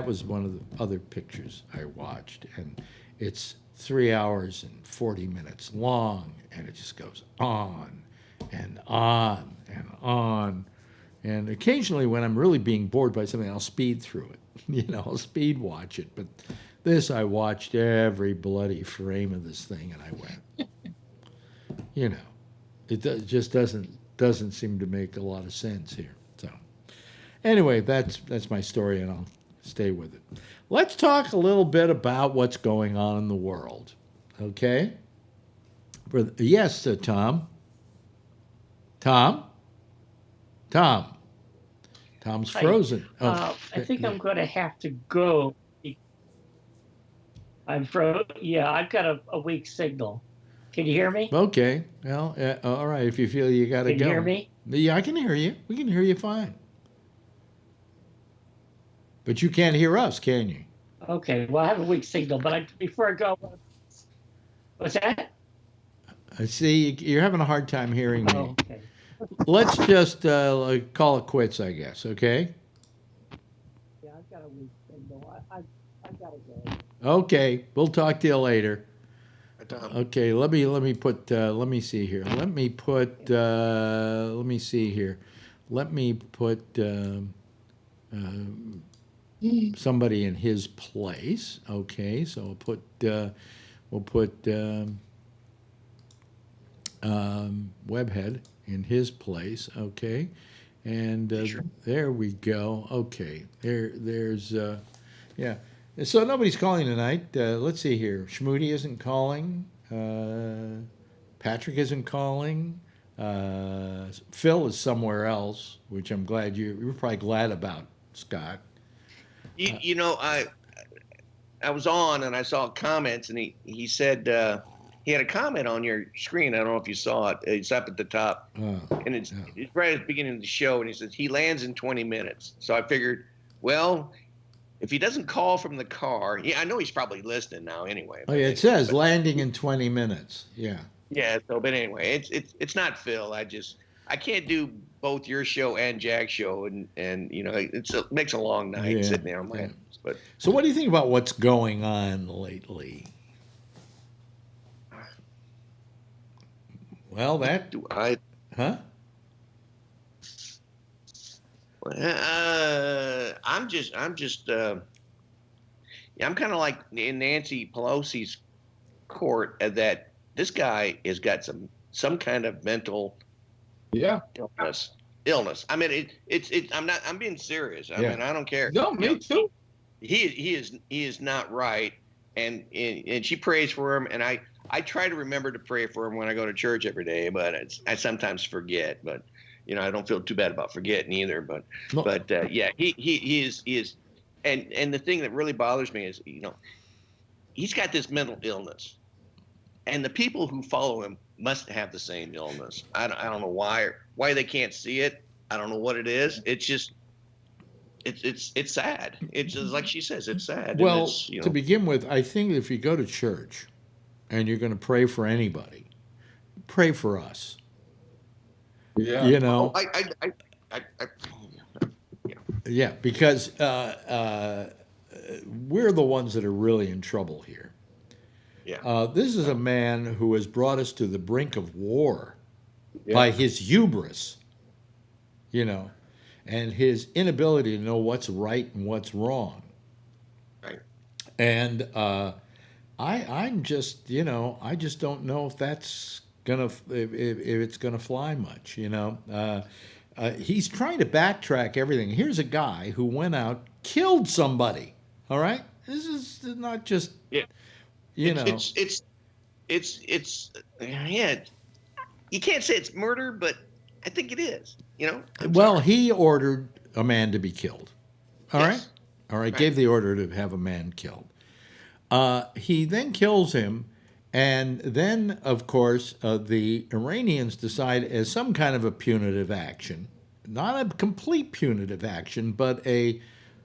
[SPEAKER 2] was one of the other pictures I watched, and it's 3 hours and 40 minutes long, and it just goes on and on and on. And occasionally, when I'm really being bored by something, I'll speed through it. I'll speed watch it. But this, I watched every bloody frame of this thing, and I went, it just doesn't seem to make a lot of sense here. So anyway, that's my story, and I'll stay with it. Let's talk a little bit about what's going on in the world. Okay? Yes, Tom. Tom's frozen.
[SPEAKER 6] I think I'm going to have to go. I'm frozen. Yeah, I've got a weak signal. Can you hear me?
[SPEAKER 2] Okay. Well, all right. If you feel you got to go.
[SPEAKER 6] Can you hear me?
[SPEAKER 2] Yeah, I can hear you. We can hear you fine. But you can't hear us, can you?
[SPEAKER 6] Okay. Well, I have a weak signal, but before I go, What's that?
[SPEAKER 2] I see you're having a hard time hearing me.
[SPEAKER 6] Oh, okay.
[SPEAKER 2] Let's just call it quits, I guess. Okay.
[SPEAKER 6] Yeah, I've got a week window. I've got to go.
[SPEAKER 2] Okay. We'll talk to you later.
[SPEAKER 4] Tom.
[SPEAKER 2] Okay. Let me put. Let me see here. Let me put. Let me see here. Let me put somebody in his place. Okay. So we'll put. We'll put. Webhead in his place, okay, and
[SPEAKER 4] Sure.
[SPEAKER 2] there we go. Okay, there's yeah. So nobody's calling tonight. Let's see here. Schmoody isn't calling. Patrick isn't calling. Phil is somewhere else, which I'm glad you're probably glad about, Scott.
[SPEAKER 4] You know, I was on and I saw comments, and he said he had a comment on your screen. I don't know if you saw it. It's up at the top, and it's right at the beginning of the show. And he says he lands in 20 minutes. So I figured, well, if he doesn't call from the car, I know he's probably listening now anyway.
[SPEAKER 2] Oh yeah, it says landing in 20 minutes. Yeah.
[SPEAKER 4] Yeah. So, but anyway, it's not Phil. I can't do both your show and Jack's show, and you know, it makes a long night sitting there on my hands. But
[SPEAKER 2] so, what do you think about what's going on lately? Well, that
[SPEAKER 4] do I?
[SPEAKER 2] Huh?
[SPEAKER 4] I'm kind of like in Nancy Pelosi's court that this guy has got some kind of mental illness. I mean, I'm being serious. I mean, I don't care.
[SPEAKER 3] No, me too.
[SPEAKER 4] He is not right, and she prays for him, and I try to remember to pray for him when I go to church every day, but I sometimes forget. But you know, I don't feel too bad about forgetting either. But yeah, he is, and the thing that really bothers me is, you know, he's got this mental illness, and the people who follow him must have the same illness. I don't know why they can't see it. I don't know what it is. It's just. It's sad. It's just like she says, it's sad.
[SPEAKER 2] Well,
[SPEAKER 4] you know,
[SPEAKER 2] to begin with, I think if you go to church and you're going to pray for anybody, pray for us.
[SPEAKER 3] Yeah.
[SPEAKER 2] You know. Yeah, because we're the ones that are really in trouble here.
[SPEAKER 4] Yeah.
[SPEAKER 2] This is a man who has brought us to the brink of war by his hubris. You know. And his inability to know what's right and what's wrong.
[SPEAKER 4] Right.
[SPEAKER 2] And I'm just, you know, I just don't know if that's if it's gonna fly much. You know, he's trying to backtrack everything. Here's a guy who went out, killed somebody. All right, this is not just you know. It's
[SPEAKER 4] yeah. You can't say it's murder, but I think it is. You know.
[SPEAKER 2] Well, he ordered a man to be killed. All right.
[SPEAKER 4] Right.
[SPEAKER 2] Gave the order to have a man killed. He then kills him, and then, of course, the Iranians decide, as some kind of a punitive action, not a complete punitive action, but a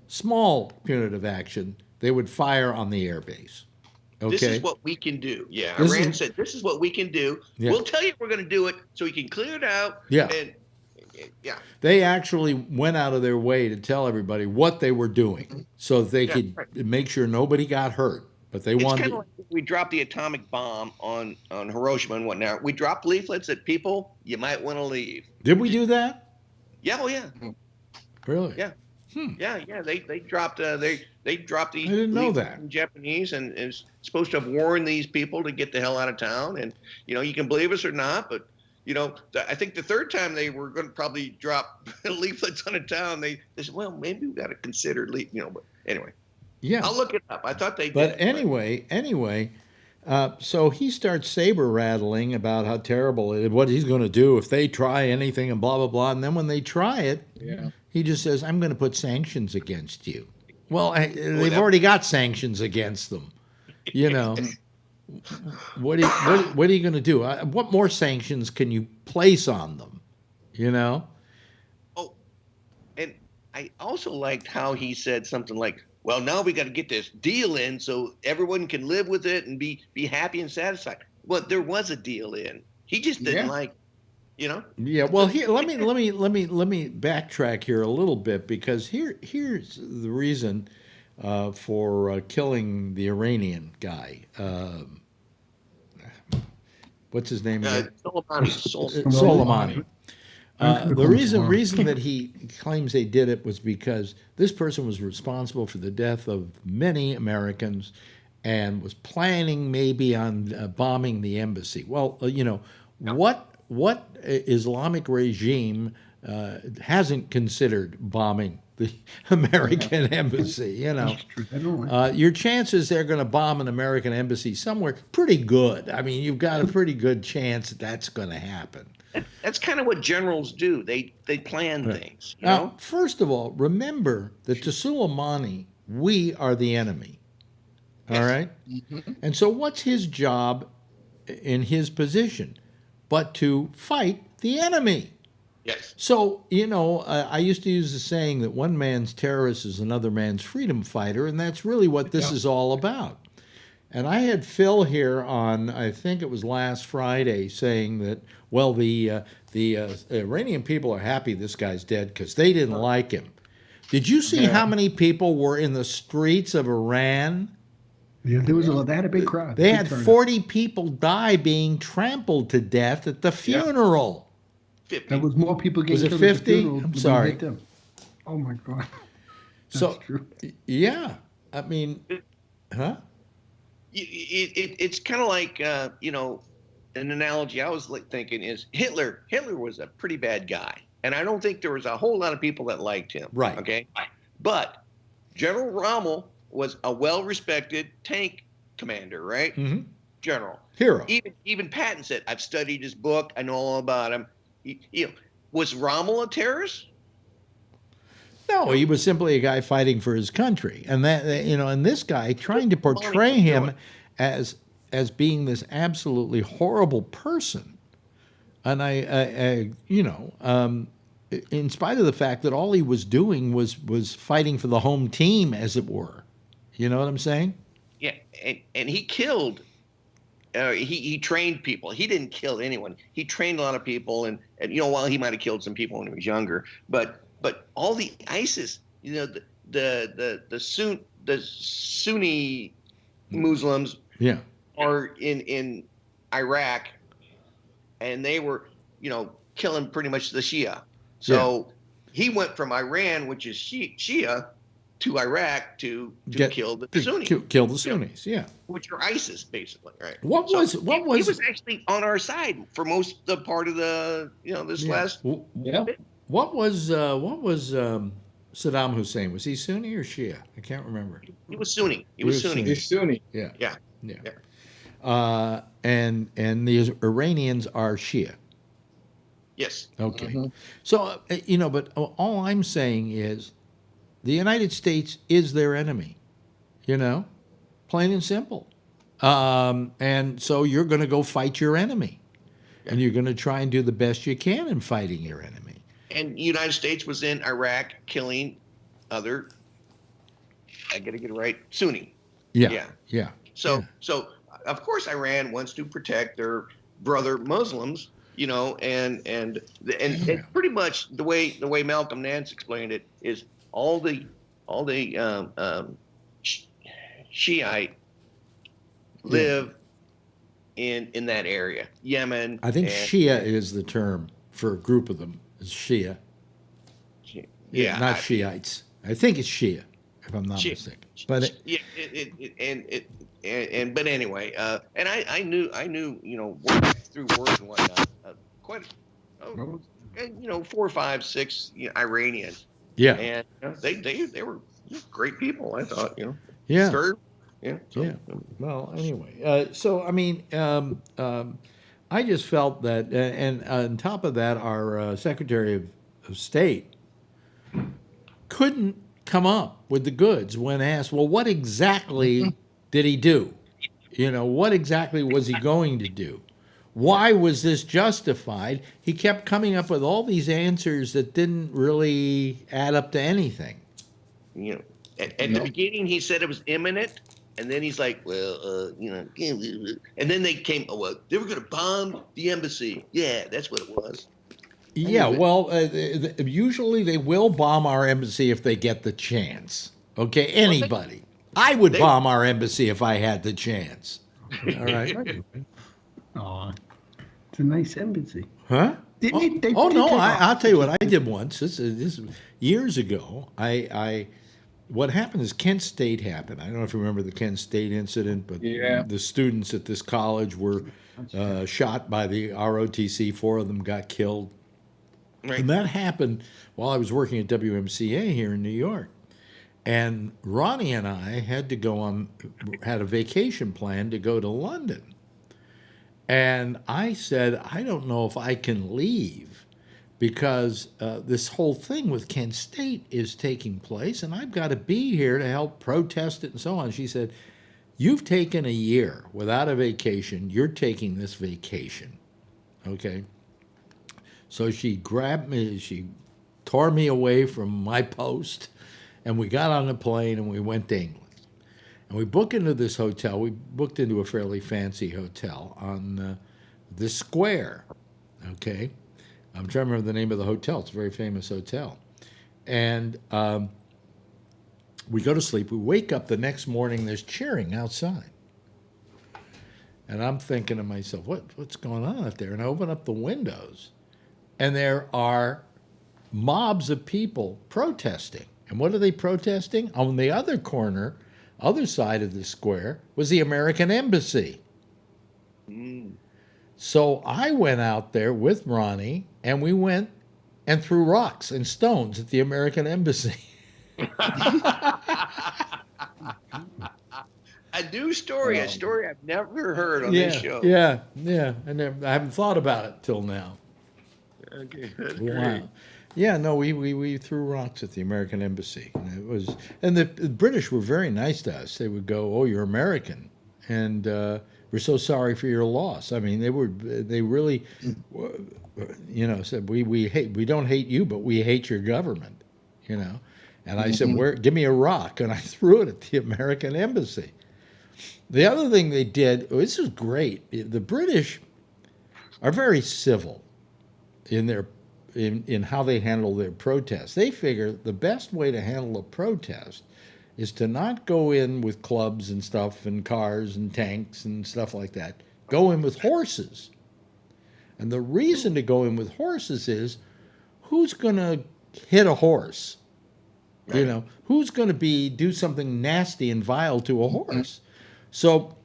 [SPEAKER 2] small punitive action, they would fire on the airbase. Okay.
[SPEAKER 4] This is what we can do. Yeah. Iran said, this is what we can do. Yeah. We'll tell you we're going to do it so we can clear it out.
[SPEAKER 2] Yeah.
[SPEAKER 4] And, yeah.
[SPEAKER 2] They actually went out of their way to tell everybody what they were doing so that they could make sure nobody got hurt. But they wanted. It's kind of
[SPEAKER 4] like we dropped the atomic bomb on Hiroshima and whatnot. We dropped leaflets at people. You might want to leave.
[SPEAKER 2] Did we do that?
[SPEAKER 4] Yeah. Oh, yeah.
[SPEAKER 2] Really?
[SPEAKER 4] Yeah. Yeah. They dropped they dropped the.
[SPEAKER 2] I didn't know that.
[SPEAKER 4] In Japanese, and is supposed to have warned these people to get the hell out of town. And you know, you can believe us or not, but. You know, I think the third time they were going to probably drop leaflets on a town, they said, well, maybe we got to consider but anyway.
[SPEAKER 2] Yeah.
[SPEAKER 4] I'll look it up. I thought they did.
[SPEAKER 2] But anyway, so he starts saber rattling about how terrible it is, what he's going to do if they try anything and blah, blah, blah. And then when they try it, he just says, I'm going to put sanctions against you. Well, they've already got sanctions against them, you know. What are you going to do? What more sanctions can you place on them? You know.
[SPEAKER 4] Oh, and I also liked how he said something like, well, now we got to get this deal in so everyone can live with it and be happy and satisfied. Well, there was a deal in. He just didn't like, you know.
[SPEAKER 2] Yeah, well, here let me backtrack here a little bit, because here's the reason for killing the Iranian guy. What's his name? Soleimani. The reason that he claims they did it was because this person was responsible for the death of many Americans and was planning maybe on bombing the embassy. Well, what Islamic regime hasn't considered bombing the American embassy? Your chances they're going to bomb an American embassy somewhere pretty good. I mean, you've got a pretty good chance that's going to happen.
[SPEAKER 4] That's kind of what generals do. They plan things. You
[SPEAKER 2] Now,
[SPEAKER 4] know?
[SPEAKER 2] first of all, remember that to Soleimani, we are the enemy. All right?
[SPEAKER 3] Mm-hmm.
[SPEAKER 2] And so what's his job in his position but to fight the enemy?
[SPEAKER 4] Yes.
[SPEAKER 2] So, I used to use the saying that one man's terrorist is another man's freedom fighter, and that's really what this is all about. And I had Phil here on, I think it was last Friday, saying that, well, the Iranian people are happy this guy's dead because they didn't like him. Did you see how many people were in the streets of Iran?
[SPEAKER 5] Yeah, they had a big crowd.
[SPEAKER 2] They had 40 people die being trampled to death at the funeral.
[SPEAKER 4] 50.
[SPEAKER 5] There was more people getting
[SPEAKER 2] Was it
[SPEAKER 5] killed at the
[SPEAKER 2] 50?
[SPEAKER 5] funeral
[SPEAKER 2] I'm
[SPEAKER 5] than
[SPEAKER 2] sorry.
[SPEAKER 5] hit them. Oh my God. That's
[SPEAKER 2] So,
[SPEAKER 5] true.
[SPEAKER 2] yeah, I mean, huh?
[SPEAKER 4] It's kind of like an analogy I was thinking is Hitler. Hitler was a pretty bad guy, and I don't think there was a whole lot of people that liked him.
[SPEAKER 2] Right.
[SPEAKER 4] Okay. But General Rommel was a well-respected tank commander, right?
[SPEAKER 2] Mm-hmm.
[SPEAKER 4] General.
[SPEAKER 2] Hero.
[SPEAKER 4] Even Patton said, "I've studied his book. I know all about him." Was Rommel a terrorist?
[SPEAKER 2] No, he was simply a guy fighting for his country, and and this guy trying to portray him as being this absolutely horrible person, and in spite of the fact that all he was doing was fighting for the home team, as it were. You know what I'm saying?
[SPEAKER 4] Yeah, and he killed. He trained people. He didn't kill anyone. He trained a lot of people, and while he might have killed some people when he was younger, but all the ISIS, the Sunni Muslims, are in Iraq, and they were killing pretty much the Shia. So he went from Iran, which is Shia, to Iraq to kill the Sunnis.
[SPEAKER 2] Kill the Sunnis,
[SPEAKER 4] which are ISIS, basically, right?
[SPEAKER 2] He was
[SPEAKER 4] actually on our side for most the part of the last.
[SPEAKER 2] What was Saddam Hussein? Was he Sunni or Shia? I can't remember.
[SPEAKER 4] He was Sunni. He's
[SPEAKER 3] Sunni.
[SPEAKER 2] Yeah.
[SPEAKER 4] Yeah.
[SPEAKER 2] And the Iranians are Shia.
[SPEAKER 4] Yes.
[SPEAKER 2] Okay.
[SPEAKER 3] Mm-hmm.
[SPEAKER 2] So but all I'm saying is, the United States is their enemy. Plain and simple. And so you're going to go fight your enemy, and you're going to try and do the best you can in fighting your enemy.
[SPEAKER 4] And the United States was in Iraq killing other, I got to get it right, Sunni.
[SPEAKER 2] Yeah.
[SPEAKER 4] So of course Iran wants to protect their brother Muslims, and pretty much the way Malcolm Nance explained it is all the Shiite live in that area, Yemen.
[SPEAKER 2] I think Shia is the term for a group of them. Is Shia.
[SPEAKER 4] Yeah,
[SPEAKER 2] not Shiites. I think it's Shia, if I'm not mistaken. But
[SPEAKER 4] but anyway, and I knew through words and whatnot, quite 4, 5, 6 Iranians.
[SPEAKER 2] Yeah,
[SPEAKER 4] and they were great people. I thought,
[SPEAKER 2] Yeah.
[SPEAKER 4] Very,
[SPEAKER 2] Well, anyway, so I mean, I just felt that, and on top of that, our Secretary of State couldn't come up with the goods when asked, well, what exactly did he do? What exactly was he going to do? Why was this justified? He kept coming up with all these answers that didn't really add up to anything.
[SPEAKER 4] At the beginning, he said it was imminent, and then he's like, well, and then they came. Oh, well, they were going to bomb the embassy. Yeah, that's what it was.
[SPEAKER 2] Yeah, well, usually they will bomb our embassy if they get the chance. Okay, anybody. I would bomb our embassy if I had the chance. All right.
[SPEAKER 5] Aw, it's a nice embassy.
[SPEAKER 2] Huh?
[SPEAKER 5] I'll
[SPEAKER 2] tell you what I did once. This years ago. What happened is Kent State happened. I don't know if you remember the Kent State incident, but the students at this college were shot by the ROTC. 4 of them got killed. Right. And that happened while I was working at WMCA here in New York. And Ronnie and I had a vacation plan to go to London. And I said, I don't know if I can leave because this whole thing with Kent State is taking place and I've got to be here to help protest it and so on. She said, you've taken a year without a vacation. You're taking this vacation. Okay? So she grabbed me, she tore me away from my post, and we got on a plane and we went to England. And we booked into this hotel. We booked into a fairly fancy hotel on this square, okay? I'm trying to remember the name of the hotel. It's a very famous hotel. And we go to sleep. We wake up the next morning, there's cheering outside. And I'm thinking to myself, what's going on out there? And I open up the windows. And there are mobs of people protesting. And what are they protesting? On the other corner, other side of the square, was the American Embassy. So I went out there with Ronnie, and we went and threw rocks and stones at the American Embassy.
[SPEAKER 4] A new story, a story I've never heard on this show.
[SPEAKER 2] Yeah. I haven't thought about it till now.
[SPEAKER 4] Okay, that's
[SPEAKER 2] wow.
[SPEAKER 4] great.
[SPEAKER 2] Yeah, no, we threw rocks at the American Embassy, and the British were very nice to us. They would go, "Oh, you're American," and we're so sorry for your loss. I mean, they really, said we don't hate you, but we hate your government, And I said, give me a rock, and I threw it at the American Embassy. The other thing they did, this is great. The British are very civil in how they handle their protests. They figure the best way to handle a protest is to not go in with clubs and stuff and cars and tanks and stuff like that. Go in with horses. And the reason to go in with horses is who's going to hit a horse? Right. Who's going to do something nasty and vile to a horse? So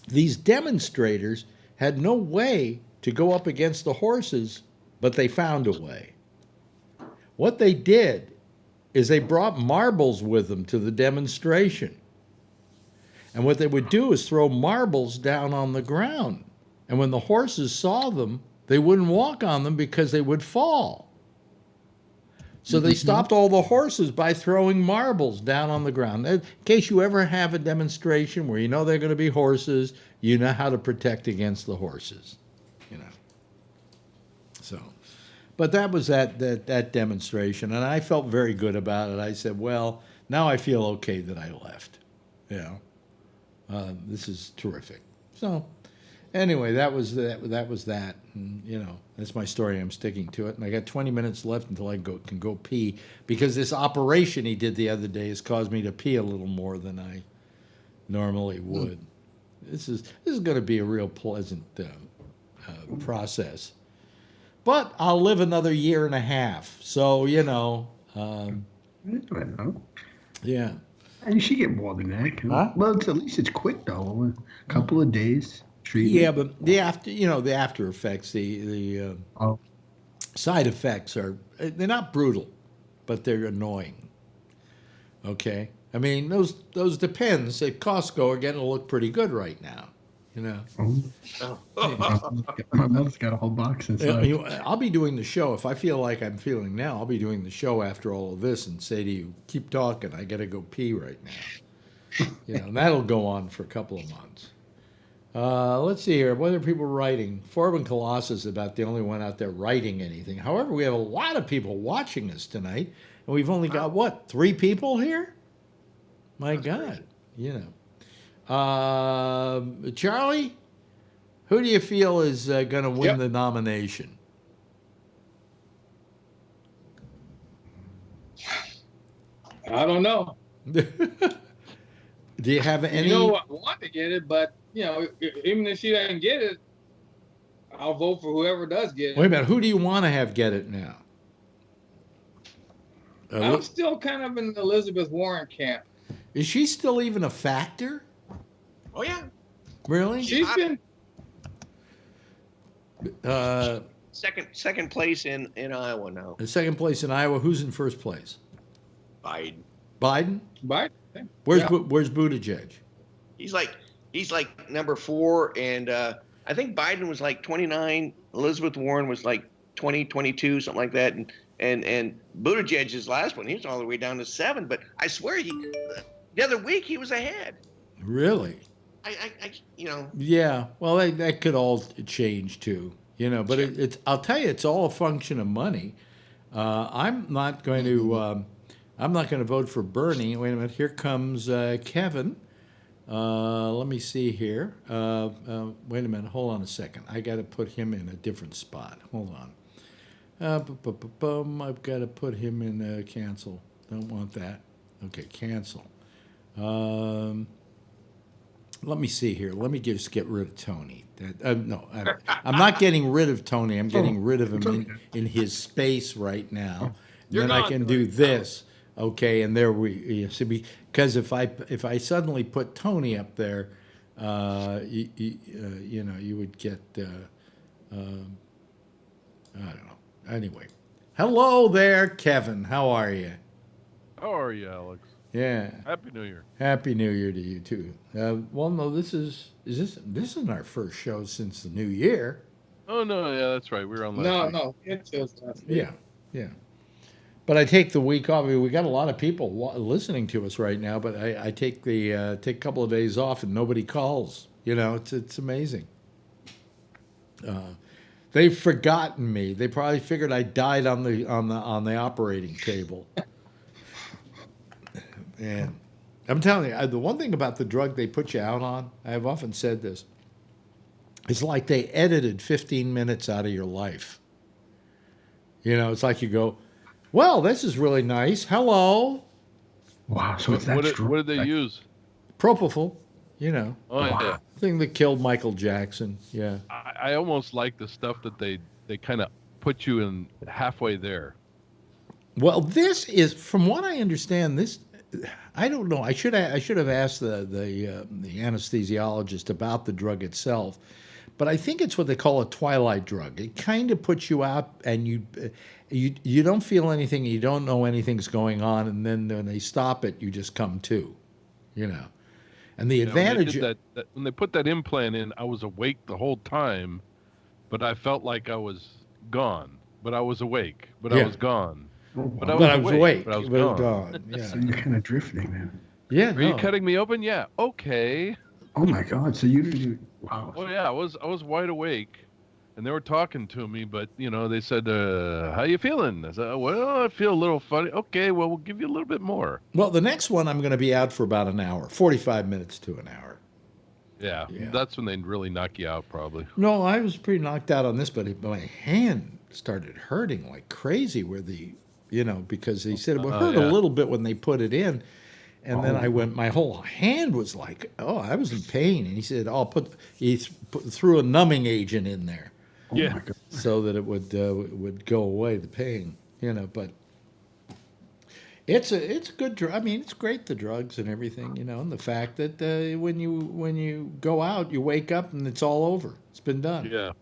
[SPEAKER 2] these demonstrators had no way to go up against the horses, but they found a way. What they did is they brought marbles with them to the demonstration. And what they would do is throw marbles down on the ground. And when the horses saw them, they wouldn't walk on them because they would fall. So they stopped all the horses by throwing marbles down on the ground. In case you ever have a demonstration where they're going to be horses, you know how to protect against the horses. So, but that was that demonstration, and I felt very good about it. I said, well, now I feel okay that I left. This is terrific. So, anyway, that was that. And, that's my story. I'm sticking to it. And I got 20 minutes left until I can go pee, because this operation he did the other day has caused me to pee a little more than I normally would. This is going to be a real pleasant process. But I'll live another year and a half. So,
[SPEAKER 5] Yeah. And you should get more than that.
[SPEAKER 2] Huh?
[SPEAKER 5] Well, at least it's quick, though. A couple of days. Treatment.
[SPEAKER 2] Yeah, but the after effects, the side effects they're not brutal, but they're annoying. Okay? I mean, those Depends at Costco are getting to look pretty good right now.
[SPEAKER 5] My mouth's got a whole box inside.
[SPEAKER 2] I'll be doing the show. If I feel like I'm feeling now, I'll be doing the show after all of this and say to you, keep talking. I got to go pee right now. And that'll go on for a couple of months. Let's see here. What are people writing? Forbin Colossus is about the only one out there writing anything. However, we have a lot of people watching us tonight, and we've only got, 3 people here? My God, you know. Charlie, who do you feel is going to win the nomination?
[SPEAKER 3] I don't know.
[SPEAKER 2] Do you have any?
[SPEAKER 3] You know, I want to get it, but you know, even if she doesn't get it, I'll vote for whoever does get it.
[SPEAKER 2] Wait a minute. Who do you want to have get it now?
[SPEAKER 3] I'm still kind of in the Elizabeth Warren camp.
[SPEAKER 2] Is she still even a factor?
[SPEAKER 4] Oh yeah.
[SPEAKER 2] Really?
[SPEAKER 3] She's been
[SPEAKER 4] second place in Iowa now.
[SPEAKER 2] in second place in Iowa. Who's in first place?
[SPEAKER 4] Biden.
[SPEAKER 2] Biden?
[SPEAKER 3] Biden.
[SPEAKER 2] Where's Buttigieg?
[SPEAKER 4] He's like number 4, and I think Biden was like 29. Elizabeth Warren was like 20, 22, something like that, and Buttigieg's last one, he was all the way down to 7. But I swear the other week he was ahead.
[SPEAKER 2] Really?
[SPEAKER 4] I you know.
[SPEAKER 2] Yeah. Well, that could all change too, you know. But it's I'll tell you, it's all a function of money. I'm not going to. I'm not going to vote for Bernie. Wait a minute. Here comes Kevin. Let me see here. Wait a minute. Hold on a second. I got to put him in a different spot. Hold on. I've got to put him in cancel. Don't want that. Okay, cancel. Let me see here. Let me just get rid of Tony. No, I'm not getting rid of Tony. I'm getting rid of him in his space right now.
[SPEAKER 3] You're
[SPEAKER 2] then I
[SPEAKER 3] gone,
[SPEAKER 2] can
[SPEAKER 3] Tony.
[SPEAKER 2] do this. Okay, and there you see, because if I suddenly put Tony up there, you know, you would get I don't know. Anyway, hello there, Kevin. How are you?
[SPEAKER 7] How are you, Alex?
[SPEAKER 2] Yeah.
[SPEAKER 7] Happy New Year.
[SPEAKER 2] Happy New Year to you too. Well, no, this isn't our first show since the new year.
[SPEAKER 7] Oh no, yeah, that's right. We were on last week.
[SPEAKER 3] No, it's just last week.
[SPEAKER 2] Yeah. But I take the week off. I mean, we got a lot of people listening to us right now. But I take take a couple of days off and nobody calls. You know, it's amazing. They've forgotten me. They probably figured I died on the operating table. And I'm telling you, the one thing about the drug they put you out on, I've often said this, it's like they edited 15 minutes out of your life. You know, it's like you go, well, this is really nice. Hello.
[SPEAKER 5] Wow. So it's that
[SPEAKER 7] What
[SPEAKER 5] strong.
[SPEAKER 7] did they use?
[SPEAKER 2] Propofol, you know,
[SPEAKER 7] Oh yeah.
[SPEAKER 2] thing that killed Michael Jackson. Yeah.
[SPEAKER 7] I almost like the stuff that they kind of put you in halfway there.
[SPEAKER 2] Well, this is, from what I understand, this, I don't know. I should have asked the anesthesiologist about the drug itself, but I think it's what they call a twilight drug. It kind of puts you out, and you don't feel anything, you don't know anything's going on, and then when they stop it, you just come to, you know. And the advantage
[SPEAKER 7] When they put that implant in, I was awake the whole time, but I felt like I was gone. But I was awake. But I was gone. But I was awake. But I was gone.
[SPEAKER 2] Yeah.
[SPEAKER 5] So you're kind of drifting, man.
[SPEAKER 2] Yeah.
[SPEAKER 7] Are you cutting me open? Yeah. Okay.
[SPEAKER 5] Oh my God. So you wow.
[SPEAKER 7] Oh yeah, I was wide awake, and they were talking to me. But you know, they said, "How you feeling?" I said, "Well, I feel a little funny." Okay, well, we'll give you a little bit more.
[SPEAKER 2] Well, the next one I'm going to be out for about an hour, 45 minutes to an hour.
[SPEAKER 7] Yeah, that's when they really knock you out, probably.
[SPEAKER 2] No, I was pretty knocked out on this, but my hand started hurting like crazy because he said it would hurt a little bit when they put it in. And then my whole hand was like, I was in pain. And he said, he threw a numbing agent in there.
[SPEAKER 7] Yeah.
[SPEAKER 2] So that it would go away, the pain, but it's a good drug. I mean, it's great, the drugs and everything, and the fact that when you go out, you wake up and it's all over. It's been done.
[SPEAKER 7] Yeah.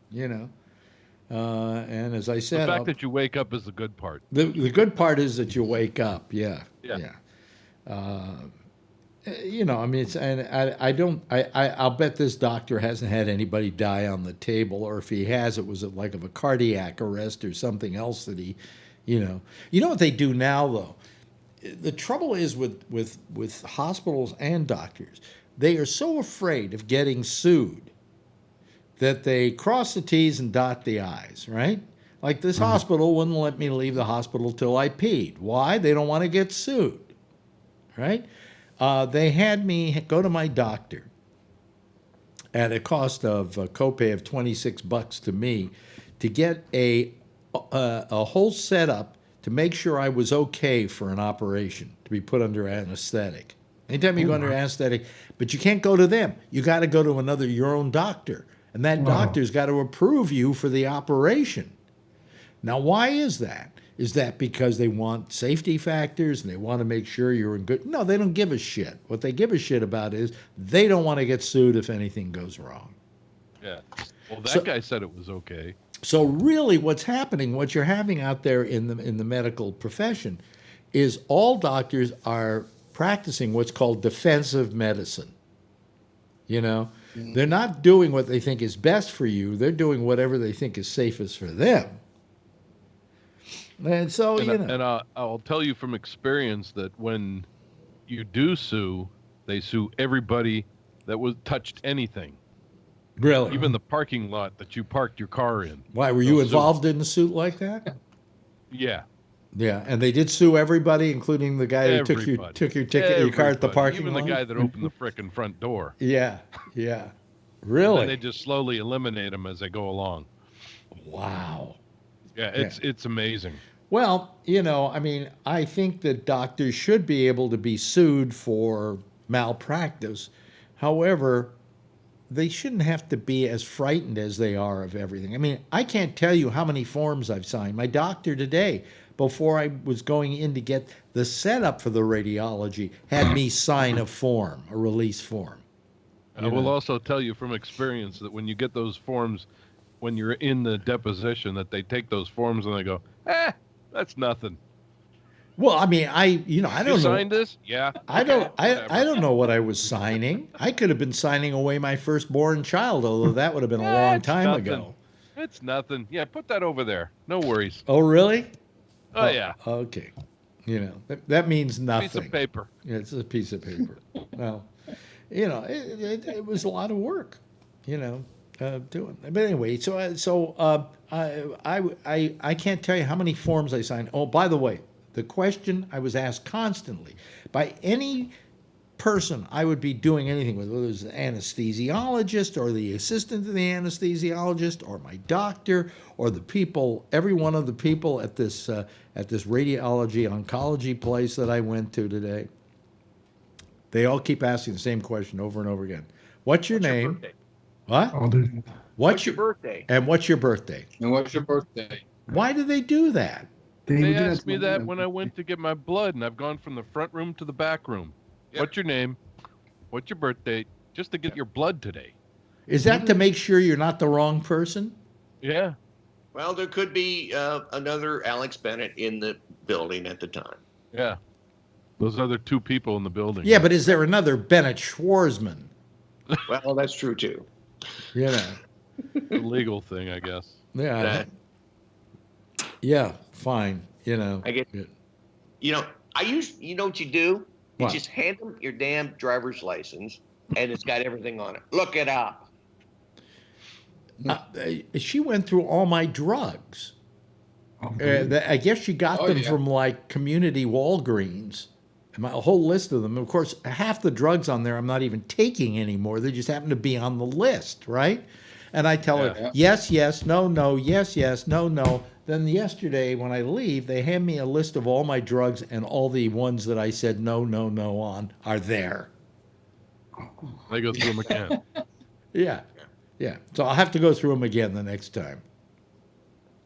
[SPEAKER 2] And as I said,
[SPEAKER 7] the fact that you wake up is the good part.
[SPEAKER 2] The good part is that you wake up. Yeah. I mean, I'll bet this doctor hasn't had anybody die on the table, or if he has, it was like of a cardiac arrest or something else that he, You know what they do now, though? The trouble is with hospitals and doctors, they are so afraid of getting sued that they cross the T's and dot the I's, right? Like this hospital wouldn't let me leave the hospital till I peed. Why? They don't want to get sued, right? They had me go to my doctor at a cost of a copay of $26 to me to get a whole setup to make sure I was okay for an operation, to be put under anesthetic. Anytime you go under anesthetic, but you can't go to them. You got to go to your own doctor. And that doctor's got to approve you for the operation. Now, why is that? Is that because they want safety factors and they want to make sure you're in good? No, they don't give a shit. What they give a shit about is they don't want to get sued if anything goes wrong.
[SPEAKER 7] Yeah. Well, that guy said it was okay.
[SPEAKER 2] So really what's happening, what you're having out there in the medical profession is all doctors are practicing what's called defensive medicine. You know, they're not doing what they think is best for you. They're doing whatever they think is safest for them. And so,
[SPEAKER 7] And I'll tell you from experience that when you do sue, they sue everybody that was touched anything.
[SPEAKER 2] Really?
[SPEAKER 7] Even the parking lot that you parked your car in.
[SPEAKER 2] Why, were you involved in a suit like that?
[SPEAKER 7] Yeah.
[SPEAKER 2] Yeah, and they did sue everybody, including the guy who took your ticket, your car at the parking lot?
[SPEAKER 7] Even the guy that opened the frickin' front door.
[SPEAKER 2] Yeah. Really?
[SPEAKER 7] And they just slowly eliminate them as they go along.
[SPEAKER 2] Wow.
[SPEAKER 7] Yeah, it's amazing.
[SPEAKER 2] Well, I mean, I think that doctors should be able to be sued for malpractice. However, they shouldn't have to be as frightened as they are of everything. I mean, I can't tell you how many forms I've signed. My doctor today, before I was going in to get the setup for the radiology, had me sign a form, a release form.
[SPEAKER 7] I will also tell you from experience that when you get those forms, when you're in the deposition, that they take those forms and they go, that's nothing.
[SPEAKER 2] Well, I mean, I don't know.
[SPEAKER 7] You signed this? Yeah.
[SPEAKER 2] I don't know what I was signing. I could have been signing away my firstborn child, although that would have been a long time ago.
[SPEAKER 7] It's nothing. Yeah, put that over there. No worries.
[SPEAKER 2] Oh, really?
[SPEAKER 7] Oh, yeah.
[SPEAKER 2] Okay. That means nothing.
[SPEAKER 7] Piece of paper.
[SPEAKER 2] Yeah, it's a piece of paper. Well, it was a lot of work, doing. But anyway, I can't tell you how many forms I signed. Oh, by the way, the question I was asked constantly by any person I would be doing anything with, whether it was the anesthesiologist or the assistant to the anesthesiologist or my doctor or the people, every one of the people at this radiology oncology place that I went to today, they all keep asking the same question over and over again. What's your name?
[SPEAKER 4] Birthday?
[SPEAKER 2] What?
[SPEAKER 4] What's your birthday?
[SPEAKER 2] And what's your birthday?
[SPEAKER 3] And what's your birthday?
[SPEAKER 2] Why do they do that?
[SPEAKER 7] They asked me that when I went to get my blood, and I've gone from the front room to the back room. Yep. What's your name? What's your birthday? Just to get your blood today.
[SPEAKER 2] Is that to make sure you're not the wrong person?
[SPEAKER 7] Yeah.
[SPEAKER 4] Well, there could be another Alex Bennett in the building at the time.
[SPEAKER 7] Yeah. Those other two people in the building.
[SPEAKER 2] Yeah, but is there another Bennett Schwarzman?
[SPEAKER 4] Well, that's true, too.
[SPEAKER 2] A
[SPEAKER 7] legal thing, I guess.
[SPEAKER 2] Yeah. Yeah, fine.
[SPEAKER 4] I get. You know what you do? You just hand them your damn driver's license, and it's got everything on it. Look it up.
[SPEAKER 2] She went through all my drugs. I guess she got them from like community Walgreens. A whole list of them. Of course, half the drugs on there I'm not even taking anymore. They just happen to be on the list, right? And I tell her, yes, yes, no, no, yes, yes, no, no. Then yesterday when I leave, they hand me a list of all my drugs, and all the ones that I said no, no, no on are there.
[SPEAKER 7] They go through them again.
[SPEAKER 2] Yeah. So I'll have to go through them again the next time.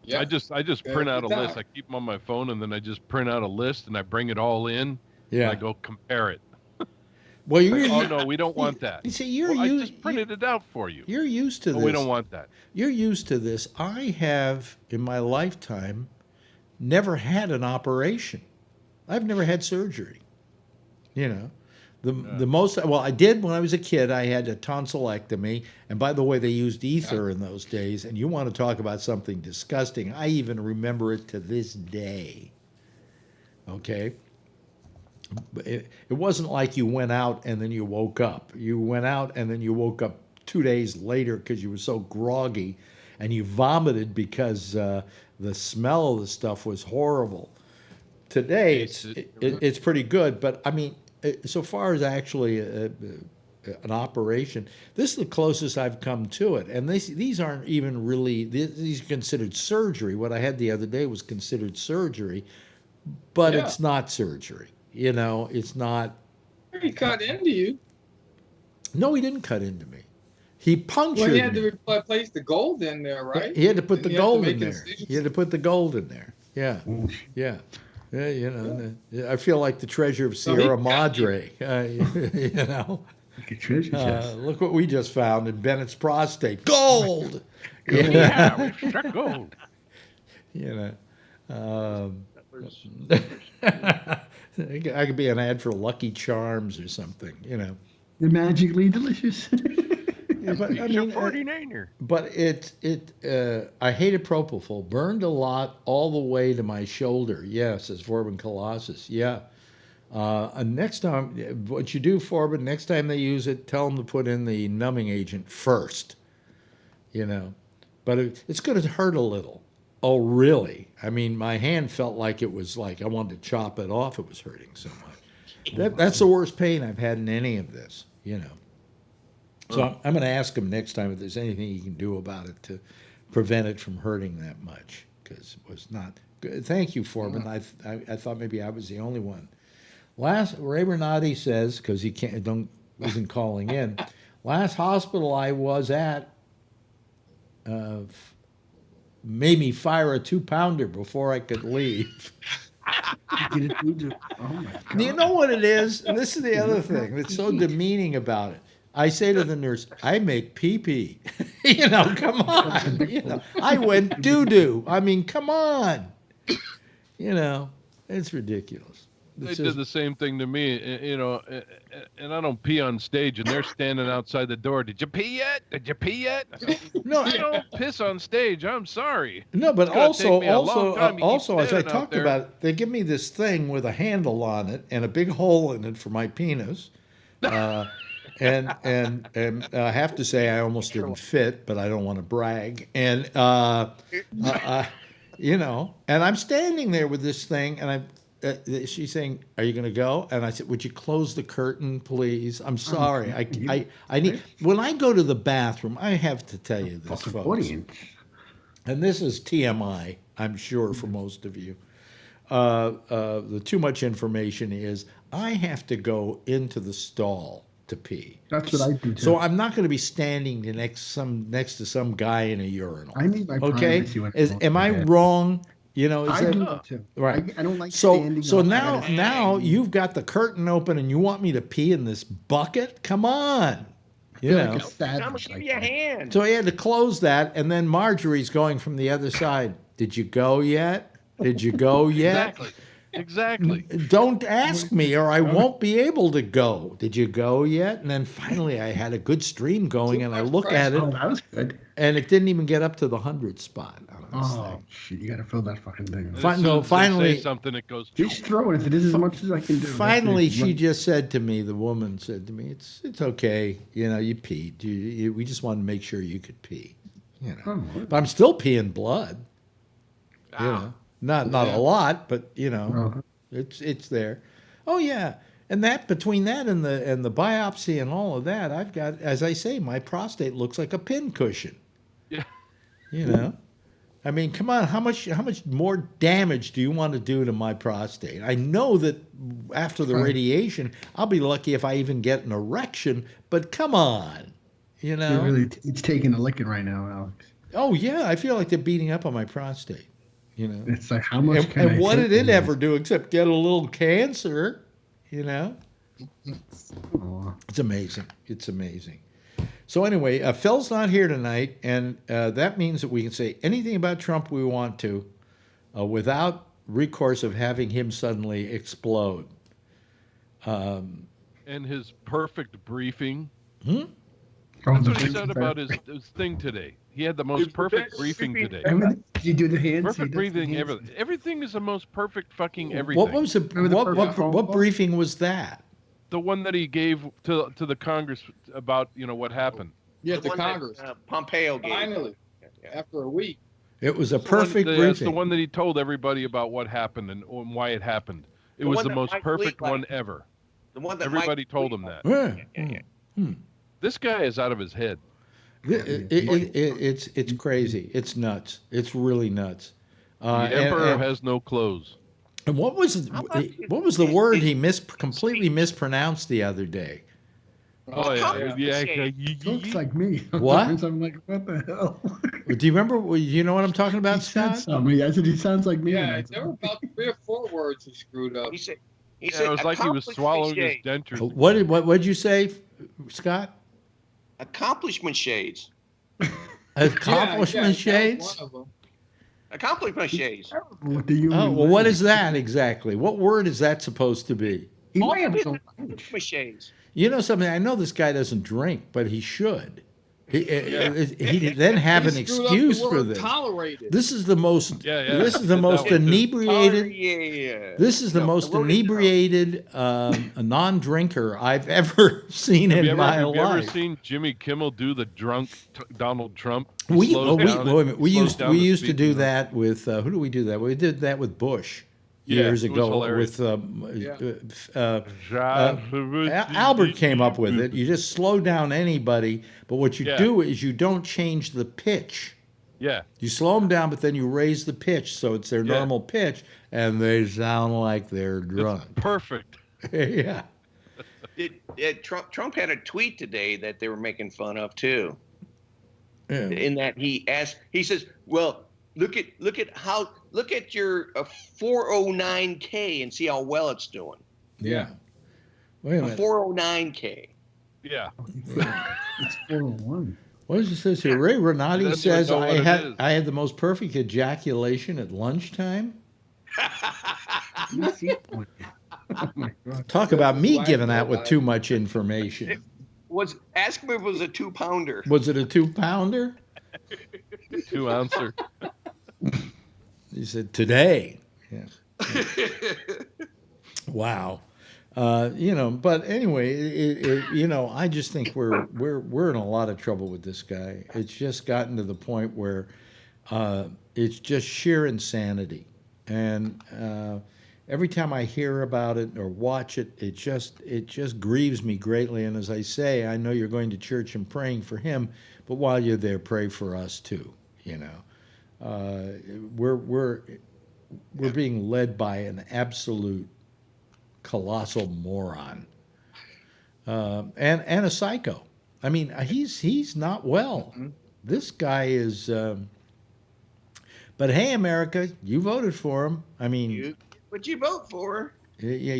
[SPEAKER 7] Yeah. I just print out a list. I keep them on my phone, and then I just print out a list, and I bring it all in. Yeah. And I go compare it.
[SPEAKER 2] Well,
[SPEAKER 7] no, we don't want that.
[SPEAKER 2] You see,
[SPEAKER 7] I just printed it out for you.
[SPEAKER 2] You're used to this.
[SPEAKER 7] We don't want that.
[SPEAKER 2] You're used to this. I have, in my lifetime, never had an operation. I've never had surgery. The most, well, I did when I was a kid. I had a tonsillectomy. And by the way, they used ether in those days. And you want to talk about something disgusting. I even remember it to this day. Okay? It wasn't like you went out and then you woke up. You went out and then you woke up 2 days later because you were so groggy and you vomited because the smell of the stuff was horrible. Today, it's pretty good, but I mean, so far as actually an operation, this is the closest I've come to it. And these aren't even really, these are considered surgery. What I had the other day was considered surgery, but it's not surgery. It's not.
[SPEAKER 3] He cut into you.
[SPEAKER 2] No, he didn't cut into me. He punctured me.
[SPEAKER 3] Well, he had to replace the gold in there, right?
[SPEAKER 2] He had to put the gold in there. He had to put the gold in there. Yeah. Yeah. Yeah, I feel like the treasure of Sierra Madre. Look what we just found in Bennett's prostate. Gold!
[SPEAKER 7] Yeah, we struck gold.
[SPEAKER 2] I could be an ad for Lucky Charms or something,
[SPEAKER 5] They're magically delicious.
[SPEAKER 2] Yeah, but I mean,
[SPEAKER 7] 49er.
[SPEAKER 2] But I hated propofol. Burned a lot all the way to my shoulder. Yeah, says Forbin Colossus. Yeah. Next time, what you do, Forbin, next time they use it, tell them to put in the numbing agent first. But it's going to hurt a little. Oh, really? I mean, my hand felt like it was like I wanted to chop it off. It was hurting so much. That's the worst pain I've had in any of this, So I'm going to ask him next time if there's anything he can do about it to prevent it from hurting that much, because it was not good. Thank you, Foreman. I thought maybe I was the only one. Ray Bernardi says, because he isn't calling in. Last hospital I was at made me fire a 2-pounder before I could leave.
[SPEAKER 5] Oh my God.
[SPEAKER 2] You know what it is? This is the other thing that's so demeaning about it. I say to the nurse, I make pee-pee. Come on. I went doo-doo. I mean, come on. It's ridiculous.
[SPEAKER 7] They did the same thing to me, and I don't pee on stage, and they're standing outside the door. Did you pee yet? Did you pee yet? No, I don't piss on stage. I'm sorry.
[SPEAKER 2] No, but also, as I talked about it, they give me this thing with a handle on it and a big hole in it for my penis. And I have to say I almost didn't fit, but I don't want to brag. And and I'm standing there with this thing, and she's saying, "Are you going to go?" And I said, "Would you close the curtain, please? I'm sorry. I need when I go to the bathroom. I have to tell you this, folks. And this is TMI, I'm sure, for most of you. The too much information is I have to go into the stall to pee.
[SPEAKER 5] That's what I do too.
[SPEAKER 2] So I'm not going to be standing next to some guy in a urinal.
[SPEAKER 5] I need my privacy.
[SPEAKER 2] Am I wrong?
[SPEAKER 5] I do that too.
[SPEAKER 2] Right.
[SPEAKER 5] I don't like
[SPEAKER 2] standing. So
[SPEAKER 5] up.
[SPEAKER 2] now you've got the curtain open and you want me to pee in this bucket? Come on.
[SPEAKER 4] I'm gonna give you a hand.
[SPEAKER 2] So I had to close that, and then Marjorie's going from the other side. Did you go yet? Did you go yet?
[SPEAKER 7] Exactly.
[SPEAKER 2] Don't ask me or I won't be able to go. Did you go yet? And then finally I had a good stream going and I look at it.
[SPEAKER 5] Oh, that was good.
[SPEAKER 2] And it didn't even get up to the 100 spot on this thing.
[SPEAKER 5] Shit, you got to fill that fucking thing.
[SPEAKER 2] Finally.
[SPEAKER 7] Say something, it goes.
[SPEAKER 5] Just throw it. This is as much as I can do.
[SPEAKER 2] Finally, she just said to me, the woman said to me, it's okay. You peed. We just wanted to make sure you could pee. But I'm still peeing blood. Not a lot, but it's there. Oh yeah, and that between that and the biopsy and all of that, I've got, as I say, my prostate looks like a pincushion.
[SPEAKER 7] Yeah.
[SPEAKER 2] I mean, come on, how much more damage do you want to do to my prostate? I know that after the radiation, I'll be lucky if I even get an erection, but come on,
[SPEAKER 5] it's taking a licking right now, Alex.
[SPEAKER 2] Oh yeah, I feel like they're beating up on my prostate.
[SPEAKER 5] It's like how much
[SPEAKER 2] and what did it ever do except get a little cancer? It's amazing. It's amazing. So anyway, Phil's not here tonight, and that means that we can say anything about Trump we want to without recourse of having him suddenly explode.
[SPEAKER 7] And his perfect briefing.
[SPEAKER 2] Hmm?
[SPEAKER 7] That's what he said about his thing today. He had the most perfect briefing today.
[SPEAKER 5] Did you do the hands?
[SPEAKER 7] Perfect briefing, everything is the most perfect fucking everything.
[SPEAKER 2] What briefing was that?
[SPEAKER 7] The one that he gave to the Congress about what happened.
[SPEAKER 3] Yeah, the Congress.
[SPEAKER 4] Pompeo gave.
[SPEAKER 3] Finally, after a week.
[SPEAKER 2] It was a perfect briefing.
[SPEAKER 7] That's the one that he told everybody about what happened and why it happened. It was the most perfect one ever.
[SPEAKER 4] The one that
[SPEAKER 7] Everybody told him that.
[SPEAKER 2] Yeah.
[SPEAKER 7] This guy is out of his head.
[SPEAKER 2] It's crazy. It's nuts. It's really nuts.
[SPEAKER 7] The emperor has no clothes.
[SPEAKER 2] And what was the word he completely mispronounced the other day?
[SPEAKER 7] Oh yeah.
[SPEAKER 5] Looks like me.
[SPEAKER 2] What?
[SPEAKER 5] I'm like, what the hell?
[SPEAKER 2] Do you remember? You know what I'm talking about, Scott?
[SPEAKER 5] I said he sounds like me.
[SPEAKER 3] Yeah, there were about 3 or 4 words he screwed up.
[SPEAKER 4] He said
[SPEAKER 7] it was like he was swallowing his dentures.
[SPEAKER 2] What'd you say, Scott?
[SPEAKER 4] Accomplishment shades.
[SPEAKER 2] Accomplishment shades?
[SPEAKER 3] One of them.
[SPEAKER 4] Accomplishment shades.
[SPEAKER 2] What is that exactly? What word is that supposed to be?
[SPEAKER 4] Accomplishment shades.
[SPEAKER 2] You know something? I know this guy doesn't drink, but he should. He then have an excuse for this.
[SPEAKER 3] Tolerated.
[SPEAKER 2] This is the most. This is the most inebriated. This is the most inebriated non-drinker I've ever seen in my life.
[SPEAKER 7] Have you ever seen Jimmy Kimmel do the drunk Donald Trump?
[SPEAKER 2] We used to do that with who do we do that? We did that with Bush. Years ago with Albert came up with it. You just slow down anybody, but what you do is you don't change the pitch.
[SPEAKER 7] Yeah.
[SPEAKER 2] You slow them down, but then you raise the pitch so it's their normal pitch, and they sound like they're drunk.
[SPEAKER 7] It's perfect.
[SPEAKER 2] Yeah.
[SPEAKER 4] Trump had a tweet today that they were making fun of too.
[SPEAKER 2] Yeah.
[SPEAKER 4] In that he says, "Well, look at your 409K and see how well it's doing."
[SPEAKER 2] Yeah. Wait a minute.
[SPEAKER 4] 409K.
[SPEAKER 7] Yeah.
[SPEAKER 5] It's 401.
[SPEAKER 2] What does it say here? Ray Renati says I had the most perfect ejaculation at lunchtime.
[SPEAKER 5] Oh my God.
[SPEAKER 2] Talk about me giving out with too much information.
[SPEAKER 4] Ask him if it was a 2-pounder.
[SPEAKER 2] Was it a 2-pounder?
[SPEAKER 7] 2-ouncer.
[SPEAKER 2] He said today. Yeah. Wow. But anyway, I just think we're in a lot of trouble with this guy. It's just gotten to the point where it's just sheer insanity, and every time I hear about it or watch it, it just grieves me greatly. And as I say, I know you're going to church and praying for him, but while you're there, pray for us too. We're being led by an absolute colossal moron, and a psycho. I mean, he's not well. Mm-hmm. This guy is. But hey, America, you voted for him. I mean,
[SPEAKER 4] what'd you vote for?
[SPEAKER 2] Yeah,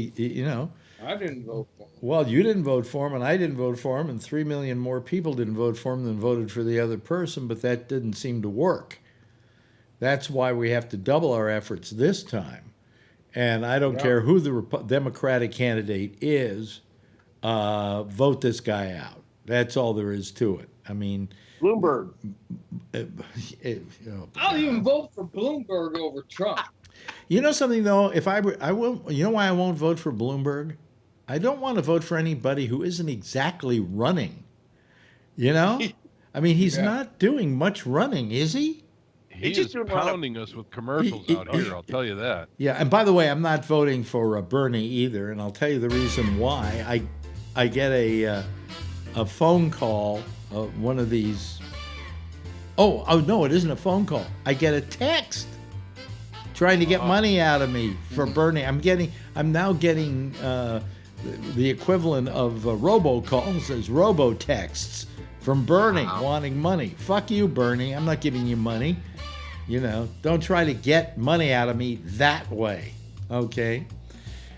[SPEAKER 3] I didn't vote for him.
[SPEAKER 2] Well, you didn't vote for him, and I didn't vote for him, and 3 million more people didn't vote for him than voted for the other person. But that didn't seem to work. That's why we have to double our efforts this time. And I don't care who the Democratic candidate is, vote this guy out. That's all there is to it. I mean,
[SPEAKER 4] Bloomberg.
[SPEAKER 3] I'll even vote for Bloomberg over Trump.
[SPEAKER 2] You know something though? If I will, you know why I won't vote for Bloomberg? I don't want to vote for anybody who isn't exactly running. I mean, he's not doing much running, is he?
[SPEAKER 7] He is pounding us with commercials out here, I'll tell you that.
[SPEAKER 2] Yeah, and by the way, I'm not voting for Bernie either, and I'll tell you the reason why. I get a phone call, one of these. Oh no, it isn't a phone call. I get a text trying to get money out of me for Bernie. I'm now getting the equivalent of robocalls as robotexts from Bernie wanting money. Fuck you, Bernie. I'm not giving you money. Don't try to get money out of me that way. Okay.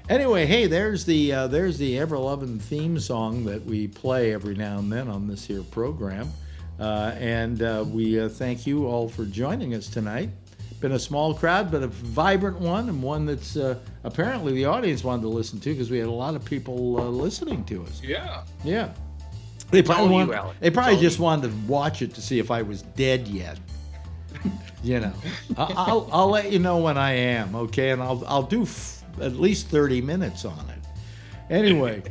[SPEAKER 2] Anyway, hey, there's the ever-loving theme song that we play every now and then on this here program. And we thank you all for joining us tonight. Been a small crowd, but a vibrant one, and one that's apparently the audience wanted to listen to because we had a lot of people listening to us.
[SPEAKER 3] Yeah.
[SPEAKER 2] Yeah. They probably just wanted to watch it to see if I was dead yet. I'll let you know when I am, okay? And I'll do at least 30 minutes on it. Anyway,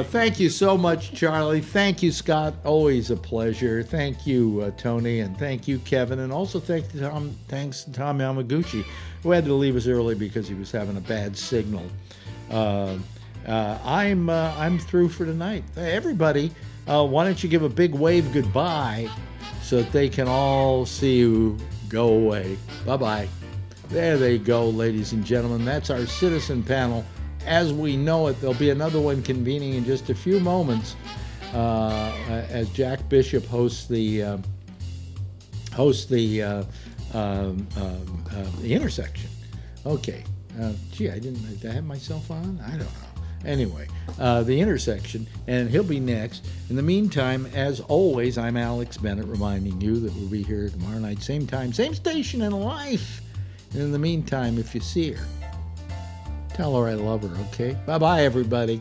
[SPEAKER 2] thank you so much, Charlie. Thank you, Scott. Always a pleasure. Thank you, Tony, and thank you, Kevin, and also thanks to Tom Yamaguchi, who had to leave us early because he was having a bad signal. I'm through for tonight. Everybody, why don't you give a big wave goodbye so that they can all see you go away. Bye-bye. There they go, ladies and gentlemen. That's our citizen panel as we know it. There'll be another one convening in just a few moments as Jack Bishop hosts the intersection. Okay. Gee, did I have myself on? I don't know. Anyway, the intersection, and he'll be next. In the meantime, as always, I'm Alex Bennett reminding you that we'll be here tomorrow night, same time, same station in life. And in the meantime, if you see her, tell her I love her, okay? Bye-bye, everybody.